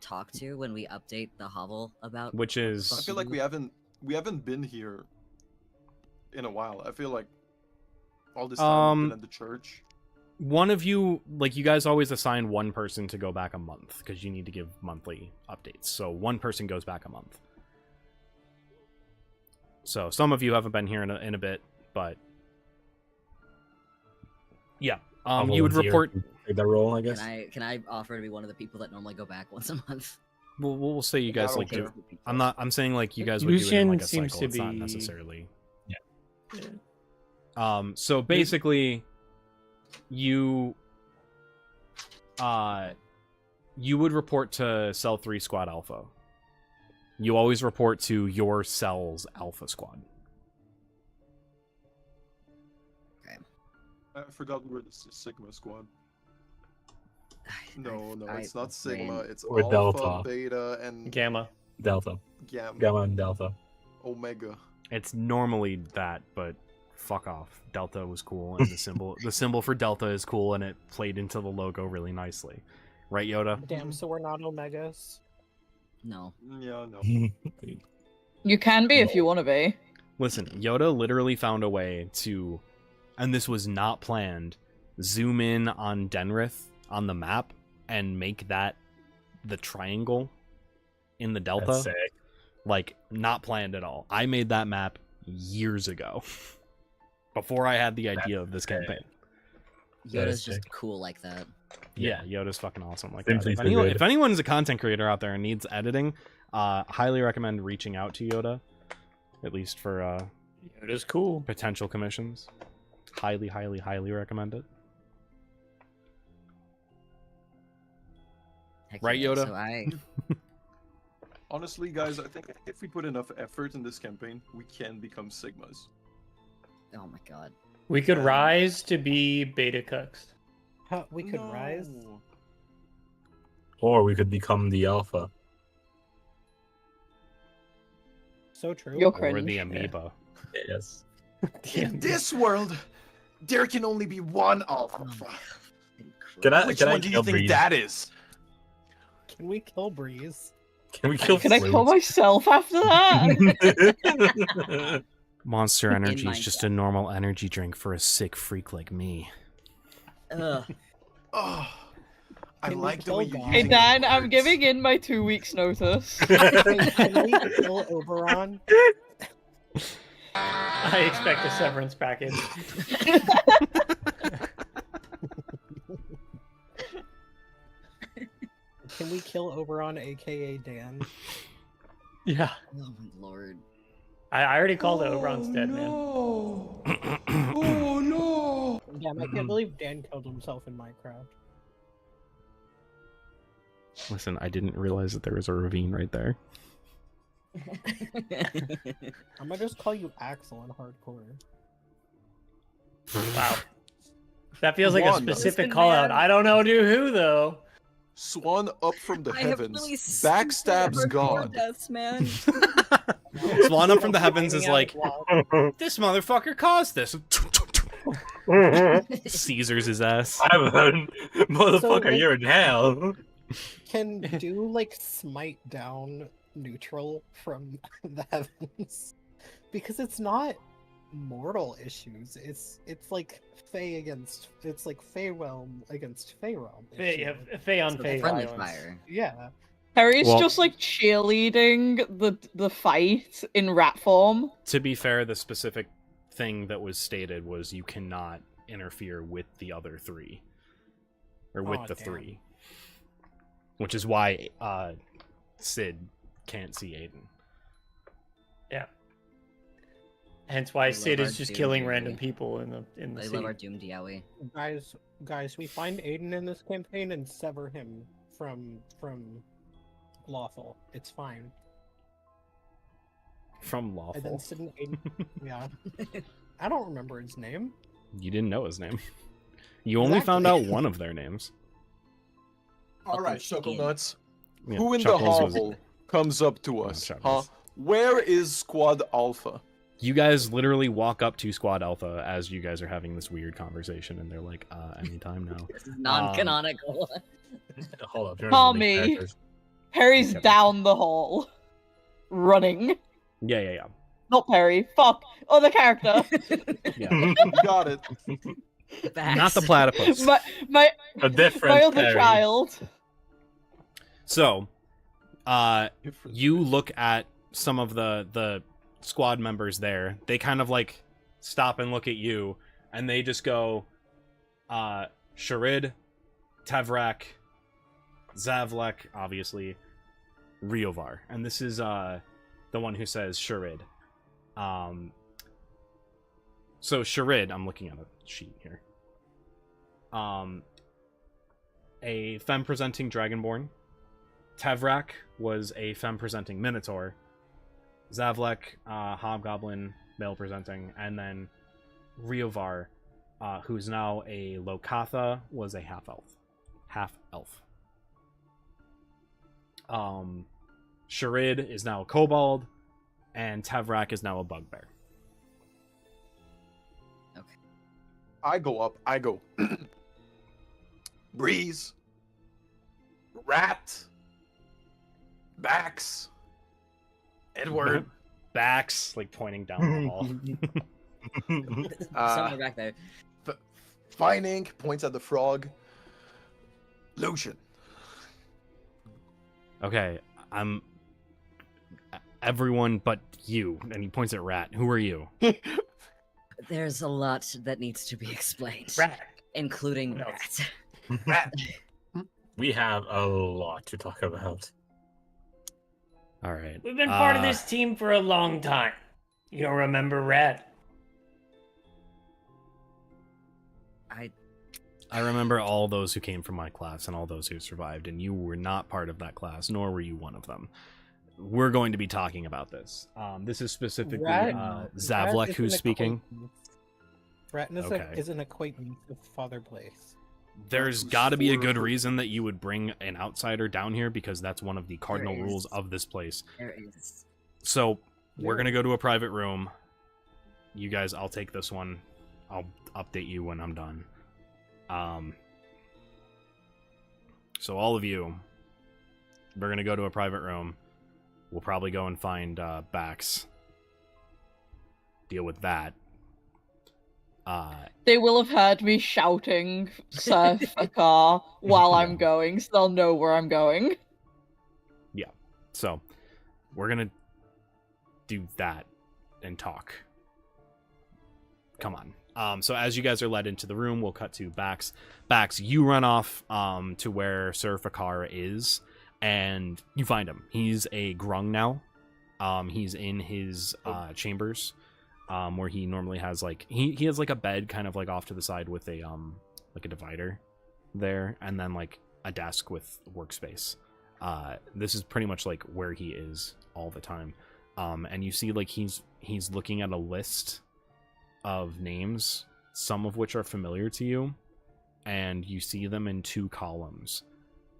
talk to when we update the hovel about. Which is I feel like we haven't been here in a while. I feel like all this time we've been Um, in the church? One of you, like, you guys always assign one person to go back a month because you need to give monthly updates. So one person goes back a month. So some of you haven't been here in a bit, but yeah. I'll You would volunteer report. to take that role, I guess. Can I offer to be one of the people that normally go back once a month? We'll say you I guys don't like do. care. I'm saying like you guys would do it in Lucian like a seems cycle. to It's not be- necessarily. Yeah. So basically, you would report to Cell 3 Squad Alpha. You always report to your cell's Alpha Squad. I forgot we're the Sigma squad. No, I- it's not Sigma. man. It's Or Alpha, Delta. Beta, and Gamma. Delta. Gamma. Gamma and Delta. Omega. It's normally that, but fuck off. Delta was cool, and the symbol for Delta is cool, and it played into the logo really nicely. Right, Yoda? Damn, so we're not Omegas. No. Yeah, no. You can be if you want to be. Listen, Yoda literally found a way to, and this was not planned, zoom in on Denrith on the map and make that the triangle in the Delta. That's sick. Like, not planned at all. I made that map years ago. Before I had the idea of this campaign. That is Yoda's just sick. cool like that. Yeah, Yoda's fucking awesome like Simply that. so good. If anyone's a content creator out there and needs editing, highly recommend reaching out to Yoda. At least for Yoda's cool. potential commissions. Highly, highly, highly recommend it. Heck Right, yeah, Yoda? So I Honestly, guys, I think if we put enough effort in this campaign, we can become Sigmas. oh my god. We could Um, rise to be beta cooks. We could rise. No. Or we could become the Alpha. So true. You're Or cringe. the amoeba. Yes. In this world, there can only be one Alpha. Can I? Which can I one do you kill think Breeze? that is? Can we kill Breeze? Can we kill? Can I call myself after that? Monster In Energy is just a normal energy drink for a sick freak like me. Ugh. Oh, I Can we like the way kill you God? Hey use Dan, the I'm words. giving in my 2 weeks notice. Can we kill Oberon? I expect a severance package. Can we kill Oberon, aka Dan? Yeah. Oh my lord. I already called it Oberon's dead, man. Oh no! Damn, I can't believe Dan killed himself in Minecraft. Listen, I didn't realize that there was a ravine right there. I'm gonna just call you Axel in hardcore. Wow. That feels like a One. specific Listen, call out. man. I don't know who though. Swan up from the I have heavens, really backstabs super hardcore God. deaths, man. Swan up from the heavens is like, Wow. this motherfucker caused this. Caesar's his ass. Motherfucker, like- you're in hell. Can do like smite down neutral from the heavens because it's not mortal issues. It's like Fey against Fey realm against Fey realm. Yeah, issue. Fey on So Fey friendly violence. fire. Yeah. Harry's Well- just like cheerleading the fight in rat form. To be fair, the specific thing that was stated was you cannot interfere with the other three. Or with Aw, the damn. three. Which is why Sid can't see Aiden. Hence why We Sid love is our just Doom killing Diary. random people in the They city. love our Doom Diawi. Guys, we find Aiden in this campaign and sever him from Lawful. It's fine. From And Lawful. then Sid and Aiden. Yeah. I don't remember his name. You didn't know his name. You only found out one of their names. All right, Fucking Chuckle Nuts. Yeah, Who in Chuckles the was- hovel comes up to us? Huh? Chuckles. Where is Squad Alpha? You guys literally walk up to Squad Alpha as you guys are having this weird conversation, and they're like, anytime now. This is non-canonical. Hold up. Call me. Harry's Okay. down the hall, running. Yeah. Not Perry. Fuck. Other character. Yeah. You got it. Not the platypus. my A different other Perry. child. So, you look at some of the squad members there. They kind of like stop and look at you, and they just go, Sharid, Tevrak, Zavlek, obviously, Riovar. And this is the one who says Sharid. So Sharid, I'm looking at a sheet here. A femme-presenting Dragonborn. Tevrak was a femme-presenting Minotaur. Zavlek, Hobgoblin, male-presenting. And then Riovar, who's now a Lokatha, was a half-elf. Half-elf. Sharid is now a kobold, and Tevrak is now a bugbear. I go up. I go. Breeze. Rat. Bax. Edward. Bax, like pointing down the hall. Somewhere back there. Fine Ink points at the frog. Lucian. Okay, I'm everyone but you, and he points at Rat. Who are you? There's a lot that needs to be explained, Rat. including No. Rat. Rat. We have a lot to talk about. All right. We've been part of this team for a long time. You don't remember Rat? I remember all those who came from my class and all those who survived, and you were not part of that class, nor were you one of them. We're going to be talking about this. This is specifically Zavlek who's speaking. Rat Okay. is an acquaintance of Father Blaze. There's got to be a good reason that you would bring an outsider down here, because that's one of the cardinal There rules is. of this place. There is. So we're gonna go to a private room. You guys, I'll take this one. I'll update you when I'm done. So all of you, we're gonna go to a private room. We'll probably go and find Bax. Deal with that. They will have heard me shouting surf a car while I'm going, so they'll know where I'm going. Yeah. So we're gonna do that and talk. Come on. So as you guys are led into the room, we'll cut to Bax. Bax, you run off to where Sir Fakar is, and you find him. He's a grung now. He's in his chambers, where he normally has like he has like a bed kind of like off to the side with a like a divider there, and then like a desk with workspace. This is pretty much like where he is all the time. And you see like he's looking at a list of names, some of which are familiar to you, and you see them in 2 columns.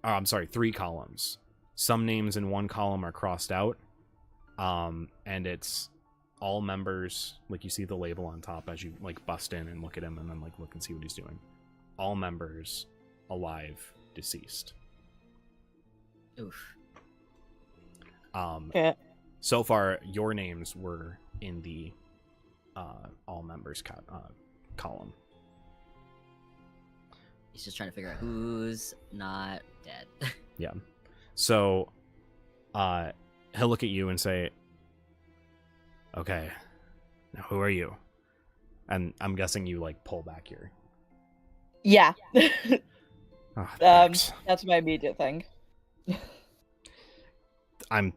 I'm sorry, 3 columns. Some names in 1 column are crossed out, and it's all members. Like you see the label on top as you like bust in and look at him, and then like look and see what he's doing. All members alive, deceased. Oof. Okay. So far, your names were in the all members column. He's just trying to figure out who's not dead. Yeah. So, he'll look at you and say, "Okay, now who are you?" And I'm guessing you like pull back your. Yeah. Oh, thanks. That's my immediate thing. I'm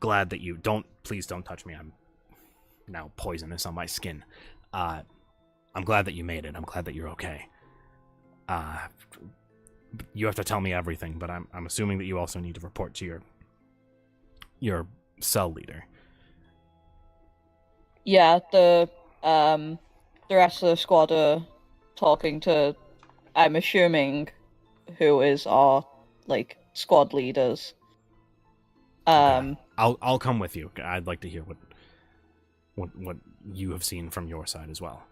glad that you don't. Please don't touch me. I'm now poisonous on my skin. I'm glad that you made it. I'm glad that you're okay. You have to tell me everything, but I'm assuming that you also need to report to your cell leader. Yeah, the rest of the squad are talking to, I'm assuming, who is our like squad leaders. Okay. I'll come with you. I'd like to hear what you have seen from your side as well.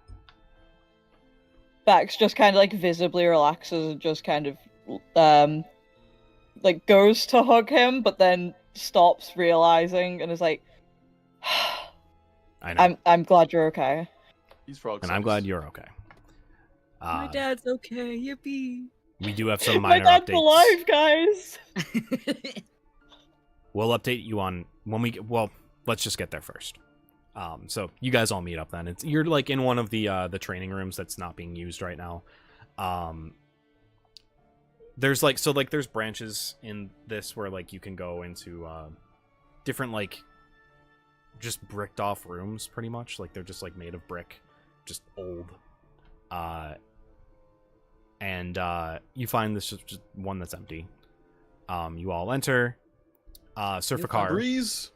Bax just kind of like visibly relaxes and just kind of like goes to hug him, but then stops realizing and is like, I know. I'm glad you're okay. He's frog. And I'm glad you're okay. My dad's okay. Yippee! We do have some My minor dad's updates. alive, guys. We'll update you on when we get, well, let's just get there first. So you guys all meet up then. You're like in one of the training rooms that's not being used right now. There's there's branches in this where like you can go into different like just bricked off rooms pretty much. Like they're just like made of brick, just old. And you find this is just one that's empty. You all enter. Surf a car. Breeze.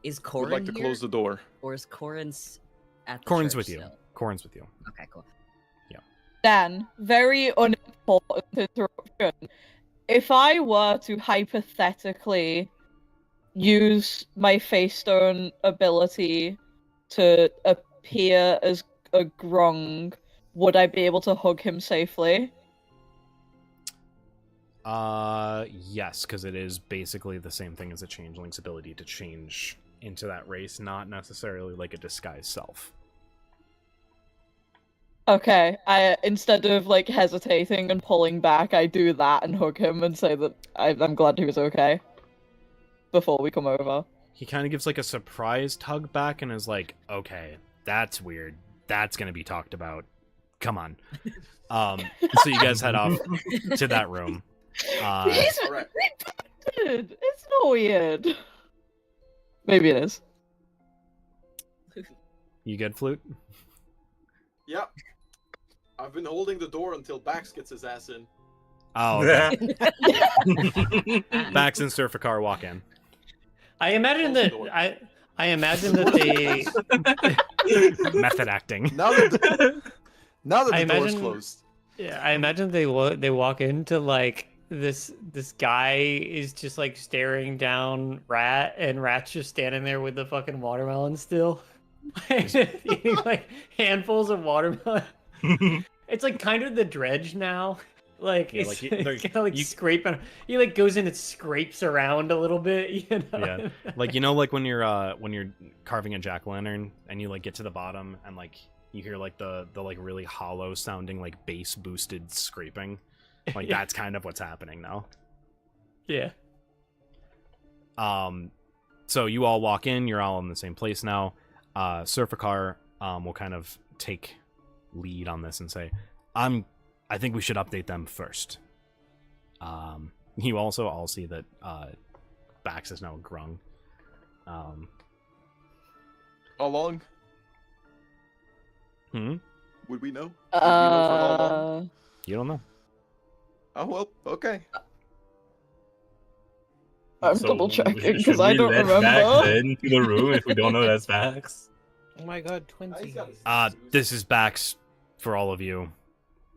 Is Would Corin like to here? close the door. Or is Corin's at the Corin's church with you. still? Corin's with you. Okay, cool. Dan, very unimportant interruption. If I were to hypothetically use my face stone ability to appear as a grung, would I be able to hug him safely? Yes, because it is basically the same thing as a changeling's ability to change into that race, not necessarily like a disguised self. Okay, I instead of like hesitating and pulling back, I do that and hug him and say that I'm glad he was okay before we come over. He kind of gives like a surprised hug back and is like, okay, that's weird. That's gonna be talked about. Come on. So you guys head off to that room. It's Alright. weird. It's not weird. Maybe it is. You good, Flute? Yep. I've been holding the door until Bax gets his ass in. Oh, okay. Bax and Surfikar walk in. I imagine Close that the door. I imagine that they Method acting. Now that the I door's imagine- closed. yeah, I imagine they walk into like this guy is just like staring down Rat, and Rat's just standing there with the fucking watermelon still. Eating like handfuls of watermelon. It's like kind of the dredge now. Like Yeah, it's like, kind they're- of like you- scraping. He like goes in and scrapes around a little bit. You know? Yeah. Like, you know, like when you're carving a jack-o'-lantern and you like get to the bottom and like you hear like the like really hollow sounding like bass boosted scraping. Like Yeah. that's kind of what's happening now. Yeah. So you all walk in, you're all in the same place now. Surfikar will kind of take lead on this and say, I think we should update them first. You also all see that Bax is now a grung. How long? Would we know? Would we know for how long? You don't know. Oh well, okay. I'm So, double checking should because I we don't let remember. Bax into the room if we don't know that's facts? Oh my god, twinsies. This is Bax for all of you.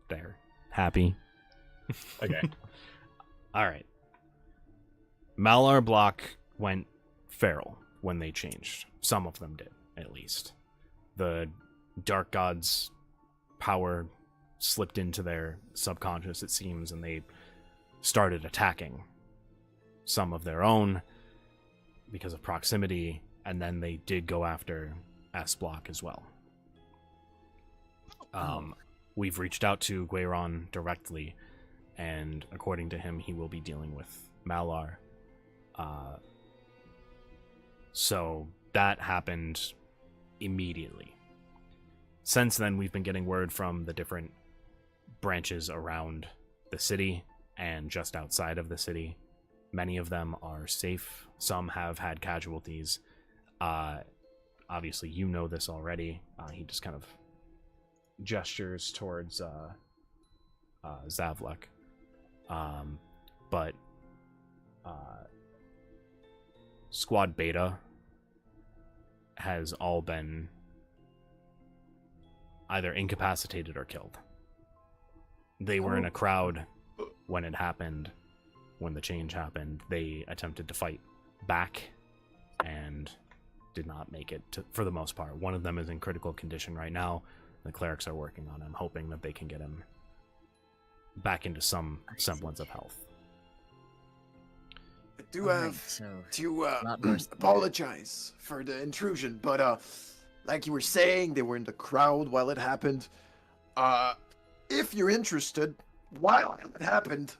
There. Happy. Okay. All right. Malar Block went feral when they changed. Some of them did, at least. The Dark God's power slipped into their subconscious, it seems, and they started attacking some of their own because of proximity, and then they did go after S Block as well. We've reached out to Guayron directly, and according to him, he will be dealing with Malar. So that happened immediately. Since then, we've been getting word from the different branches around the city and just outside of the city. Many of them are safe. Some have had casualties. Obviously, you know this already. He just kind of gestures towards Zavlek. But Squad Beta has all been either incapacitated or killed. They were in a crowd when it happened, when the change happened. They attempted to fight back and did not make it for the most part. One of them is in critical condition right now. The clerics are working on him, hoping that they can get him back into some semblance of health. I do Alright, have so to lot more stuff. apologize for the intrusion, but like you were saying, they were in the crowd while it happened. If you're interested, while it happened,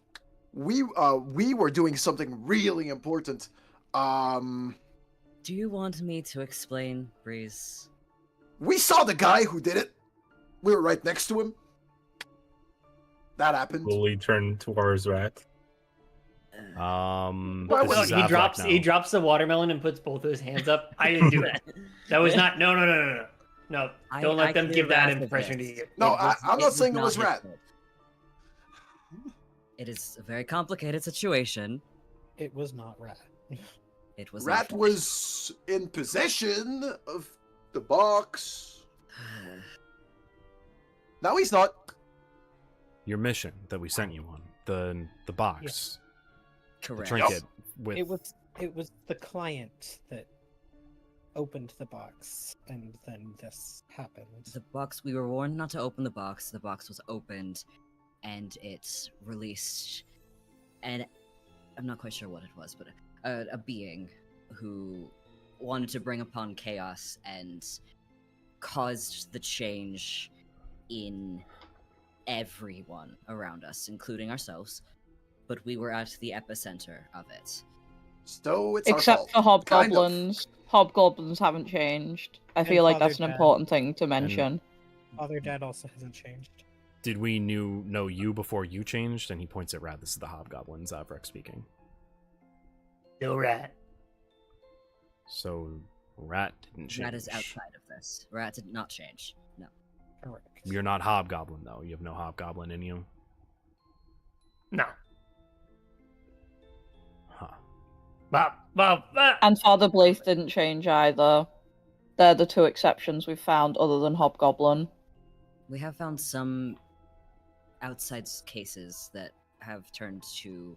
we were doing something really important. Do you want me to explain, Breeze? We saw the guy who did it. We were right next to him. That happened. Slowly turn towards Rat. Why this would is he Zavrak drops now. he drops the watermelon and puts both of his hands up. I didn't do that. That was not. No. Don't let them give that impression to you. No, I'm not saying it was his Rat. fault. It is a very complicated situation. It was not Rat. It was Rat not was in possession of the box. Now he's not. Your mission that we sent you on, the box, correct. the trinket with. It was the client that opened the box, and then this happened. The box, we were warned not to open the box. The box was opened, and it released, and I'm not quite sure what it was, but a being who wanted to bring upon chaos and caused the change in everyone around us, including ourselves. But we were at the epicenter of it. So it's our Except fault. for hobgoblins. Hobgoblins haven't changed. I And feel like Father that's an Dad. important thing to mention. Father Dad also hasn't changed. Did we know you before you changed? And he points at Rat. This is the hobgoblin, Zavrak speaking. No Rat. So Rat didn't change. Rat is outside of this. Rat did not change. No. Correct. You're not hobgoblin though. You have no hobgoblin in you. No. Huh. And Father Blaze didn't change either. They're the two exceptions we've found other than Hobgoblin. We have found some outside cases that have turned to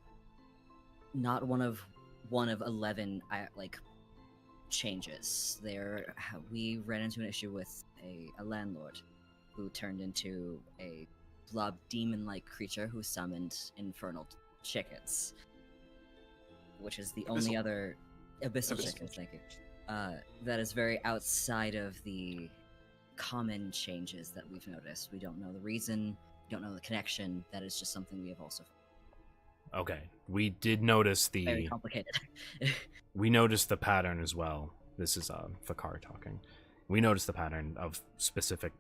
not one of 11 changes. We ran into an issue with a landlord who turned into a blob demon-like creature who summoned infernal chickens, which is the only other abyssal chickens. Thank you. That is very outside of the common changes that we've noticed. We don't know the reason, we don't know the connection. That is just something we have also. Okay, we did notice Very complicated. We noticed the pattern as well. This is Fakar talking. We noticed the pattern of specific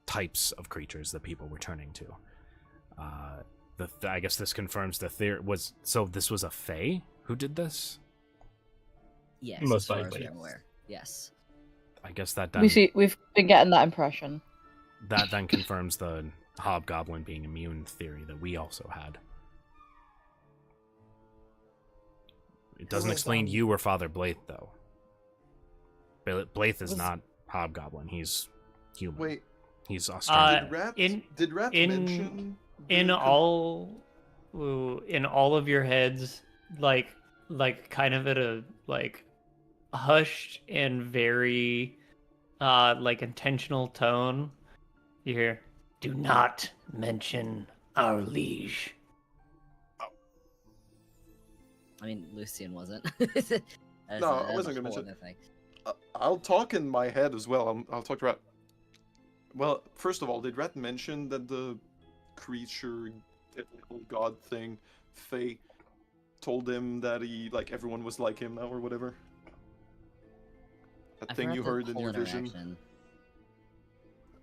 types of creatures that people were turning to. I guess this confirms the theory was. So this was a Fae who did this? Yes, Most as far as likely. I'm aware. Yes. I guess that We've been getting that impression. That then confirms the hobgoblin being immune theory that we also had. It doesn't explain you or Father Blaith, though. Blaith is not hobgoblin. He's human. Wait. He's Australian. Did Rat mention in all of your heads, like kind of at a hushed and very intentional tone, you hear, "Do not mention our liege." I mean, Lucian wasn't. No, I wasn't gonna mention. I'll talk in my head as well. I'll talk to Rat. Well, first of all, did Rat mention that the creature, god thing, Faye, told him that he everyone was like him now or whatever? That thing you heard in your vision.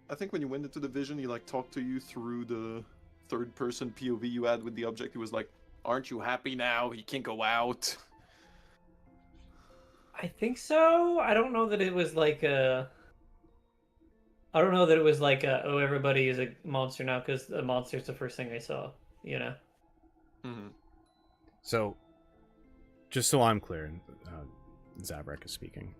I think when you went into the vision, he talked to you through the third-person POV you had with the object. He was like, "Aren't you happy now? He can't go out." I think so. I don't know that it was oh, everybody is a monster now, because the monster's the first thing I saw, you know? Mm-hmm. So, just so I'm clear, Zabrak is speaking.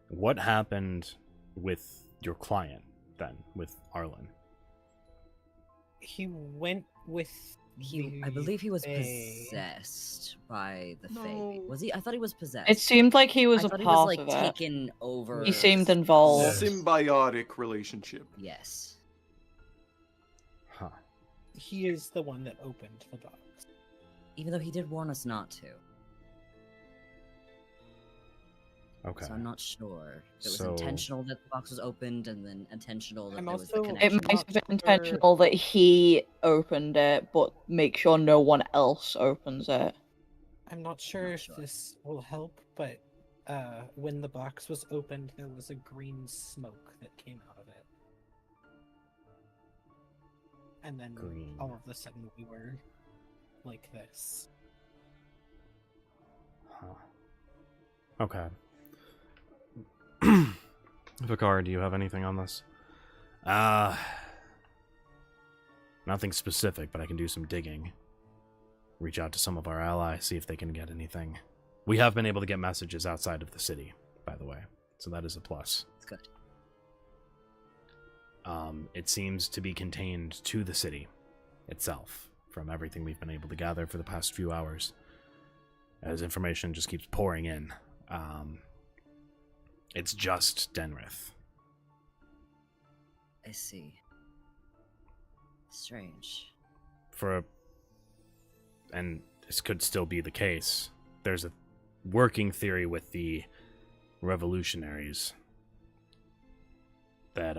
What happened with your client then, with Arlen? He went with I believe he was Fae. possessed by the Fae. No. Was he? I thought he was possessed. It seemed like he was I a thought part he was, of it. taken over. He seemed involved. Symbiotic relationship. Yes. Huh. He is the one that opened the box. Even though he did warn us not to. Okay. So I'm not sure. If it was So- intentional that the box was opened, and then intentional that I'm there was the also- It connection. might have been Sure. intentional that he opened it, but make sure no one else opens it. I'm not sure Not if sure. this will help, but when the box was opened, there was a green smoke that came out of it. And then Green. all of a sudden we were like this. Huh. Okay. Picard, do you have anything on this? Nothing specific, but I can do some digging. Reach out to some of our allies, see if they can get anything. We have been able to get messages outside of the city, by the way, so that is a plus. It's good. It seems to be contained to the city itself, from everything we've been able to gather for the past few hours. As information just keeps pouring in. It's just Denrith. I see. Strange. And this could still be the case. There's a working theory with the revolutionaries that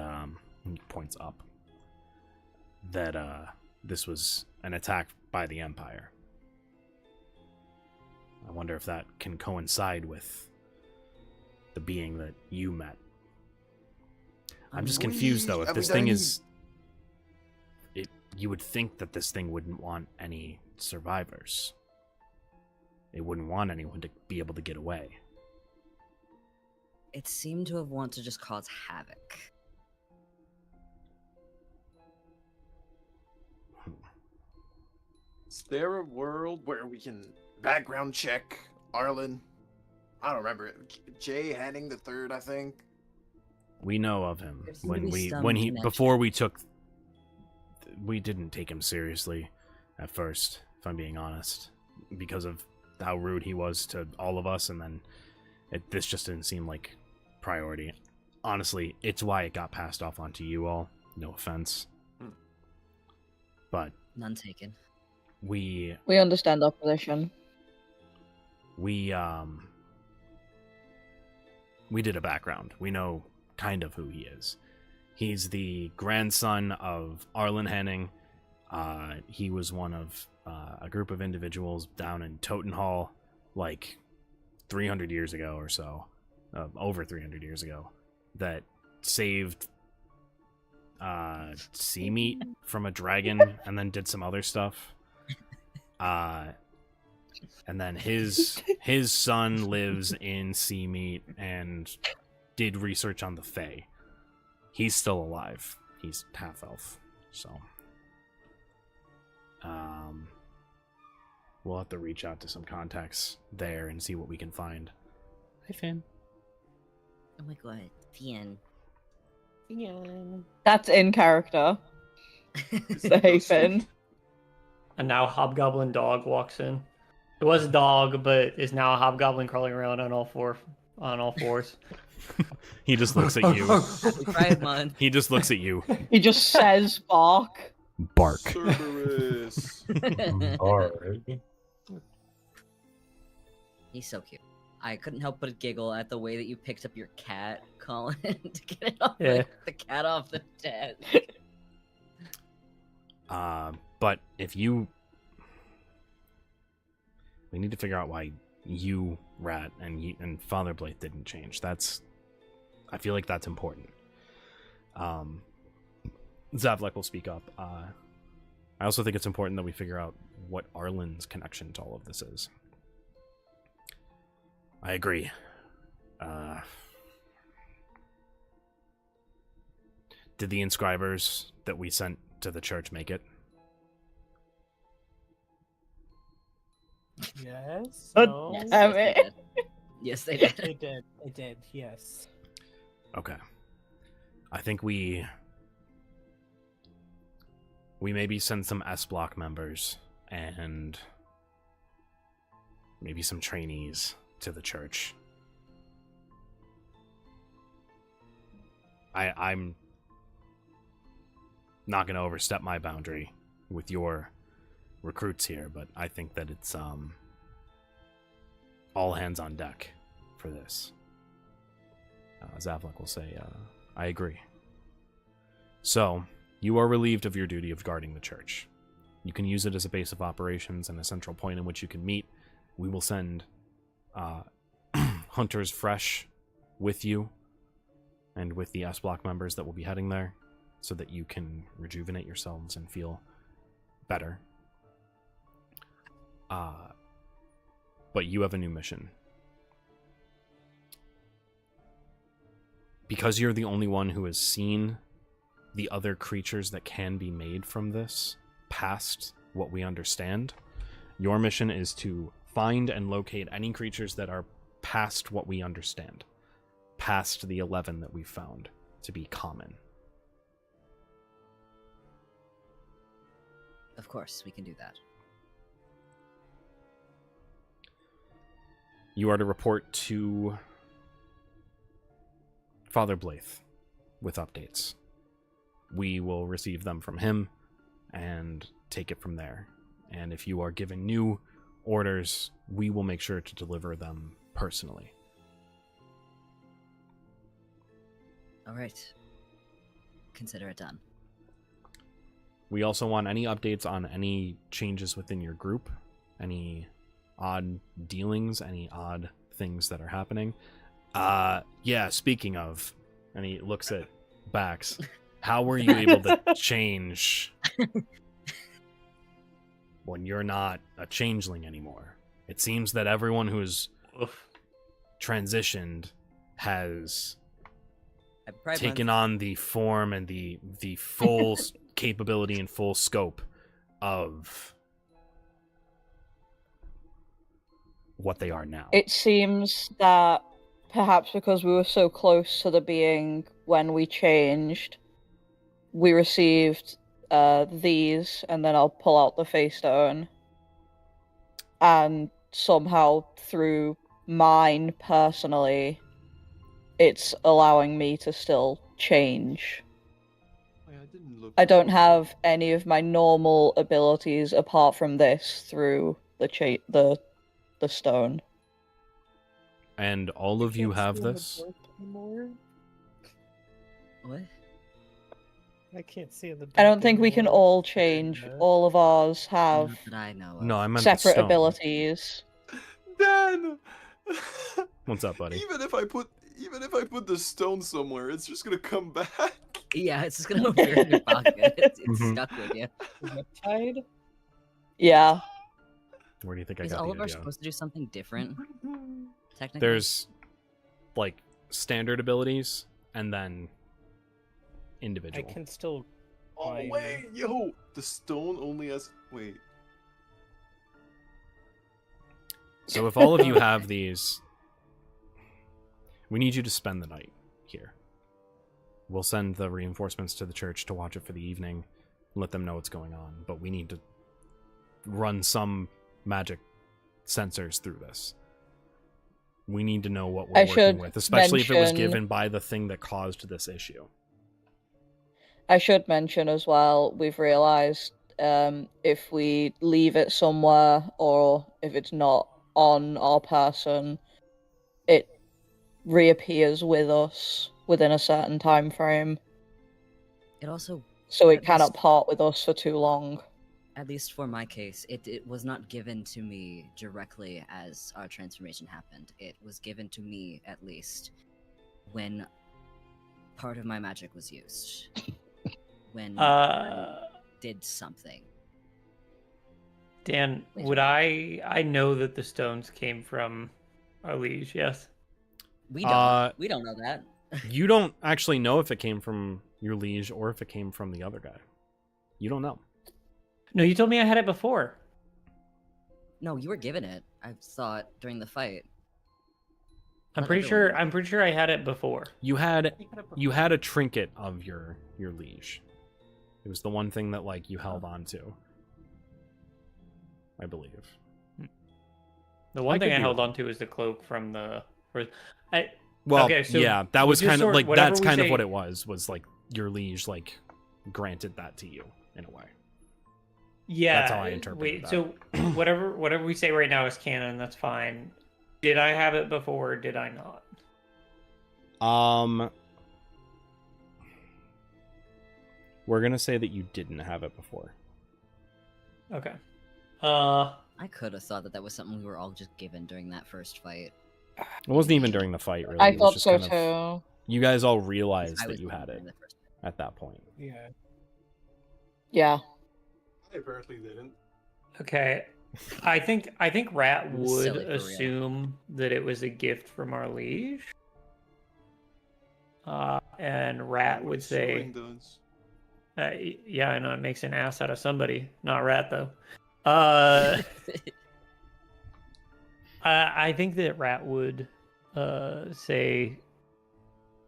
he points up, that this was an attack by the Empire. I wonder if that can coincide with the being that you met. I'm just confused though. If Have we this done thing any- is, you would think that this thing wouldn't want any survivors. It wouldn't want anyone to be able to get away. It seemed to have wanted to just cause havoc. Is there a world where we can background check Arlen? I don't remember. Jay Henning the Third, I think. We know of him. There seemed to be some When he connection. before we didn't take him seriously at first, if I'm being honest, because of how rude he was to all of us, and then this just didn't seem like priority. Honestly, it's why it got passed off onto you all. No offense. But None taken. We understand our position. we did a background. We know kind of who he is. He's the grandson of Arlen Henning. He was one of a group of individuals down in Totenhall like 300 years ago or so, over 300 years ago, that saved sea meat from a dragon and then did some other stuff. And then his son lives in sea meat and did research on the Fae. He's still alive. He's half elf, so we'll have to reach out to some contacts there and see what we can find. Hi, Finn. Oh my god, Fien. That's in character. Say Finn. And now Hobgoblin dog walks in. It was a dog, but is now a hobgoblin crawling around on all fours. He just looks at you. Happy Pride Month. He just looks at you. He just says bark. Bark. Cerberus. He's so cute. I couldn't help but giggle at the way that you picked up your cat, Colin, to get it off Yeah. the cat off the desk. But if you... We need to figure out why you, Rat, and Father Blade didn't change. I feel like that's important. Zavlek will speak up. I also think it's important that we figure out what Arlen's connection to all of this is. I agree. Did the inscribers that we sent to the church make it? Yes. Uh, No. Yes, Um, yes, they did. Yes, they did. They did. They did. Yes. Okay. I think we maybe send some S-Block members and maybe some trainees to the church. I'm not going to overstep my boundary with your recruits here, but I think that it's all hands on deck for this. Zavlek will say, I agree. So, you are relieved of your duty of guarding the church. You can use it as a base of operations and a central point in which you can meet. We will send hunters fresh with you and with the S-Block members that will be heading there so that you can rejuvenate yourselves and feel better. But you have a new mission. Because you're the only one who has seen the other creatures that can be made from this past what we understand, your mission is to find and locate any creatures that are past what we understand, past the 11 that we've found to be common. Of course, we can do that. You are to report to Father Blythe with updates. We will receive them from him and take it from there. And if you are given new orders, we will make sure to deliver them personally. All right. Consider it done. We also want any updates on any changes within your group, any odd dealings, any odd things that are happening. Yeah, speaking of, and he looks at Bax, how were you able to change when you're not a changeling anymore? It seems that everyone who's transitioned has taken on the form and the full capability and full scope of what they are now. It seems that perhaps because we were so close to the being when we changed, we received these, and then I'll pull out the face stone, and somehow through mine personally, it's allowing me to still change. I don't have any of my normal abilities apart from this through the stone. And all of you have this? What? I can't see in the. I don't think we can all change. All of ours have Not that I know of. No, I meant the separate stone. abilities. Dan! What's up, buddy? Even if I put the stone somewhere, it's just gonna come back. Yeah, it's just gonna appear in your pocket. It's stuck with you. Riptide? Yeah. Where do you think I Is got all the of ours idea? supposed to do something different? Technically? There's like standard abilities and then individual. I can still. Oh find- wait, yo! The stone only has. Wait. So if all of you have these, we need you to spend the night here. We'll send the reinforcements to the church to watch it for the evening, let them know what's going on, but we need to run some magic sensors through this. We need to know what we're working with, especially if it was given by the thing that caused this issue. I should mention as well, we've realized if we leave it somewhere or if it's not on our person, it reappears with us within a certain time frame. It also... So it cannot part with us for too long. At least for my case, it was not given to me directly as our transformation happened. It was given to me, at least, when part of my magic was used. When I did something. Dan, would I know that the stones came from our liege, yes? We don't know that. You don't actually know if it came from your liege or if it came from the other guy. You don't know. No, you told me I had it before. No, you were given it. I saw it during the fight. I'm pretty sure I had it before. You had a trinket of your liege. It was the one thing that like you held on to. I believe. The one thing I held on to is the cloak from the Well, okay, so yeah, that was kind of like that's kind of what it was like your liege like granted that to you in a way. Yeah, that's how I interpret that. So whatever we say right now is canon. That's fine. Did I have it before? Or did I not? We're gonna say that you didn't have it before. Okay. I could have thought that that was something we were all just given during that first fight. It wasn't even during the fight, really. I It was thought just so kind of- too. You guys all realized I that was you given had it during the first fight. at that point. Yeah. Yeah. I apparently didn't. Okay. I think Rat It was would silly for real. assume that it was a gift from our liege. And Rat would say, Assuming does. yeah, I know it makes an ass out of somebody, not Rat though. I think that Rat would say,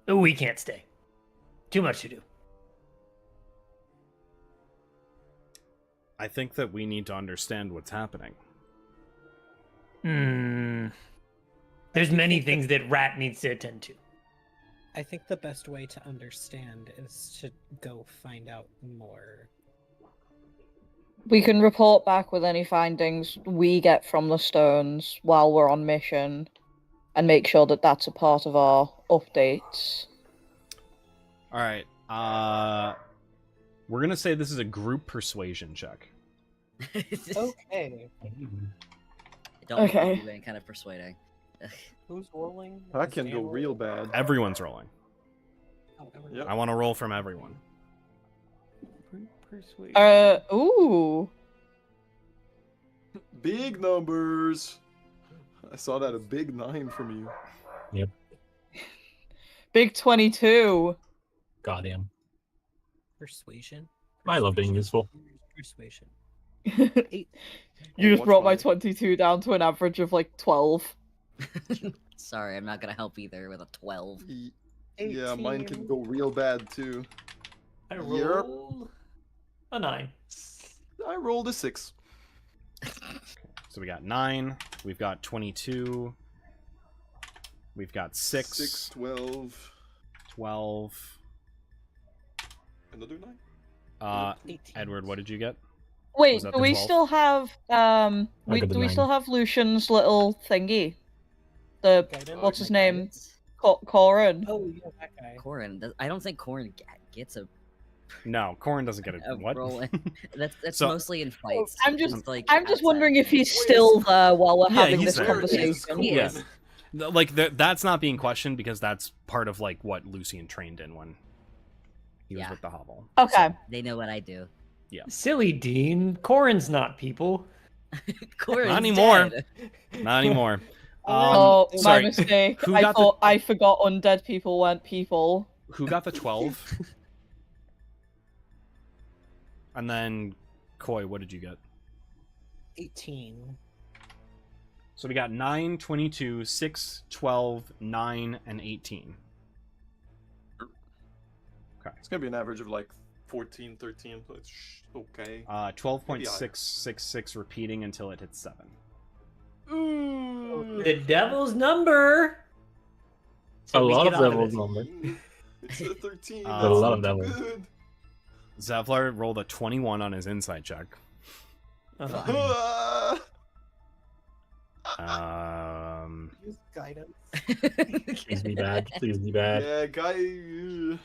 "Oh, we can't stay. Too much to do." I think that we need to understand what's happening. There's many things that Rat needs to attend to. I think the best way to understand is to go find out more. We can report back with any findings we get from the stones while we're on mission and make sure that that's a part of our updates. All right. We're gonna say this is a group persuasion check. Okay. Don't Okay. do any kind of persuading. Who's rolling? That Is can go Dan real rolling? bad. Everyone's rolling. Oh, everyone. Yep. I want to roll from everyone. Persuasion. Ooh. Big numbers. I saw that a big 9 from you. Big 22. Goddamn. Persuasion. I love being useful. Persuasion. You just what's brought my mine? 22 down to an average of like 12. Sorry, I'm not gonna help either with a 12. Yeah, mine can 18. go real bad too. I Yep. rolled a 9. I rolled a 6. So we got 9. We've got 22. We've got 6. 6, 12. 12. Another 9? 18. Edward, what did you get? Wait, that do the we 12? still have I got the do we 9. still have Lucian's little thingy? The Guidance? what's his My name? guidance? Corin. Oh, yeah, that guy. Corin. I don't think Corin gets a No, Corin doesn't get it. What? roll in. That's So- mostly in fights. I'm just It's like I'm just outside wondering if things. he's still there while we're Yeah, having he's this there. conversation. He Yeah. is. Like that's not being questioned because that's part of like what Lucian trained in when he was Yeah. with the Hovel. Okay. They know what I do. Silly Dean. Corin's not people. Corin's Not anymore. dead. Not anymore. Oh, my sorry. mistake. Who I got thought I forgot undead people weren't people. Who got the 12? And then Koi, what did you get? 18. So we got 9, 22, 6, 12, 9, and 18. It's gonna be an average of like 14, 13, so it's okay. 12.666 repeating until it hits 7. The devil's number. A we lot get of out levels it. number. It's a 13. A that's lot of not devils. good. Zevlar rolled a 21 on his insight check. Uh-huh. Use guidance. Please be bad. Please be bad. Yeah, guy. I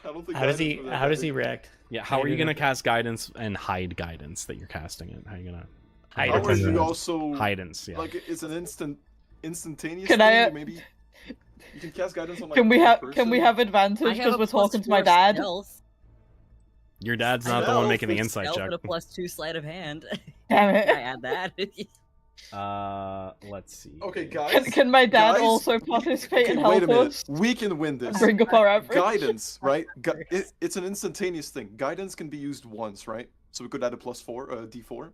don't think. How does he? guidance for that How does guy. he react? Yeah, how I are you do gonna not- cast guidance and hide guidance that you're casting it? How are you gonna Hide How it. are Depends you on- also hidance? Yeah. like it's an instantaneous Can thing? I, Maybe you can cast guidance on like Can we one have person? advantage I have because a we're talking to my +4 dad? stealth. Your dad's I not the one know, making the With insight stealth check. and a +2 sleight of hand. Damn Can I it. add that? Let's see. Okay, guys. Can my dad guys, also participate Okay, and wait help a minute. us? We can win this. Bring up our average. Guidance, right? It's an instantaneous thing. Guidance can be used once, right? So we could add a +4, D4.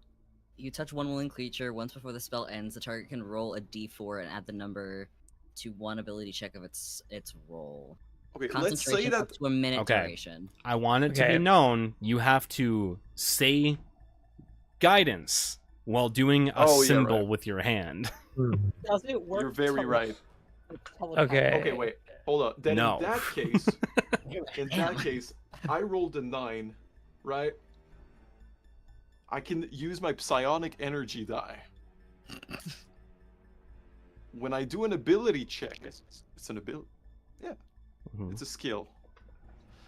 You touch one willing creature once before the spell ends. The target can roll a d4 and add the number to one ability check of its roll. Okay, let's say Concentration that. up to a minute Okay. duration. I want it to Okay. be known you have to say guidance while doing a Oh, yeah, symbol right. with your hand. Does it work? You're very tele- right. telepathically? Okay. Okay, wait. Hold on. Then No. in that case, I rolled a 9, right? I can use my psionic energy die. When I do an ability check, it's an ability. Yeah. Mhm. It's a skill.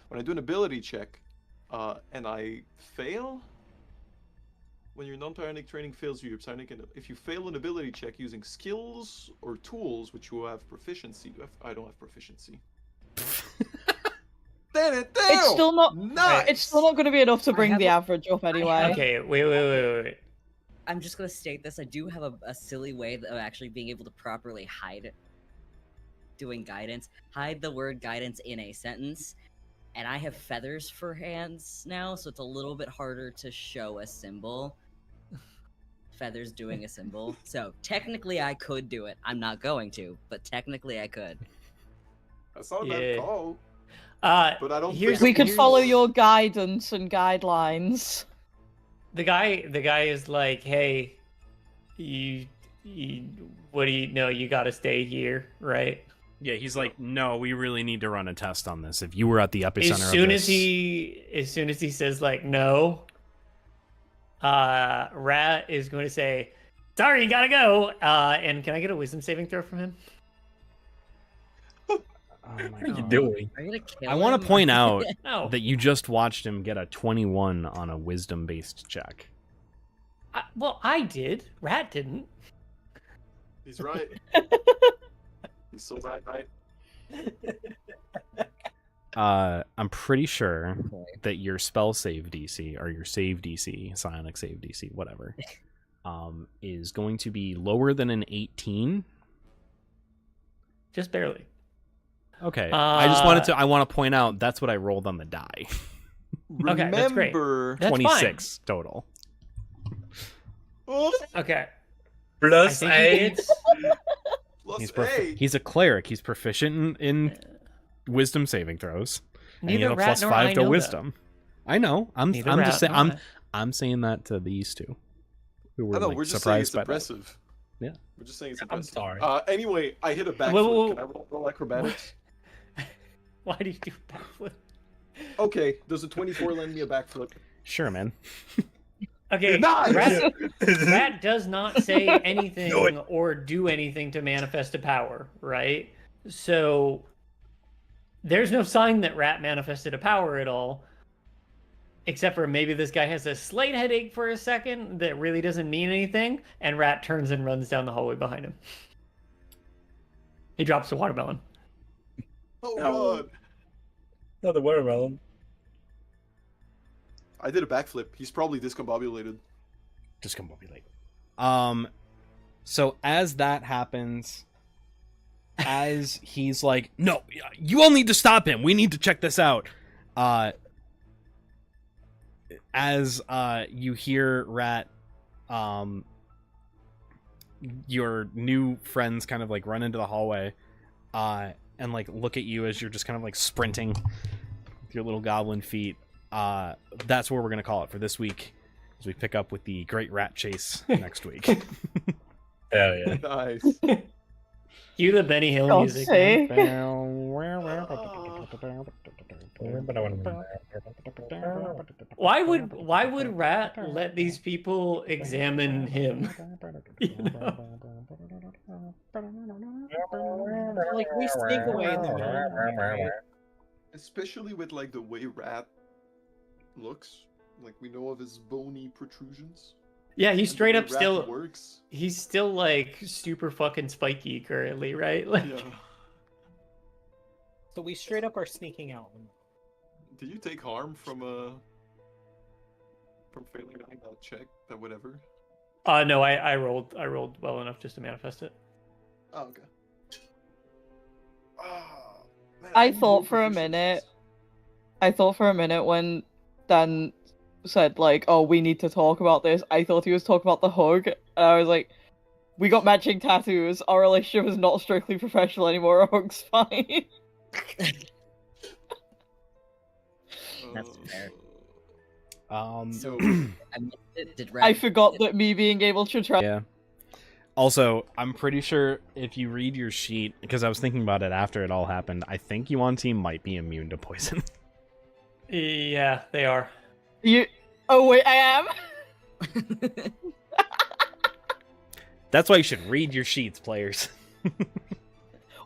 When I do an ability check, and I fail, when your non-psionic training fails you, if you fail an ability check using skills or tools which you have proficiency, I don't have proficiency. It's still not. Nice. It's still not going to be enough to I bring have the a- average up anyway. Okay, wait. I'm just gonna state this. I do have a silly way of actually being able to properly hide it. Doing guidance. Hide the word guidance in a sentence. And I have feathers for hands now, so it's a little bit harder to show a symbol. Feathers doing a symbol. So technically I could do it. I'm not going to, but technically I could. That's not a Yeah. bad call. But I don't here's, think We could here's- follow your guidance and guidelines. The guy is like, hey, what do you know? You got to stay here, right? Yeah, he's like, no, we really need to run a test on this. If you were at the epicenter As soon of as this... he says like no, Rat is going to say, sorry, you gotta go. And can I get a wisdom saving throw from him? Oh my What are you God. doing? Are you gonna kill I want him? to point out No. that you just watched him get a 21 on a wisdom-based check. Well, I did. Rat didn't. He's right. He's so bad, right? I'm pretty sure that your spell save DC or your save DC, psionic save DC, whatever, is going to be lower than an 18. Just barely. Okay, I want to point out that's what I rolled on the die. Okay, that's great. Remember, That's 26 total. Okay. Plus I think he 8. gets- He's plus 8. he's a cleric. He's proficient in wisdom saving throws. And he Neither has a Rat plus nor 5 I to know that. wisdom. I know. I'm Neither just Rat saying. nor I. I'm saying that to these two, who were I know, like we're just saying it's surprised by that. impressive. Yeah. We're just saying it's I'm impressive. sorry. Anyway, I hit a backflip. Whoa. Can I roll acrobatics? Why do you do backflip? Okay, does a 24 lend me a backflip? Sure, man. Okay, Nice! Rat does not say anything Do it. or do anything to manifest a power, right? So there's no sign that Rat manifested a power at all, except for maybe this guy has a slight headache for a second that really doesn't mean anything, and Rat turns and runs down the hallway behind him. He drops the watermelon. Oh No. god! Not the watermelon. I did a backflip. He's probably discombobulated. Discombobulate. So as that happens, as he's like, no, you all need to stop him. We need to check this out. As you hear Rat, your new friends kind of like run into the hallway, and like look at you as you're just kind of like sprinting with your little goblin feet. That's where we're gonna call it for this week, as we pick up with the Great Rat Chase next week. Hell yeah. Nice. Cue the Benny Hill God's music. sake. Why would Rat let these people examine him? You know? Like we sneak away in the middle. Especially with like the way Rat looks. Like we know of his bony protrusions. Yeah, he's and the straight way up Rat still. works. He's still like super fucking spiky currently, right? Like, Yeah. So we straight up are sneaking out. Did you take harm from failing on that check? That whatever. no, I rolled well enough just to manifest it. Oh, okay. Oh, man, I need thought more for a proficiencies. minute. I thought for a minute when Dan said like, "Oh, we need to talk about this." I thought he was talking about the hug, and I was like, "We got matching tattoos. Our relationship is not strictly professional anymore. Our hug's fine." That's fair. So I missed it. Did Rat I forgot that me being able to try. Yeah. Also, I'm pretty sure if you read your sheet, because I was thinking about it after it all happened, I think Yuan-Ti might be immune to poison. Yeah, they are. You. Oh wait, I am. That's why you should read your sheets, players.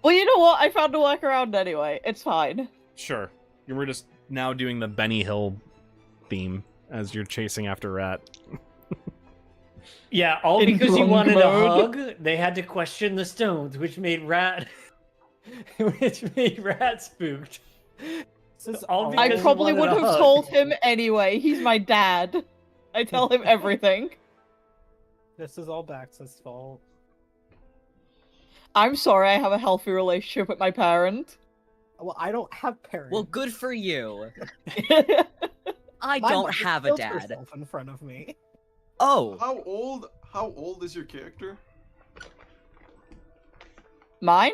Well, you know what? I found a workaround anyway. It's fine. Sure. You were just now doing the Benny Hill theme as you're chasing after Rat. Yeah, all In because you drunk wanted mode. a hug, they had to question the stones, which made Rat spooked. This is All all because I you probably wanted would a have hug. told him anyway. He's my dad. I tell him everything. This is all Bax's fault. I'm sorry I have a healthy relationship with my parent. Well, I don't have parents. Well, good for you. My I My don't mother have a killed dad. herself in front of me. Oh, How old is your character? Mine?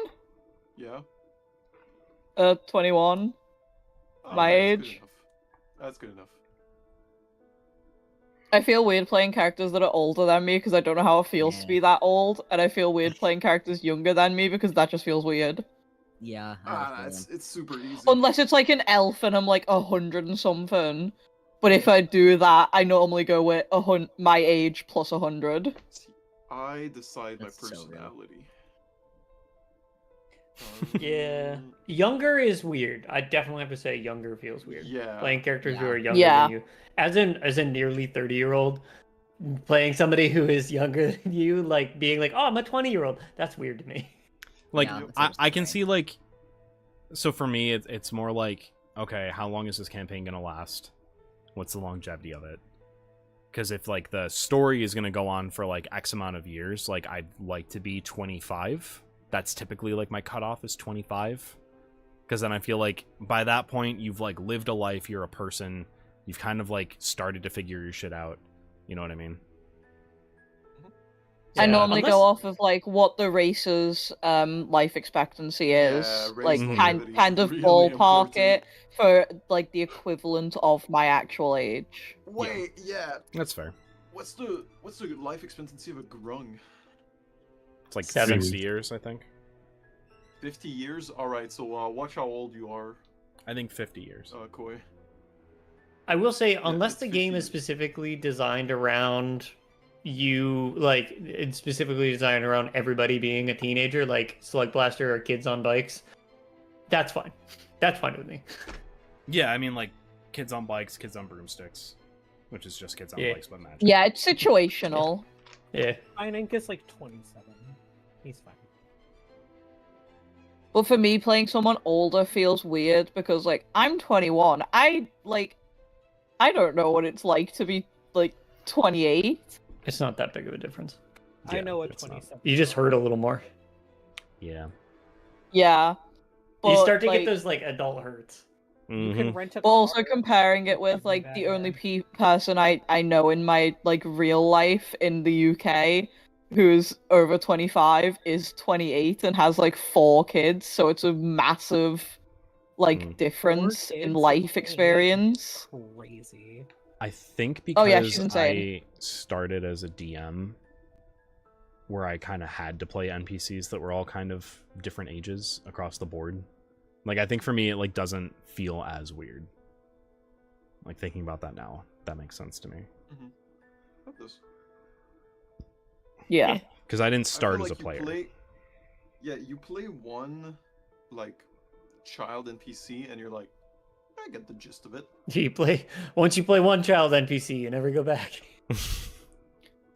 Yeah. 21. Oh, My okay, that's good age. enough. That's good enough. I feel weird playing characters that are older than me because I don't know how it feels to be that old, and I feel weird playing characters younger than me because that just feels weird. yeah. I have a feeling. It's super easy. Unless it's like an elf and I'm like 100 and something. But if I do that, I normally go with my age plus 100. See, I decide That's my so real. personality. Yeah, younger is weird. I definitely have to say younger feels weird. Yeah. Playing characters who Yeah. are younger Yeah. than you, as a nearly 30-year-old, playing somebody who is younger than you, like being like, oh, I'm a 20-year-old. That's weird to me. Like, Yeah, that's I can understandable. see, like... So for me, it's more like, okay, how long is this campaign gonna last? What's the longevity of it? Because if, like, the story is gonna go on for, like, X amount of years, like, I'd like to be 25. That's typically, like, my cutoff is 25. Because then I feel like, by that point, you've, like, lived a life, you're a person, you've kind of, like, started to figure your shit out. You know what I mean? I Yeah, normally unless- go off of like what the race's life expectancy is, Yeah, race like longevity is kind of really ballpark important. it for like the equivalent of my actual age. Wait, yeah. That's fair. What's the life expectancy of a grung? It's like 7. 60 years, I think. 50 years? Alright, so watch how old you are, I think 50 years. Koi. I will say, unless it's the game 50 is years. specifically designed around you, like it's specifically designed around everybody being a teenager, like Slug Blaster or Kids on Bikes, that's fine. That's fine with me. Yeah, I mean, like, kids on bikes, kids on broomsticks. Which is just kids on Yeah. bikes, but magic. Yeah, it's situational. Yeah. Einink is like 27. He's fine. But for me, playing someone older feels weird because like I'm 21. I don't know what it's like to be like 28. It's not that big of a difference. I Yeah, know what it's not. 27. You just hurt a little more. Yeah. Yeah. You But, start to like, get those like adult hurts. You Mhm. can rent a But also car, comparing it with every like bad the only guy. person I know in my like real life in the UK who's over 25 is 28 and has like 4 kids, so it's a massive like Mm. difference 4 in kids life at 28 is experience. Crazy. I think Oh, yeah, because she's insane. I started as a DM where I kind of had to play NPCs that were all kind of different ages across the board. Like, I think for me, it like doesn't feel as weird. Like, thinking about that now, that makes sense to me. What this? Yeah. Because I didn't I feel start as like a you player. you play one, like, child NPC, and you're like, I get the gist of it. Once you play one child NPC, you never go back.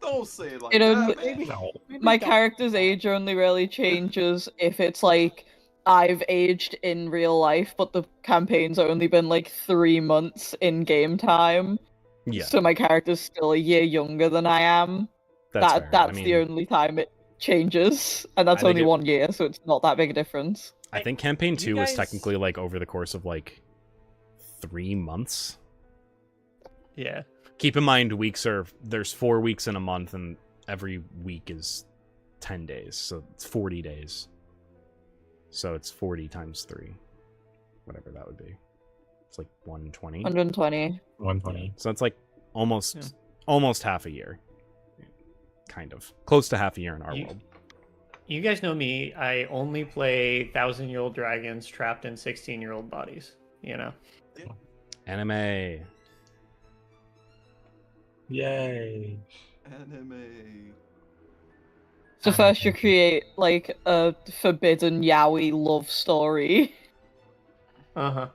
Don't say it like It that, only- man. Maybe, No. maybe My don't character's do that. age only really changes if it's like I've aged in real life, but the campaign's only been like 3 months in game time. Yeah, So my character's still a year younger than I am. that's fair. That's I mean, the only time it changes, and that's I think only it- 1 year, so it's not that big a difference. I think campaign You 2 was guys- technically like over the course of like 3 months. Yeah. Keep in mind, there's 4 weeks in a month, and every week is 10 days, so it's 40 days. So it's 40 times 3, whatever that would be. It's like 120. 120. 120. So it's like almost Yeah. almost half a year, kind of close to half a year in our world. You guys know me. I only play 1,000-year-old dragons trapped in 16-year-old bodies. You know. Anime. Yay. Anime. So first you create like a forbidden yaoi love story, Uh-huh.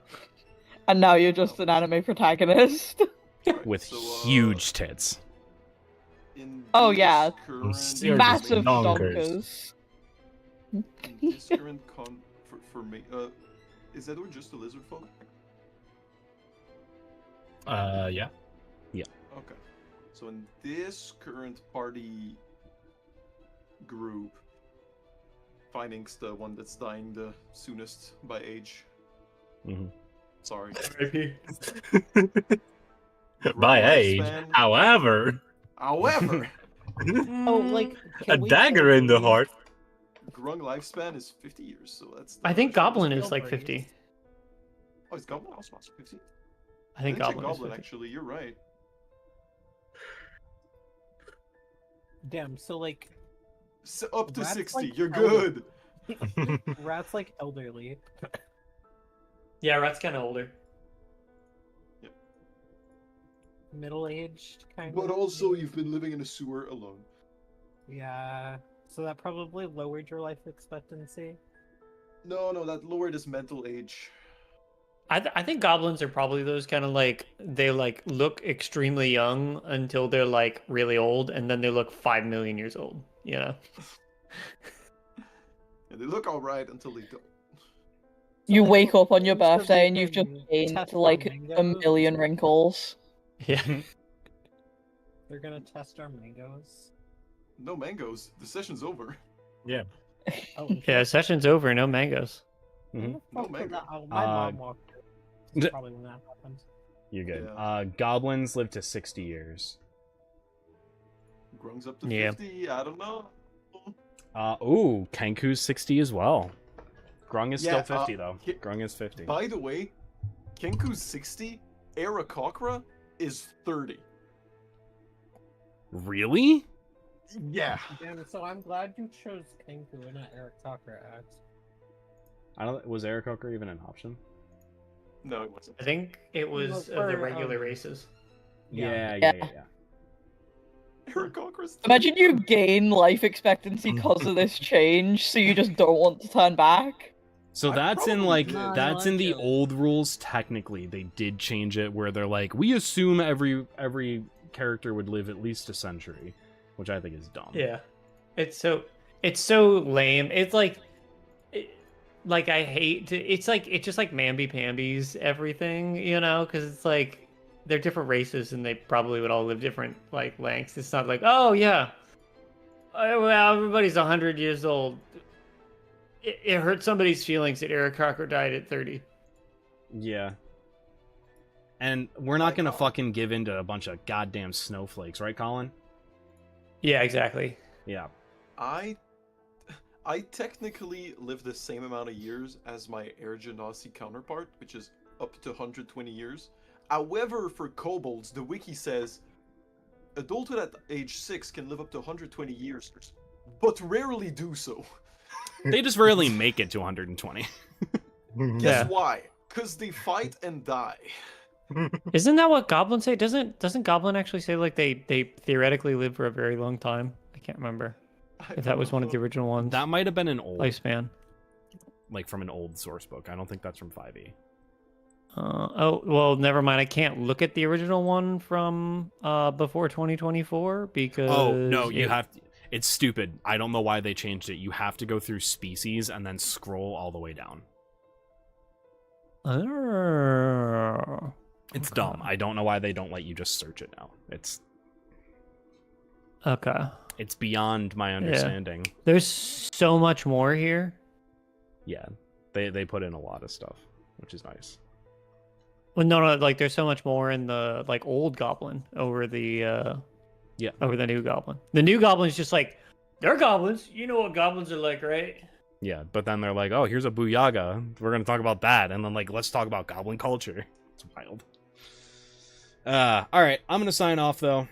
and now you're just an anime protagonist. Right, With so, huge tits. In Oh, this yeah. current Serious Massive donkers. donkers. In this current for me, is Edward just a lizard folk? Yeah. Okay. So in this current party group, Finding's the one that's dying the soonest by age. Mm-hmm. Sorry. By Grung age, lifespan- however, However, Oh, like a can we dagger in the totally- heart. Grung lifespan is 50 years, so that's. I think Goblin Still is like breathes. 50. Oh, is Goblin also 50? I think didn't check Goblin is Goblin 50. actually. You're right. Damn. So like So up to Rat's 60. like You're elder. good. Rat's like elderly. Yeah, Rat's kind of older. Middle-aged kind But of. also, you've been living in a sewer alone. Yeah. So that probably lowered your life expectancy. No, that lowered his mental age. I think goblins are probably those kind of like they like look extremely young until they're like really old, and then they look 5 million years old. You know. And they look alright until they don't. You like, wake up on your so they birthday and you've just can gained test like our a mangoes? million wrinkles. Yeah. They're gonna test our mangoes. No mangoes. The session's over. Yeah. Oh, Yeah. Session's over. No mangoes. When the No fuck did mango. that- oh, my mom walked in. That's probably when that happened. You're good. Yeah. Goblins live to 60 years. Grung's up to Yeah. 50. I don't know. Ooh, Kenku's 60 as well. Grung is Yeah, still 50 though. he- Grung is 50. By the way, Kenku's 60. Aarakocra is 30. Really? Yeah. Damn, so I'm glad you chose Kenku and not Eric Tucker X. I don't. Was Eric Coker even an option? No, it wasn't. I think it was Well, of the for, regular races. Yeah. Aarakocra's 30. Imagine you gain life expectancy because of this change, so you just don't want to turn back. So I that's in probably like did. that's in the Macho. old rules. Technically, they did change it where they're like, we assume every character would live at least a century, which I think is dumb. Yeah. It's so lame. It's like like I hate to, it's just like mamby-pambies everything, you know, because it's like they're different races and they probably would all live different like lengths. It's not like, oh yeah, well everybody's 100 years old. It hurt somebody's feelings that Eric Crocker died at 30. Yeah. And we're not gonna fucking give in to a bunch of goddamn snowflakes, right, Colin? Yeah, exactly. Yeah. I technically live the same amount of years as my Air Genasi counterpart, which is up to 120 years. However, for kobolds, the wiki says adulthood at age 6 can live up to 120 years, but rarely do so. They just rarely make it to 120. Guess Yeah. why? Because they fight and die. Isn't that what goblins say? Doesn't Goblin actually say like they theoretically live for a very long time? I can't remember if that was one of the original ones. That might have been an old, lifespan. like from an old source book. I don't think that's from 5e. Oh well, never mind. I can't look at the original one from before 2024 because Oh no, you have to. It's stupid. I don't know why they changed it. You have to go through species and then scroll all the way down. Oh. It's dumb. I don't know why they don't let you just search it now. Okay. It's beyond my understanding. There's so much more here. Yeah. They put in a lot of stuff, which is nice. Well, no, like there's so much more in the like old Goblin over the over the new Goblin. The new Goblin's just like they're goblins. You know what goblins are like, right? Yeah, but then they're like, oh, here's a Booyaga. We're going to talk about that. And then, like, let's talk about goblin culture. It's wild. All right, I'm going to sign off, though.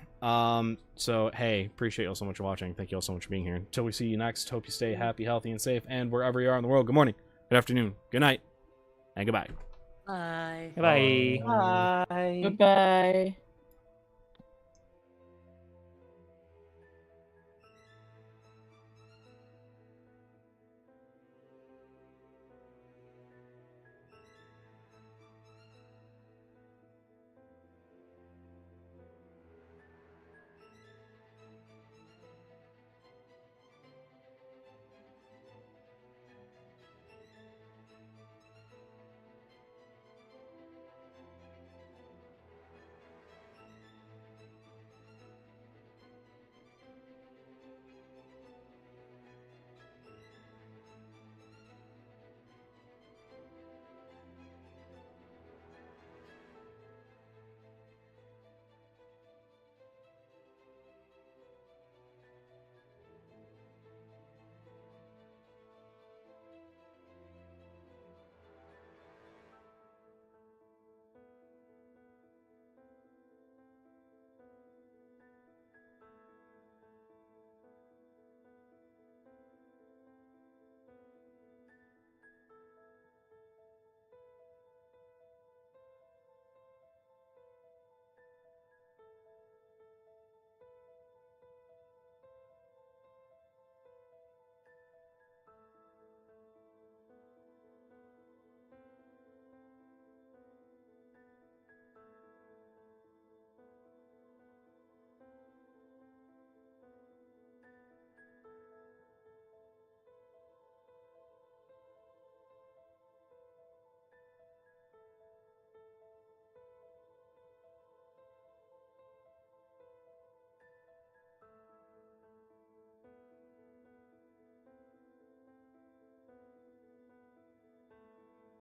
So, hey, appreciate you all so much for watching. Thank you all so much for being here. Until we see you next, hope you stay happy, healthy, and safe. And wherever you are in the world, good morning, good afternoon, good night, and goodbye. Bye. Bye. Bye. Goodbye.